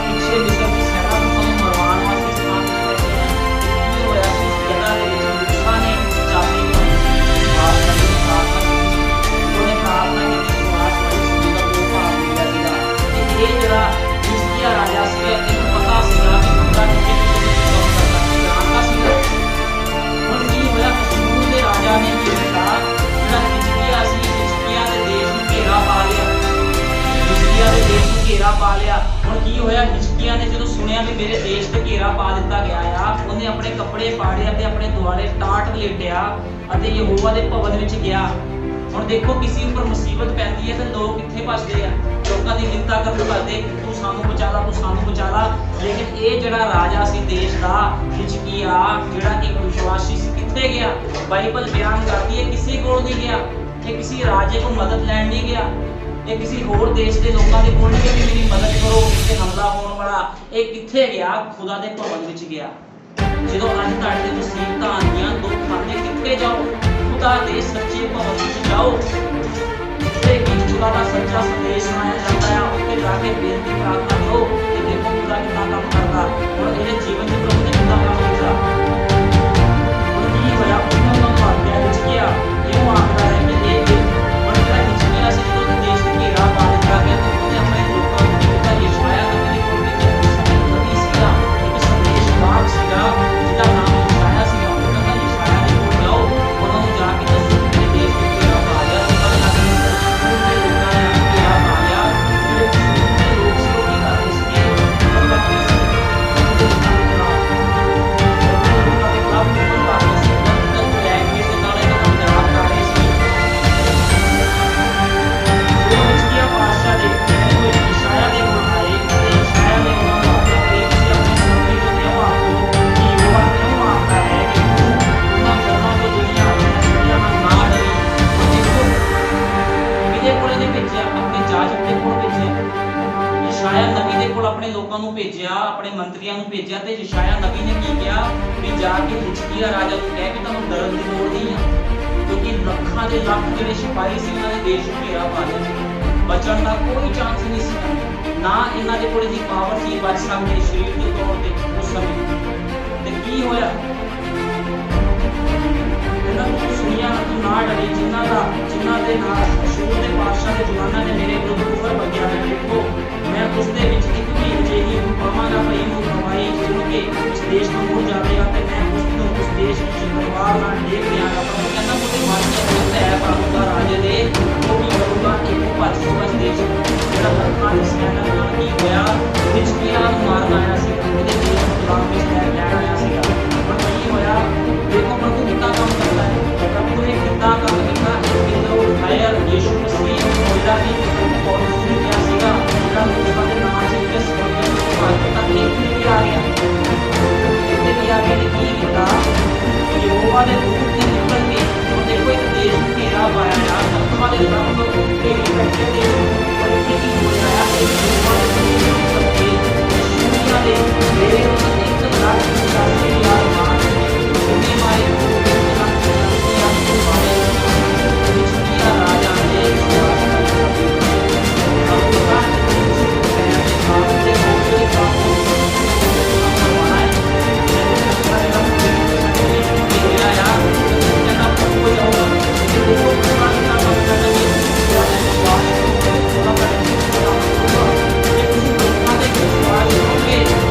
S2: ਪਿੱਛੇ ਮਿਸਰ ਦੀ ਸੈਨਾ ਨੂੰ ਮਰਵਾਉਣ ਵਾਸਤੇ ਸਥਾਨ ਦਿੱਤੇ ਗਏ। ਕੀ ਹੋਇਆ ਸੀ ਇਸ ਜਗ੍ਹਾ ਦੇ ਵਿੱਚ? ਮੂਸਾ ਨੇ ਚਾਬੀ ਕਮਾਈ ਵਿਸ਼ਵਾਸ ਦੀ ਪ੍ਰਾਰਥਨਾ ਕੀਤੀ। ਉਹਨੇ ਪ੍ਰਾਰਥਨਾ ਕੀਤੀ, ਵਿਸ਼ਵਾਸ ਕਰੀ, ਸਮੁੰਦਰ ਦੋ ਭਾਗ ਹੋ ਗਿਆ ਸੀਗਾ। ਤੇ ਇਹ ਜਿਹੜਾ ਹਿਜਕੀਆ ਰਾਜਾ ਸੀਗਾ, ਇਹਨੂੰ ਪਤਾ ਸੀਗਾ ਕਿ ਖੁਦਾ ਕਿਤੇ ਕੰਮ ਕਰਦਾ ਸੀ, ਜਾਣਦਾ ਸੀਗਾ। ਹੁਣ ਕੀ ਹੋਇਆ? ਕਸ਼ੂਰ ਦੇ ਰਾਜਾ ਨੇ ਕੀ ਕੀਤਾ? ਜਿਹੜਾ ਹਿਜਕੀਆ ਸੀ, ਹਿਜਕੀਆ ਦੇ ਦੇਸ਼ ਨੂੰ ਘੇਰਾ ਪਾ ਲਿਆ। ਹਿਜਕੀਆ ਦੇ ਦੇਸ਼ ਨੂੰ ਘੇਰਾ ਪਾ ਲਿਆ। ਹੁਣ ਕੀ ਹੋਇਆ? ਹਿਜਕੀਆ ਨੇ ਜਦੋਂ ਸੁਣਿਆ ਵੀ ਮੇਰੇ ਦੇਸ਼ ਤੇ ਘੇਰਾ ਪਾ ਦਿੱਤਾ ਗਿਆ ਆ, ਉਹਨੇ ਆਪਣੇ ਕੱਪੜੇ ਪਾੜੇ ਅਤੇ ਆਪਣੇ ਦੁਆਲੇ ਟਾਟ ਲੇਟਿਆ ਅਤੇ ਯਹੋਵਾ ਦੇ ਭਵਨ ਵਿੱਚ ਗਿਆ। ਹੁਣ ਦੇਖੋ, ਕਿਸੇ ਉੱਪਰ ਮੁਸੀਬਤ ਪੈਂਦੀ ਹੈ ਤੇ ਲੋਕ ਕਿੱਥੇ ਭੱਜਦੇ ਆ? ਲੋਕਾਂ ਦੀ ਮਿੰਨਤਾਂ ਕਰਨ ਕਰਦੇ, ਤੂੰ ਸਾਨੂੰ ਬਚਾ ਲਾ, ਤੂੰ ਸਾਨੂੰ ਬਚਾ ਲਾ। ਲੇਕਿਨ ਇਹ ਜਿਹੜਾ ਰਾਜਾ ਸੀ ਦੇਸ਼ ਦਾ, ਹਿਜਕੀਆ, ਜਿਹੜਾ ਕਿ ਵਿਸ਼ਵਾਸੀ ਸੀ, ਕਿੱਥੇ ਗਿਆ? ਬਾਈਬਲ ਬਿਆਨ ਕਰਦੀ ਹੈ ਕਿਸੇ ਕੋਲ ਨਹੀਂ ਗਿਆ। ਇਹ ਕਿਸੇ ਰਾਜੇ ਕੋਲ ਮਦਦ ਲੈਣ ਨਹੀਂ ਗਿਆ। ਇਹ ਕਿਸੇ ਹੋਰ ਦੇਸ਼ ਦੇ ਲੋਕਾਂ ਦੇ ਕੋਲ ਨਹੀਂ ਗਿਆ ਕਿ ਮੇਰੀ ਮਦਦ ਕਰੋ, ਇੱਥੇ ਹਮਲਾ ਹੋਣ ਵਾਲਾ। ਇਹ ਕਿੱਥੇ ਗਿਆ? ਖੁਦਾ ਦੇ ਭਵਨ ਵਿੱਚ ਗਿਆ। ਜਦੋਂ ਅੱਜ ਤੁਹਾਡੇ ਤੇ ਮੁਸੀਬਤਾਂ ਆਉਂਦੀਆਂ, ਦੁੱਖ ਆਉਂਦੇ, ਕਿੱਥੇ ਜਾਓ? ਖੁਦਾ ਦੇ ਸੱਚੇ ਭਵਨ ਵਿੱਚ ਜਾਓ, ਜਿੱਥੇ ਕਿ ਖੁਦਾ ਦਾ ਸੱਚਾ ਸੰਦੇਸ਼ ਸੁਣਾਇਆ ਜਾਂਦਾ ਹੈ। ਉੱਥੇ ਜਾ ਕੇ ਬੇਨਤੀ ਪ੍ਰਾਰਥਨਾ ਕਰੋ ਤੇ ਦੇਖੋ ਖੁਦਾ ਕਿੱਦਾਂ ਕੰਮ ਕਰਦਾ। ਹੁਣ ਇਹਦੇ ਜੀਵਨ ਦੇ ਪ੍ਰਭੂ ਨੇ ਕਿੱਦਾਂ ਕੰਮ ਕੀਤਾ। ਹੁਣ ਕੀ ਹੋਇਆ? ਉਹਨਾਂ ਨੂੰ ਆਖਿਆ ਹਿਜਕੀਆ ਇਹਨੂੰ ਆਖਦਾ ਹੈ ਕਿ ਇਹ ਹੁਣ ਜਿਹੜਾ ਹਿਜਕੀਆ ਸੀ, ਜਦੋਂ ਦੇਸ਼ ਨੂੰ ਘੇਰਾ ਪਾ ਦਿੱਤਾ ਗਿਆ ਤਾਂ ਉਹਨੇ ਆਪਣੇ ਲੋਕਾਂ ਨੂੰ ਕੀ ਕੀਤਾ? ਯਸ਼ਾਇਆ ਨਬੀ ਦੇ ਕੋਲ ਗਿਆ। ਉਸ ਸਮੇਂ ਨਬੀ ਸੀਗਾ, ਇੱਕ ਸੰਦੇਸ਼ ਵਾਹਕ ਸੀਗਾ ਜਿਹਦਾ ਨਾਮ ਯਸ਼ਾਇਆ ਸੀਗਾ। ਉਹ ਕਹਿੰਦਾ ਯਸ਼ਾਇਆ ਦੇ ਕੋਲ ਜਾਓ, ਉਹਨਾਂ ਨੂੰ ਜਾ ਕੇ ਦੱਸੋ ਕਿ ਮੇਰੇ ਦੇਸ਼ ਨੂੰ ਘੇਰਾ ਪਾ ਲਿਆ। ਉਹਨਾਂ ਨੇ ਆਪਣੇ ਕਸ਼ੂਰ ਦੇ ਲੋਕਾਂ ਨੇ ਘੇਰਾ ਪਾ ਲਿਆ। ਜਿਹੜੇ ਕਸ਼ੂਰ ਦੇ ਲੋਕ ਸੀ ਉਹ ਕੀ ਕਰਦੇ ਸੀਗੇ? ਉਹਨਾਂ ਦੇ ਲੋਕਾਂ ਦੇ ਖਿਲਾਫ ਕਰਦੇ ਸੀ। ਉਹਨਾਂ ਲੈ ਕੇ ਤੇ ਨਾਲ ਇਹਨਾਂ ਦਾ ਮਜ਼ਾਕ ਕਰ ਰਹੇ ਸੀ। ਉਹ ਹਿਜਕੀਆ ਬਾਦਸ਼ਾਹ ਦੇ ਕੋਈ ਯਸ਼ਾਇਆ ਦੇ ਕੋਲ ਆਏ ਤੇ ਯਸ਼ਾਇਆ ਨੇ ਉਹਨਾਂ ਨੂੰ ਆਖਿਆ ਕਿ ਤੁਸੀਂ ਆਪਣੇ ਮੰਤਰੀ ਨੂੰ ਇਹ ਆਖੋ ਕਿ ਯਹੋਵਾ ਕਿਉਂ ਆਖਦਾ ਹੈ ਕਿ ਤੂੰ ਉਹਨਾਂ ਗੱਲਾਂ ਤੋਂ ਦੁਨੀਆਂ ਆਈਆਂ ਨਾ ਡਰੀ। ਦੇਖੋ ਕਿਹਦੇ ਕੋਲ ਇਹਨੇ ਭੇਜਿਆ? ਆਪਣੇ ਜਾਜਕ ਦੇ ਕੋਲ ਭੇਜਿਆ। ਯਸ਼ਾਇਆ ਨਬੀ ਦੇ ਕੋਲ ਆਪਣੇ ਲੋਕਾਂ ਨੂੰ ਭੇਜਿਆ, ਆਪਣੇ ਮੰਤਰੀਆਂ ਨੂੰ ਭੇਜਿਆ। ਤੇ ਯਸ਼ਾਇਆ ਨਬੀ ਨੇ ਕੀ ਕਿਹਾ ਵੀ ਜਾ ਕੇ ਹਿਜਕੀਆ ਰਾਜਾ ਨੂੰ ਕਹਿ ਕੇ ਤੁਹਾਨੂੰ ਡਰਨ ਦੀ ਲੋੜ ਨਹੀਂ ਆ, ਕਿਉਂਕਿ ਲੱਖਾਂ ਦੇ ਲੱਖ ਜਿਹੜੇ ਸਿਪਾਹੀ ਸੀ ਉਹਨਾਂ ਨੇ ਦੇਸ਼ ਨੂੰ ਘੇਰਾ ਪਾ ਲਿਆ ਸੀ। ਬਚਣ ਦਾ ਕੋਈ ਚਾਂਸ ਨਹੀਂ ਸੀ। ਨਾ ਇਹਨਾਂ ਦੇ ਕੋਲ ਦੀ ਪਾਵਰ ਸੀ ਬਚ ਸਕਦੇ ਸਰੀਰ ਦੇ ਤੌਰ ਤੇ ਉਸ ਸਮੇਂ। ਤੇ ਕੀ ਹੋਇਆ? ਇਹਨਾਂ ਨੂੰ ਸੁਣਿਆ, ਤੂੰ ਨਾ ਡਰੀ, ਜਿਨ੍ਹਾਂ ਦੇ ਨਾਲ ਅਸ਼ੂਰ ਦੇ ਬਾਦਸ਼ਾਹ ਦੇ ਜਵਾਨਾਂ ਨੇ ਮੇਰੇ ਵਿਰੁੱਧ ਕੁਫਰ ਬਕਿਆ ਹੈ। ਦੇਖੋ ਮੈਂ ਉਸ ਦੇ ਵਿੱਚ ਇੱਕ ਵੀ ਅਜਿਹੀ ਪਾਵਾਂਗਾ ਭਈ ਨੂੰ ਕਮਾਈ ਸੁਣ ਕੇ ਉਸ ਦੇਸ਼ ਨੂੰ ਮੁੜ ਜਾਵੇਗਾ ਤੇ ਮੈਂ ਉਸ ਨੂੰ ਉਸ ਦੇਸ਼ ਵਿੱਚ ਪਰਿਵਾਰ ਨਾਲ ਦੇਖ ਲਿਆਂਗਾ। ਪਰ ਉਹ ਕਹਿੰਦਾ ਮੁझे ਮਰ ਕੇ ਦੋਸਤ ਹੈ ਪਾਉਂਗਾ ਰਾਜੇ ਦੇ, ਉਹ ਕੀ ਕਰੂਗਾ? ਇੱਕ ਭੱਜ ਜਾਊਗਾ ਇਸ ਦੇਸ਼ ਨੂੰ। ਜਿਹੜਾ ਲੱਖਾਂ ਦੀ ਸੈਨਾ ਨਾਲ ਕੀ ਹੋਇਆ? ਹਿਜਕੀਆ ਨੂੰ ਮਾਰਨ ਆਇਆ ਸੀ, ਉਹਦੇ ਦੇਸ਼ ਨੂੰ ਗੁਲਾਮ ਵਿੱਚ ਲੈ ਕੇ ਆਇਆ ਸੀਗਾ। ਪਰ ਕੀ ਹੋਇਆ? ਦੇਖੋ ਪ੍ਰਭੂ ਕਿੱਦਾਂ ਕੰਮ ਕਰਦਾ ਹੈ। ਪ੍ਰਭੂ ਨੇ ਕਿੱਦਾਂ ਕੰਮ ਕੀਤਾ। ਇੱਕ ਦਿਨ ਉਹ ਉਠਾਇਆ ਯਿਸੂ ਮਸੀਹ ਨੂੰ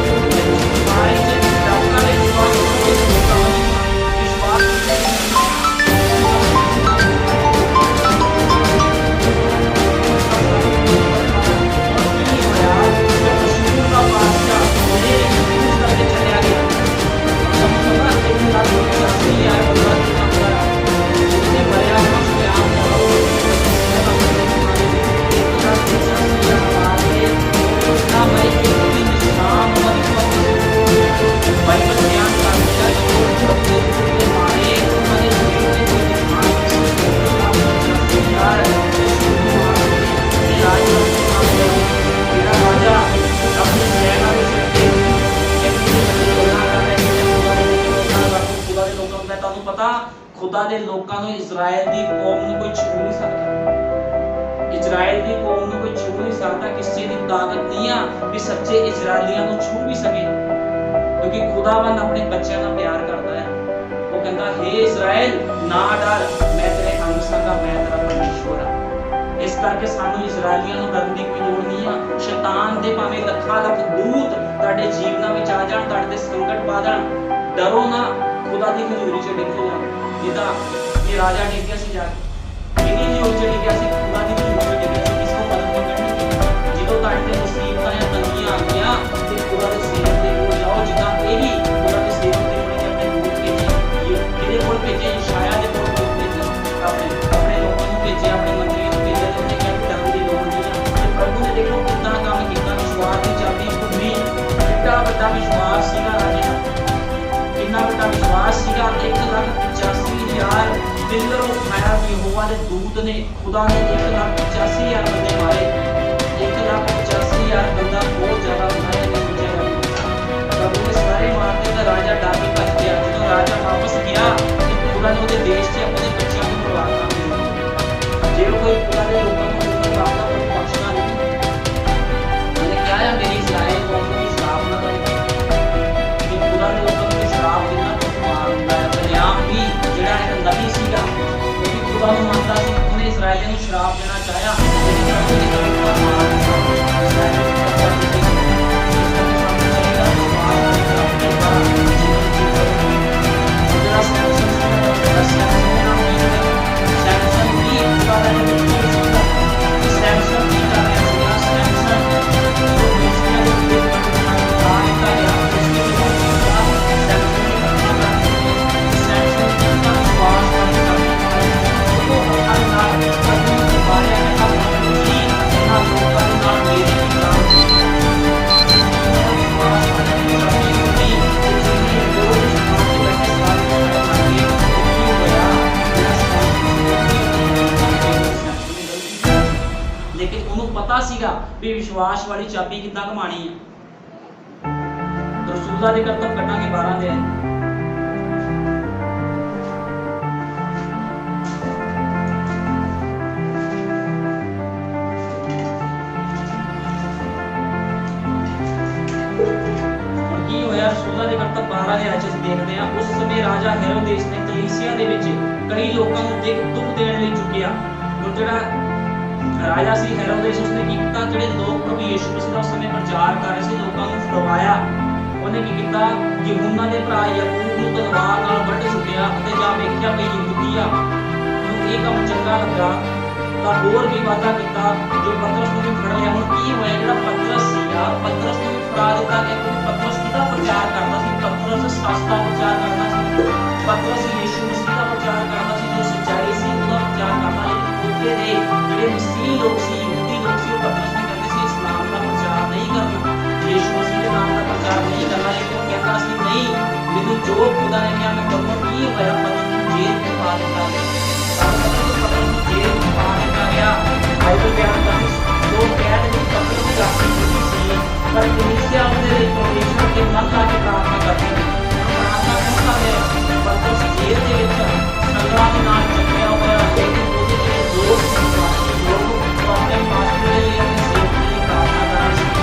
S2: ਖੁਦਾ ਦੇ ਲੋਕਾਂ ਨੂੰ, ਇਜ਼ਰਾਈਲ ਦੀ ਕੌਮ ਨੂੰ ਕੋਈ ਛੂ ਨਹੀਂ ਸਕਦਾ। ਇਜ਼ਰਾਈਲ ਦੀ ਕੌਮ ਨੂੰ ਕੋਈ ਛੂ ਨਹੀਂ ਸਕਦਾ। ਕਿਸੇ ਦੀ ਤਾਕਤ ਨਹੀਂ ਆ ਵੀ ਸੱਚੇ ਇਜ਼ਰਾਈਲੀਆਂ ਨੂੰ ਛੂ ਵੀ ਸਕੇ, ਕਿਉਂਕਿ ਖੁਦਾਵੰਦ ਆਪਣੇ ਬੱਚਿਆਂ ਨਾਲ ਪਿਆਰ ਕਰਦਾ ਹੈ। ਉਹ ਕਹਿੰਦਾ ਹੇ ਇਜ਼ਰਾਈਲ ਨਾ ਡਰ, ਮੈਂ ਤੇਰੇ ਅੰਗ ਸੰਗ ਹਾਂ, ਮੈਂ ਤੇਰਾ ਪਰਮੇਸ਼ਵਰ ਹਾਂ। ਇਸ ਕਰਕੇ ਸਾਨੂੰ ਇਜ਼ਰਾਈਲੀਆਂ ਨੂੰ ਡਰਨ ਦੀ ਕੋਈ ਲੋੜ ਨਹੀਂ ਆ। ਸ਼ੈਤਾਨ ਦੇ ਭਾਵੇਂ ਲੱਖਾਂ ਲੱਖ ਦੂਤ ਤੁਹਾਡੇ ਜੀਵਨਾਂ ਵਿੱਚ ਆ ਜਾਣ, ਤੁਹਾਡੇ ਤੇ ਸੰਕਟ ਪਾ ਦੇਣ, ਡਰੋ ਨਾ, ਖੁਦਾ ਦੀ ਹਜ਼ੂਰੀ 'ਚ ਡਿੱਗੋ ਨਾ। ਜਿੱਦਾਂ ਇਹ ਰਾਜਾ ਡਿੱਗਿਆ ਸੀ ਜਾ ਕੇ, ਕਿਹਦੀ ਹਜ਼ੂਰੀ 'ਚ ਡਿੱਗਿਆ ਸੀ? ਖੁਦਾ ਦੀ ਹਜ਼ੂਰੀ 'ਚ ਡਿੱਗਿਆ ਸੀ। ਕਿਸ ਨੂੰ ਮਦਦ ਮੰਗਣ ਦੀ? ਜਦੋਂ ਤੁਹਾਡੇ ਤੇ ਮੁਸੀਬਤਾਂ ਜਾਂ ਤੰਗੀਆਂ ਆ ਗਈਆਂ ਤੇ ਖੁਦਾ ਦੇ ਸੇਵਕ ਦੇ ਕੋਲ ਜਾਓ, ਜਿੱਦਾਂ ਇਹ ਵੀ ਖੁਦਾ ਦੇ ਸੇਵਕ ਦੇ ਕੋਲ ਆਪਣੇ ਦੂਤ ਭੇਜੇ, ਕਿਹਦੇ ਕੋਲ ਭੇਜੇ? ਯਸ਼ਾਇਆ ਦੇ ਕੋਲ ਭੇਜੇ, ਆਪਣੇ ਲੋਕਾਂ ਨੂੰ ਭੇਜੇ, ਆਪਣੇ ਮੰਤਰੀਆਂ ਨੂੰ ਭੇਜੇ, ਤੇ ਉਹਨੇ ਕਿਹਾ ਡਰਨ ਦੀ ਲੋੜ ਨਹੀਂ ਆ। ਤੇ ਪ੍ਰਭੂ ਨੇ ਦੇਖੋ ਕਿੰਨਾ ਕੰਮ ਕੀਤਾ, ਵਿਸ਼ਵਾਸ ਦੀ ਚਾਬੀ ਖੁੱਲੀ। ਕਿੰਨਾ ਵੱਡਾ ਵਿਸ਼ਵਾਸ ਸੀਗਾ ਰਾਜੇ ਦਾ, ਕਿੰਨਾ ਵੱਡਾ ਵਿਸ਼ਵਾਸ ਸੀਗਾ। 1,85,000 ਪਿੱਲਰ ਉਠਾਇਆ ਯਹੋਵਾ ਦੇ ਦੂਤ ਨੇ। ਖੁਦਾ ਨੇ 1,85,000 ਬੰਦੇ ਮਾਰੇ। 1,85,000 ਬੰਦਾ ਬਹੁਤ ਜ਼ਿਆਦਾ ਹੁੰਦਾ ਹੈ। ਪ੍ਰਭੂ ਨੇ ਸਾਰੇ ਮਾਰਤੇ ਤਾਂ ਰਾਜਾ ਡਰ ਕੇ ਭੱਜ ਗਿਆ। ਜਦੋਂ ਰਾਜਾ ਵਾਪਸ ਗਿਆ ਤੇ ਖੁਦਾ ਨੇ ਉਹਦੇ ਦੇਸ਼ 'ਚ ਆਪਣੇ ਬੱਚਿਆਂ ਨੂੰ ਬਰਬਾਦ ਕਰ ਦਿੱਤਾ। ਜੇ ਕੋਈ ਖੁਦਾ ਦੇ ਲੋਕਾਂ ਨੂੰ ਆਪਣਾ ਕੋਈ ਬਖਸ਼ਣਾ ਨਹੀਂ। ਉਹਨੇ ਕਿਹਾ ਹੈ ਮੇਰੀ ਇਜ਼ਰਾਈਲ ਕੌਮ ਨੂੰ ਸ਼ਰਾਪ ਨਾ ਦੇ। ਜੇ ਖੁਦਾ ਦੇ ਲੋਕਾਂ ਨੂੰ ਸ਼ਰਾਪ ਦੇਣਾ ਤਾਂ ਮਾਰ ਹੁੰਦਾ ਹੈ। ਬਲਿਆਮ ਵੀ ਜਿਹੜਾ ਇੱਕ ਨਬੀ ਸੀਗਾ, ਉਹ ਵੀ ਖੁਦਾ ਨੂੰ ਮੰਨਦਾ ਸੀ, ਉਹਨੇ ਇਜ਼ਰਾਈਲੀਆਂ ਨੂੰ ਸ਼ਰਾਪ ਦੇਣਾ ਚਾਹਿਆ। ਸੀਗਾ ਵੀ ਵਿਸ਼ਵਾਸ ਵਾਲੀ ਚਾਬੀ ਕਿੱਦਾਂ ਕਮਾਣੀ ਹੈ। ਰਸੂਲਾਂ ਦੇ ਕਰਤੱਵ ਕੱਢਾਂਗੇ 12 ਦੇ ਕੀ ਹੋਇਆ। ਰਸੂਲਾਂ ਦੇ ਕਰਤੱਵ 12 ਦੇ ਅਸੀਂ ਦੇਖਦੇ ਹਾਂ। ਉਸ ਸਮੇਂ ਰਾਜਾ ਹੈਰੋਦੇਸ ਨੇ ਕਲੀਸਿਆ ਦੇ ਵਿੱਚ ਕਈ ਲੋਕਾਂ ਨੂੰ ਦੁੱਖ ਦੇਣ ਲਈ ਚੁੱਕਿਆ। ਜਿਹੜਾ ਰਾਜਾ ਸੀ ਹੈਰੋਦੇਸ, ਉਸਨੇ ਕੀ ਕੀਤਾ, ਜਿਹੜੇ ਲੋਕ ਪ੍ਰਭੂ ਯਿਸੂ ਮਸੀਹ ਦਾ ਉਸ ਸਮੇਂ ਪ੍ਰਚਾਰ ਕਰ ਰਹੇ ਸੀ, ਲੋਕਾਂ ਨੂੰ ਫੜਵਾਇਆ। ਉਹਨੇ ਕੀ ਕੀਤਾ, ਯਹੂਨਾ ਦੇ ਭਰਾ ਯਾਕੂਬ ਨੂੰ ਤਲਵਾਰ ਨਾਲ ਵੱਢ ਸੁੱਟਿਆ ਅਤੇ ਜਾਂ ਵੇਖਿਆ ਕਿ ਯਹੂਦੀ ਆ ਨੂੰ ਇਹ ਕੰਮ ਚੰਗਾ ਲੱਗਾ ਤਾਂ ਹੋਰ ਵੀ ਵਾਅਦਾ ਕੀਤਾ ਜੋ ਪਤਰਸ ਨੂੰ ਵੀ ਫੜ ਲਿਆ। ਹੁਣ ਕੀ ਹੋਇਆ, ਜਿਹੜਾ ਪਤਰਸ ਸੀਗਾ, ਪਤਰਸ ਨੂੰ ਵੀ ਫੜਾ ਦਿੱਤਾ ਗਿਆ ਕਿਉਂਕਿ ਪਤਰਸ ਕਿਹਦਾ ਪ੍ਰਚਾਰ ਕਰਦਾ ਸੀ? ਪਤਰਸ ਸੱਚ ਦਾ ਪ੍ਰਚਾਰ ਕਰਦਾ ਸੀ। ਪਤਰਸ ਯਿਸੂ ਮਸੀਹ ਦਾ ਪ੍ਰਚਾਰ ਕਰਦਾ ਸੀ, ਜੋ ਸੱਚਾਈ ਸੀ ਉਹਦਾ ਪ੍ਰਚਾਰ ਕਰਦਾ ਸੀ। ਉੱਥੇ ਦੇ ਜਿਹੜੇ ਮਸੀਹ ਲੋਕ ਸੀ, ਯਹੂਦੀ ਲੋਕ ਸੀ, ਉਹ ਪਤਰਸ ਨੂੰ ਕਹਿੰਦੇ ਸੀ ਇਸਲਾਮ ਦਾ ਪ੍ਰਚਾਰ ਨਹੀਂ ਕਰਨਾ, ਯਿਸੂ ਮਸੀਹ ਦੇ ਨਾਮ ਦਾ ਪ੍ਰਚਾਰ ਨਹੀਂ ਕਰਨਾ। ਲੇਕਿਨ ਉਹ ਕਹਿੰਦਾ ਸੀ ਨਹੀਂ, ਮੈਨੂੰ ਜੋ ਖੁਦਾ ਨੇ ਕਿਹਾ ਮੈਂ ਕਰੂੰਗਾ। ਕੀ ਹੋਇਆ, ਪਤਰਸ ਨੂੰ ਜੇਲ੍ਹ ਵਿੱਚ ਪਾ ਦਿੱਤਾ ਗਿਆ। ਪਤਰਸ ਨੂੰ ਜੇਲ੍ਹ ਵਿੱਚ ਪਾ ਦਿੱਤਾ ਗਿਆ। ਬਾਈਬਲ ਬਿਆਨ ਕਰਦੀ ਲੋਕ ਕਹਿ ਰਹੇ ਪਤਰਸ ਦੀ ਰਾਖੀ ਕੀਤੀ ਸੀ, ਪਰ ਕਲੀਸਿਆ ਉਹਦੇ ਲਈ ਪਰਮੇਸ਼ਵਰ ਦੇ ਮਨ ਲਾ ਕੇ ਪ੍ਰਾਰਥਨਾ ਕਰਦੀ ਹੈ। ਪ੍ਰਾਰਥਨਾ ਕਿਸ ਤਰ੍ਹਾਂ ਹੈ? ਪਤਰਸ ਜੇਲ੍ਹ ਦੇ ਵਿੱਚ ਸੰਗਤਾਂ ਦੇ ਨਾਲ ਚੱਕਿਆ ਹੋਇਆ, ਲੇਕਿਨ ਉਹਦੇ ਜਿਹੜੇ ਦੋਸਤ ਸੀ, ਲੋਕ ਆਪਣੇ ਮਾਸਟਰ ਦੇ ਲਈ, ਆਪਣੇ ਸੇਵਕ ਦੇ ਲਈ ਪ੍ਰਾਰਥਨਾ ਕਰ ਰਹੇ ਸੀ।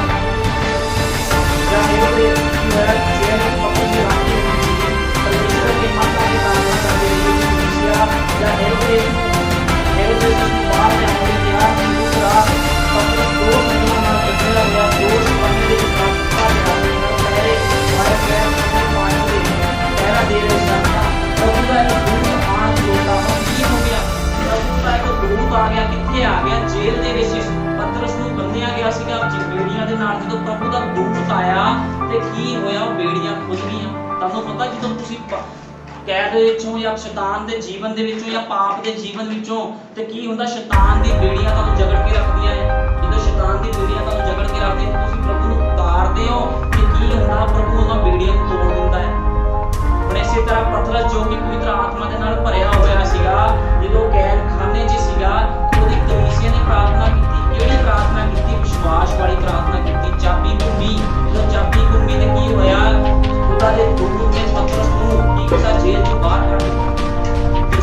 S2: ਜਾਂ ਇਹਦੇ ਕੀ ਹੋਇਆ, ਜੇਲ੍ਹ ਵਿੱਚ ਪਤਰਸ ਦੀ ਰਾਖੀ ਹੁੰਦੀ ਸੀ, ਪਰਮੇਸ਼ਵਰ ਦੇ ਮਨ ਲਾ ਕੇ ਪ੍ਰਾਰਥਨਾ ਕਰਦੇ ਹੋਏ ਕਲੀਸਿਆ ਜਾਂ ਇਹਦੇ ਨੂੰ ਬਾਹਰ ਜਾਣ ਲਈ ਕਿਹਾ। ਦੂਸਰਾ ਪਤਰਸ ਦੋ ਮਹੀਨਿਆਂ ਨਾਲ ਕੱਢਿਆ ਹੋਇਆ, ਦੋ ਸਬੰਧ ਦੇ ਵਿੱਚ ਪਹਿਰਾ ਦੇ ਰਹੇ ਸਨ। ਪ੍ਰਭੂ ਦਾ ਇੱਕ ਦੂਤ ਆਣ ਖਲੋਤਾ। ਕੀ ਹੋ ਗਿਆ? ਪ੍ਰਭੂ ਦਾ ਇੱਕ ਦੂਤ ਆ ਗਿਆ। ਕਿੱਥੇ ਆ ਗਿਆ? ਜੇਲ੍ਹ ਦੇ ਵਿੱਚ। ਪਤਰਸ ਨੂੰ ਬੰਨਿਆ ਗਿਆ ਸੀਗਾ ਬੇੜੀਆਂ ਦੇ ਨਾਲ। ਜਦੋਂ ਪ੍ਰਭੂ ਦਾ ਦੂਤ ਆਇਆ ਤੇ ਕੀ ਹੋਇਆ, ਉਹ ਬੇੜੀਆਂ ਖੁੱਲ ਗਈਆਂ। ਤੁਹਾਨੂੰ ਪਤਾ ਜਦੋਂ ਤੁਸੀਂ ਕੈਦ ਦੇ ਵਿੱਚੋਂ ਜਾਂ ਸ਼ੈਤਾਨ ਦੇ ਜੀਵਨ ਦੇ ਵਿੱਚੋਂ ਜਾਂ ਪਾਪ ਦੇ ਜੀਵਨ ਵਿੱਚੋਂ ਤੇ ਕੀ ਹੁੰਦਾ, ਸ਼ੈਤਾਨ ਦੀ ਬੇੜੀਆਂ ਤੁਹਾਨੂੰ ਜਕੜ ਕੇ ਰੱਖਦੀਆਂ ਨੇ। ਜਦੋਂ ਸ਼ੈਤਾਨ ਦੀ ਬੇੜੀਆਂ ਤੁਹਾਨੂੰ ਜਕੜ ਕੇ ਰੱਖਦੀਆਂ ਤੇ ਤੁਸੀਂ ਪ੍ਰਭੂ ਨੂੰ ਪੁਕਾਰਦੇ ਹੋ ਕਿ ਕੀ ਹੁੰਦਾ, ਪ੍ਰਭੂ ਉਹਨਾਂ ਬੇੜੀਆਂ ਨੂੰ ਤੋੜ ਦਿੰਦਾ ਹੈ। ਹੁਣ ਇਸੇ ਤਰ੍ਹਾਂ ਪਤਰਸ ਜੋ ਕਿ ਪਵਿੱਤਰ ਆਤਮਾ ਦੇ ਨਾਲ ਭਰਿਆ ਹੋਇਆ ਸੀਗਾ, ਜਦੋਂ ਕੈਦਖਾਨੇ 'ਚ ਸੀਗਾ, ਉਹਦੀ ਕਲੀਸਿਆ ਨੇ ਪ੍ਰਾਰਥਨਾ ਕੀਤੀ। ਕਿਹੜੀ ਪ੍ਰਾਰਥਨਾ ਕੀਤੀ? ਵਿਸ਼ਵਾਸ ਵਾਲੀ ਪ੍ਰਾਰਥਨਾ ਕੀਤੀ। ਚਾਬੀ ਘੁੰਮੀ। ਜਦੋਂ ਚਾਬੀ ਘੁੰਮੀ ਤੇ ਕੀ ਹੋਇਆ, ਖੁਦਾ ਦੇ ਦੂਤ ਨੇ ਪਤਰਸ ਨੂੰ ਕੀ ਕੀਤਾ, ਜੇਲ੍ਹ 'ਚੋਂ ਬਾਹਰ ਕੱਢ ਦਿੱਤਾ।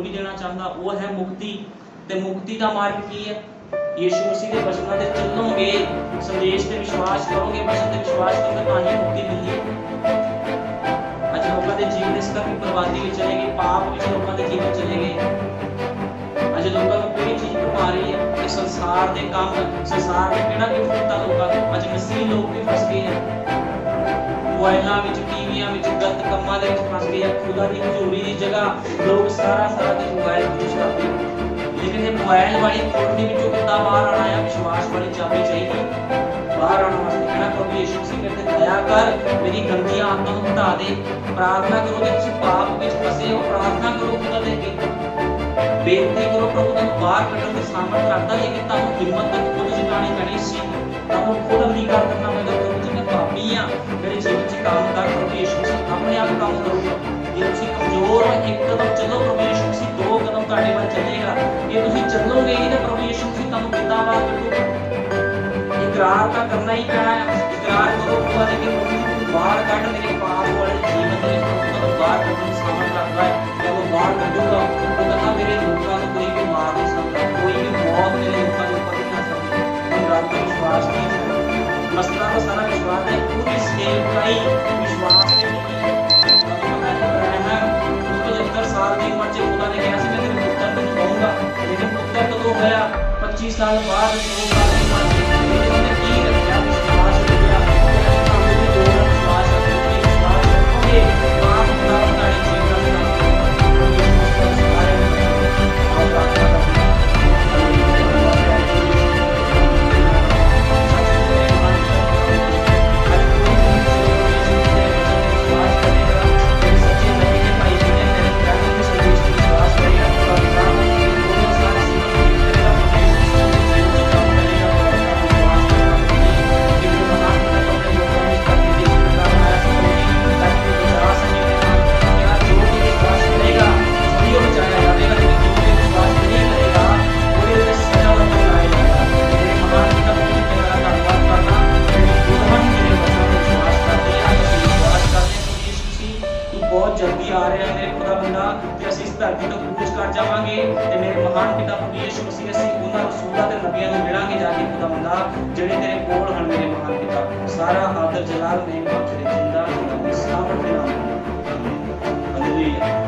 S2: ਵੀ ਦੇਣਾ ਚਾਹੁੰਦਾ, ਉਹ ਹੈ ਮੁਕਤੀ। ਤੇ ਮੁਕਤੀ ਦਾ ਮਾਰਗ ਕੀ ਹੈ? ਯੀਸ਼ੂ ਮਸੀਹ ਦੇ ਵਚਨਾਂ ਤੇ ਚੱਲੋਗੇ, ਸੰਦੇਸ਼ ਤੇ ਵਿਸ਼ਵਾਸ ਕਰੋਗੇ, ਵਚਨ ਤੇ ਵਿਸ਼ਵਾਸ ਕਰੋਗੇ ਤਾਂ ਹੀ ਮੁਕਤੀ ਮਿਲਦੀ ਹੈ। ਅੱਜ ਲੋਕਾਂ ਦੇ ਜੀਵਨ ਇਸ ਕਰਕੇ ਬਰਬਾਦੀ ਵਿੱਚ ਚਲੇ ਗਏ, ਪਾਪ ਵਿੱਚ ਲੋਕਾਂ ਦੇ ਜੀਵਨ ਚਲੇ ਗਏ। ਅੱਜ ਲੋਕਾਂ ਨੂੰ ਕੋਈ ਚੀਜ਼ ਬਣਾ ਰਹੀ ਹੈ ਕਿ ਸੰਸਾਰ ਦੇ ਕੰਮ, ਸੰਸਾਰ ਦੇ ਕਿਹੜਾ ਗਿਫਟ ਦਿੱਤਾ ਲੋਕਾਂ ਨੂੰ। ਅੱਜ ਮਸੀਹ ਲੋਕ ਵੀ ਫਸ ਗਏ ਆ ਮੋਬਾਈਲਾਂ ਵਿੱਚ, ਟੀਵੀਆਂ ਵਿੱਚ, ਗਲਤ ਕੰਮਾਂ ਦੇ ਵਿੱਚ ਫਸ ਗਏ ਆ। ਖੁਦਾ ਦੀ ਹਜ਼ੂਰੀ ਦੀ ਜਗ੍ਹਾ ਲੋਕ ਸਾਰਾ ਦਿਨ ਮੋਬਾਈਲ ਯੂਜ਼ ਕਰਦੇ ਆ। ਲੇਕਿਨ ਇਹ ਮੋਬਾਈਲ ਵਾਲੀ ਕੋਠੜੀ ਵਿੱਚੋਂ ਕਿੱਦਾਂ ਬਾਹਰ ਆਣਾ ਹੈ? ਵਿਸ਼ਵਾਸ ਵਾਲੀ ਚਾਬੀ ਚਾਹੀਦੀ ਬਾਹਰ ਆਉਣ ਵਾਸਤੇ। ਕਹਿਣਾ ਪ੍ਰਭੂ ਯੀਸ਼ੂ ਮਸੀਹ ਮੇਰੇ ਤੇ ਦਇਆ ਕਰ, ਮੇਰੀ ਗੰਦੀਆਂ ਆਦਤਾਂ ਨੂੰ ਹਟਾ ਦੇ। ਪ੍ਰਾਰਥਨਾ ਕਰੋ, ਜੇ ਤੁਸੀਂ ਪਾਪ ਵਿੱਚ ਫਸੇ ਹੋ ਪ੍ਰਾਰਥਨਾ ਕਰੋ ਖੁਦਾ ਦੇ ਅੱਗੇ, ਬੇਨਤੀ ਕਰੋ, ਪ੍ਰਭੂ ਤੁਹਾਨੂੰ ਬਾਹਰ ਕੱਢਣ ਦੀ ਸਾਮਰਥ ਰੱਖਦਾ। ਲੇਕਿਨ ਤੁਹਾਨੂੰ ਹਿੰਮਤ ਤਾਂ ਖੁਦ ਜਤਾਉਣੀ ਪੈਣੀ ਸੀ, ਤੁਹਾਨੂੰ ਖੁਦ ਅੰਗੀਕਾਰ ਕਰਨਾ ਪੈਂਦਾ। ਪ੍ਰਭੂ ਜੀ ਮੈਂ ਪਾਪੀ ਹਾਂ, ਮੇਰੇ ਜੀਵਨ 'ਚ ਕੰਮ ਕਰ। ਪ੍ਰਭੂ ਯੀਸ਼ੂ ਮਸੀਹ ਆਪਣੇ ਆਪ ਕੰਮ ਕਰੂਗਾ। ਜੇ ਤੁਸੀਂ ਕਮਜ਼ੋਰ ਹੋ, ਇੱਕ ਕਦਮ ਚੱਲੋ, ਪ੍ਰਭੂ ਯੀਸ਼ੂ ਮਸੀਹ ਦੋ ਕਦਮ ਤੁਹਾਡੇ ਵੱਲ ਚੱਲੇਗਾ। ਜੇ ਤੁਸੀਂ ਚੱਲੋਗੇ ਹੀ ਤਾਂ ਪ੍ਰਭੂ ਯੀਸ਼ੂ ਮਸੀਹ ਤੁਹਾਨੂੰ ਕਿੱਦਾਂ ਬਾਹਰ ਕੱਢੂਗਾ? ਇਕਰਾਰ ਤਾਂ ਕਰਨਾ ਹੀ ਪੈਣਾ ਹੈ। ਇਕਰਾਰ ਕਰੋ ਖੁਦਾ ਦੇ ਅੱਗੇ, ਪ੍ਰਭੂ ਬਾਹਰ ਕੱਢ, ਮੇਰੇ ਪਾਪ ਵਾਲੇ ਜੀਵਨ ਦੇ ਵਿੱਚ ਤੁਹਾਨੂੰ ਬਾਹਰ ਕੱਢਣ ਦੀ ਸਾਮਰਥ ਰੱਖਦਾ ਹੈ। ਜਦੋਂ ਬਾਹਰ ਕੱਢੂਗਾ ਉਹ ਕਹਿੰਦਾ ਮੇਰੇ ਲੋਕਾਂ ਨੂੰ ਕੋਈ ਵੀ ਮਾਰ ਨਹੀਂ ਸਕਦਾ, ਕੋਈ ਵੀ ਮੌਤ ਮੇਰੇ ਲੋਕਾਂ ਦੇ ਉੱਪਰ ਨਹੀਂ ਆ ਸਕਦੀ। ਹੁਣ ਰੱਬ ਦਾ ਵਿਸ਼ਵਾਸ ਨਹੀਂ ਹੈ, ਮਸਲਾ ਤਾਂ ਸਾਰਾ ਵਿਸ਼ਵਾਸ ਹੈ। ਪੂਰੀ ਸੇਵਕਾਈ ਵਿਸ਼ਵਾਸ ਤੇ ਨਹੀਂ ਹੈ। ਅਬਰਾਹਮ 75 ਸਾਲ ਦੀ ਉਮਰ 'ਚ ਖੁਦਾ ਨੇ ਕਿਹਾ ਸੀ ਮੈਂ ਤੇਰੇ ਪੁੱਤਰ ਨੂੰ ਦਊਂਗਾ, ਲੇਕਿਨ ਪੁੱਤਰ ਕਦੋਂ ਹੋਇਆ? 25 ਸਾਲ ਬਾਅਦ, 2 ਸਾਲ ਦੀ ਉਮਰ 'ਚ। ਉਹਨੇ ਕੀ ਰੱਖਿਆ? ਵਿਸ਼ਵਾਸ ਰੱਖਿਆ। ਤੁਹਾਨੂੰ ਵੀ ਦੋ ਵਿਸ਼ਵਾਸ ਰੱਖੋਗੇ, ਵਿਸ਼ਵਾਸ ਰੱਖੋਗੇ, ਪਾਪ ਦਾ ਤੁਹਾਡੇ ਜੀਵਨ ਦਾ ਜਲਦੀ ਆ ਰਿਹਾ ਮੇਰੇ ਖੁਦਾ ਬੰਦਾ, ਤੇ ਅਸੀਂ ਇਸ ਧਰਤੀ ਤੋਂ ਕੂਚ ਕਰ ਜਾਵਾਂਗੇ ਤੇ ਮੇਰੇ ਮਹਾਨ ਪਿਤਾ ਪ੍ਰਭੂ ਯੀਸ਼ੂ ਮਸੀਹ ਅਸੀਂ ਉਹਨਾਂ ਰਸੂਲਾਂ ਤੇ ਨਬੀਆਂ ਨੂੰ ਮਿਲਾਂਗੇ ਜਾ ਕੇ ਖੁਦਾ ਬੰਦਾ, ਜਿਹੜੇ ਤੇਰੇ ਕੋਲ ਹਨ ਮੇਰੇ ਮਹਾਨ ਪਿਤਾ। ਸਾਰਾ ਆਦਰ ਜਲਾਲ ਨੇ ਤੇਰੇ ਜਿੰਦਾ ਸਾਮਰਥ ਦੇ ਨਾਮ। ਹਾਲੇਲੂਇਆ।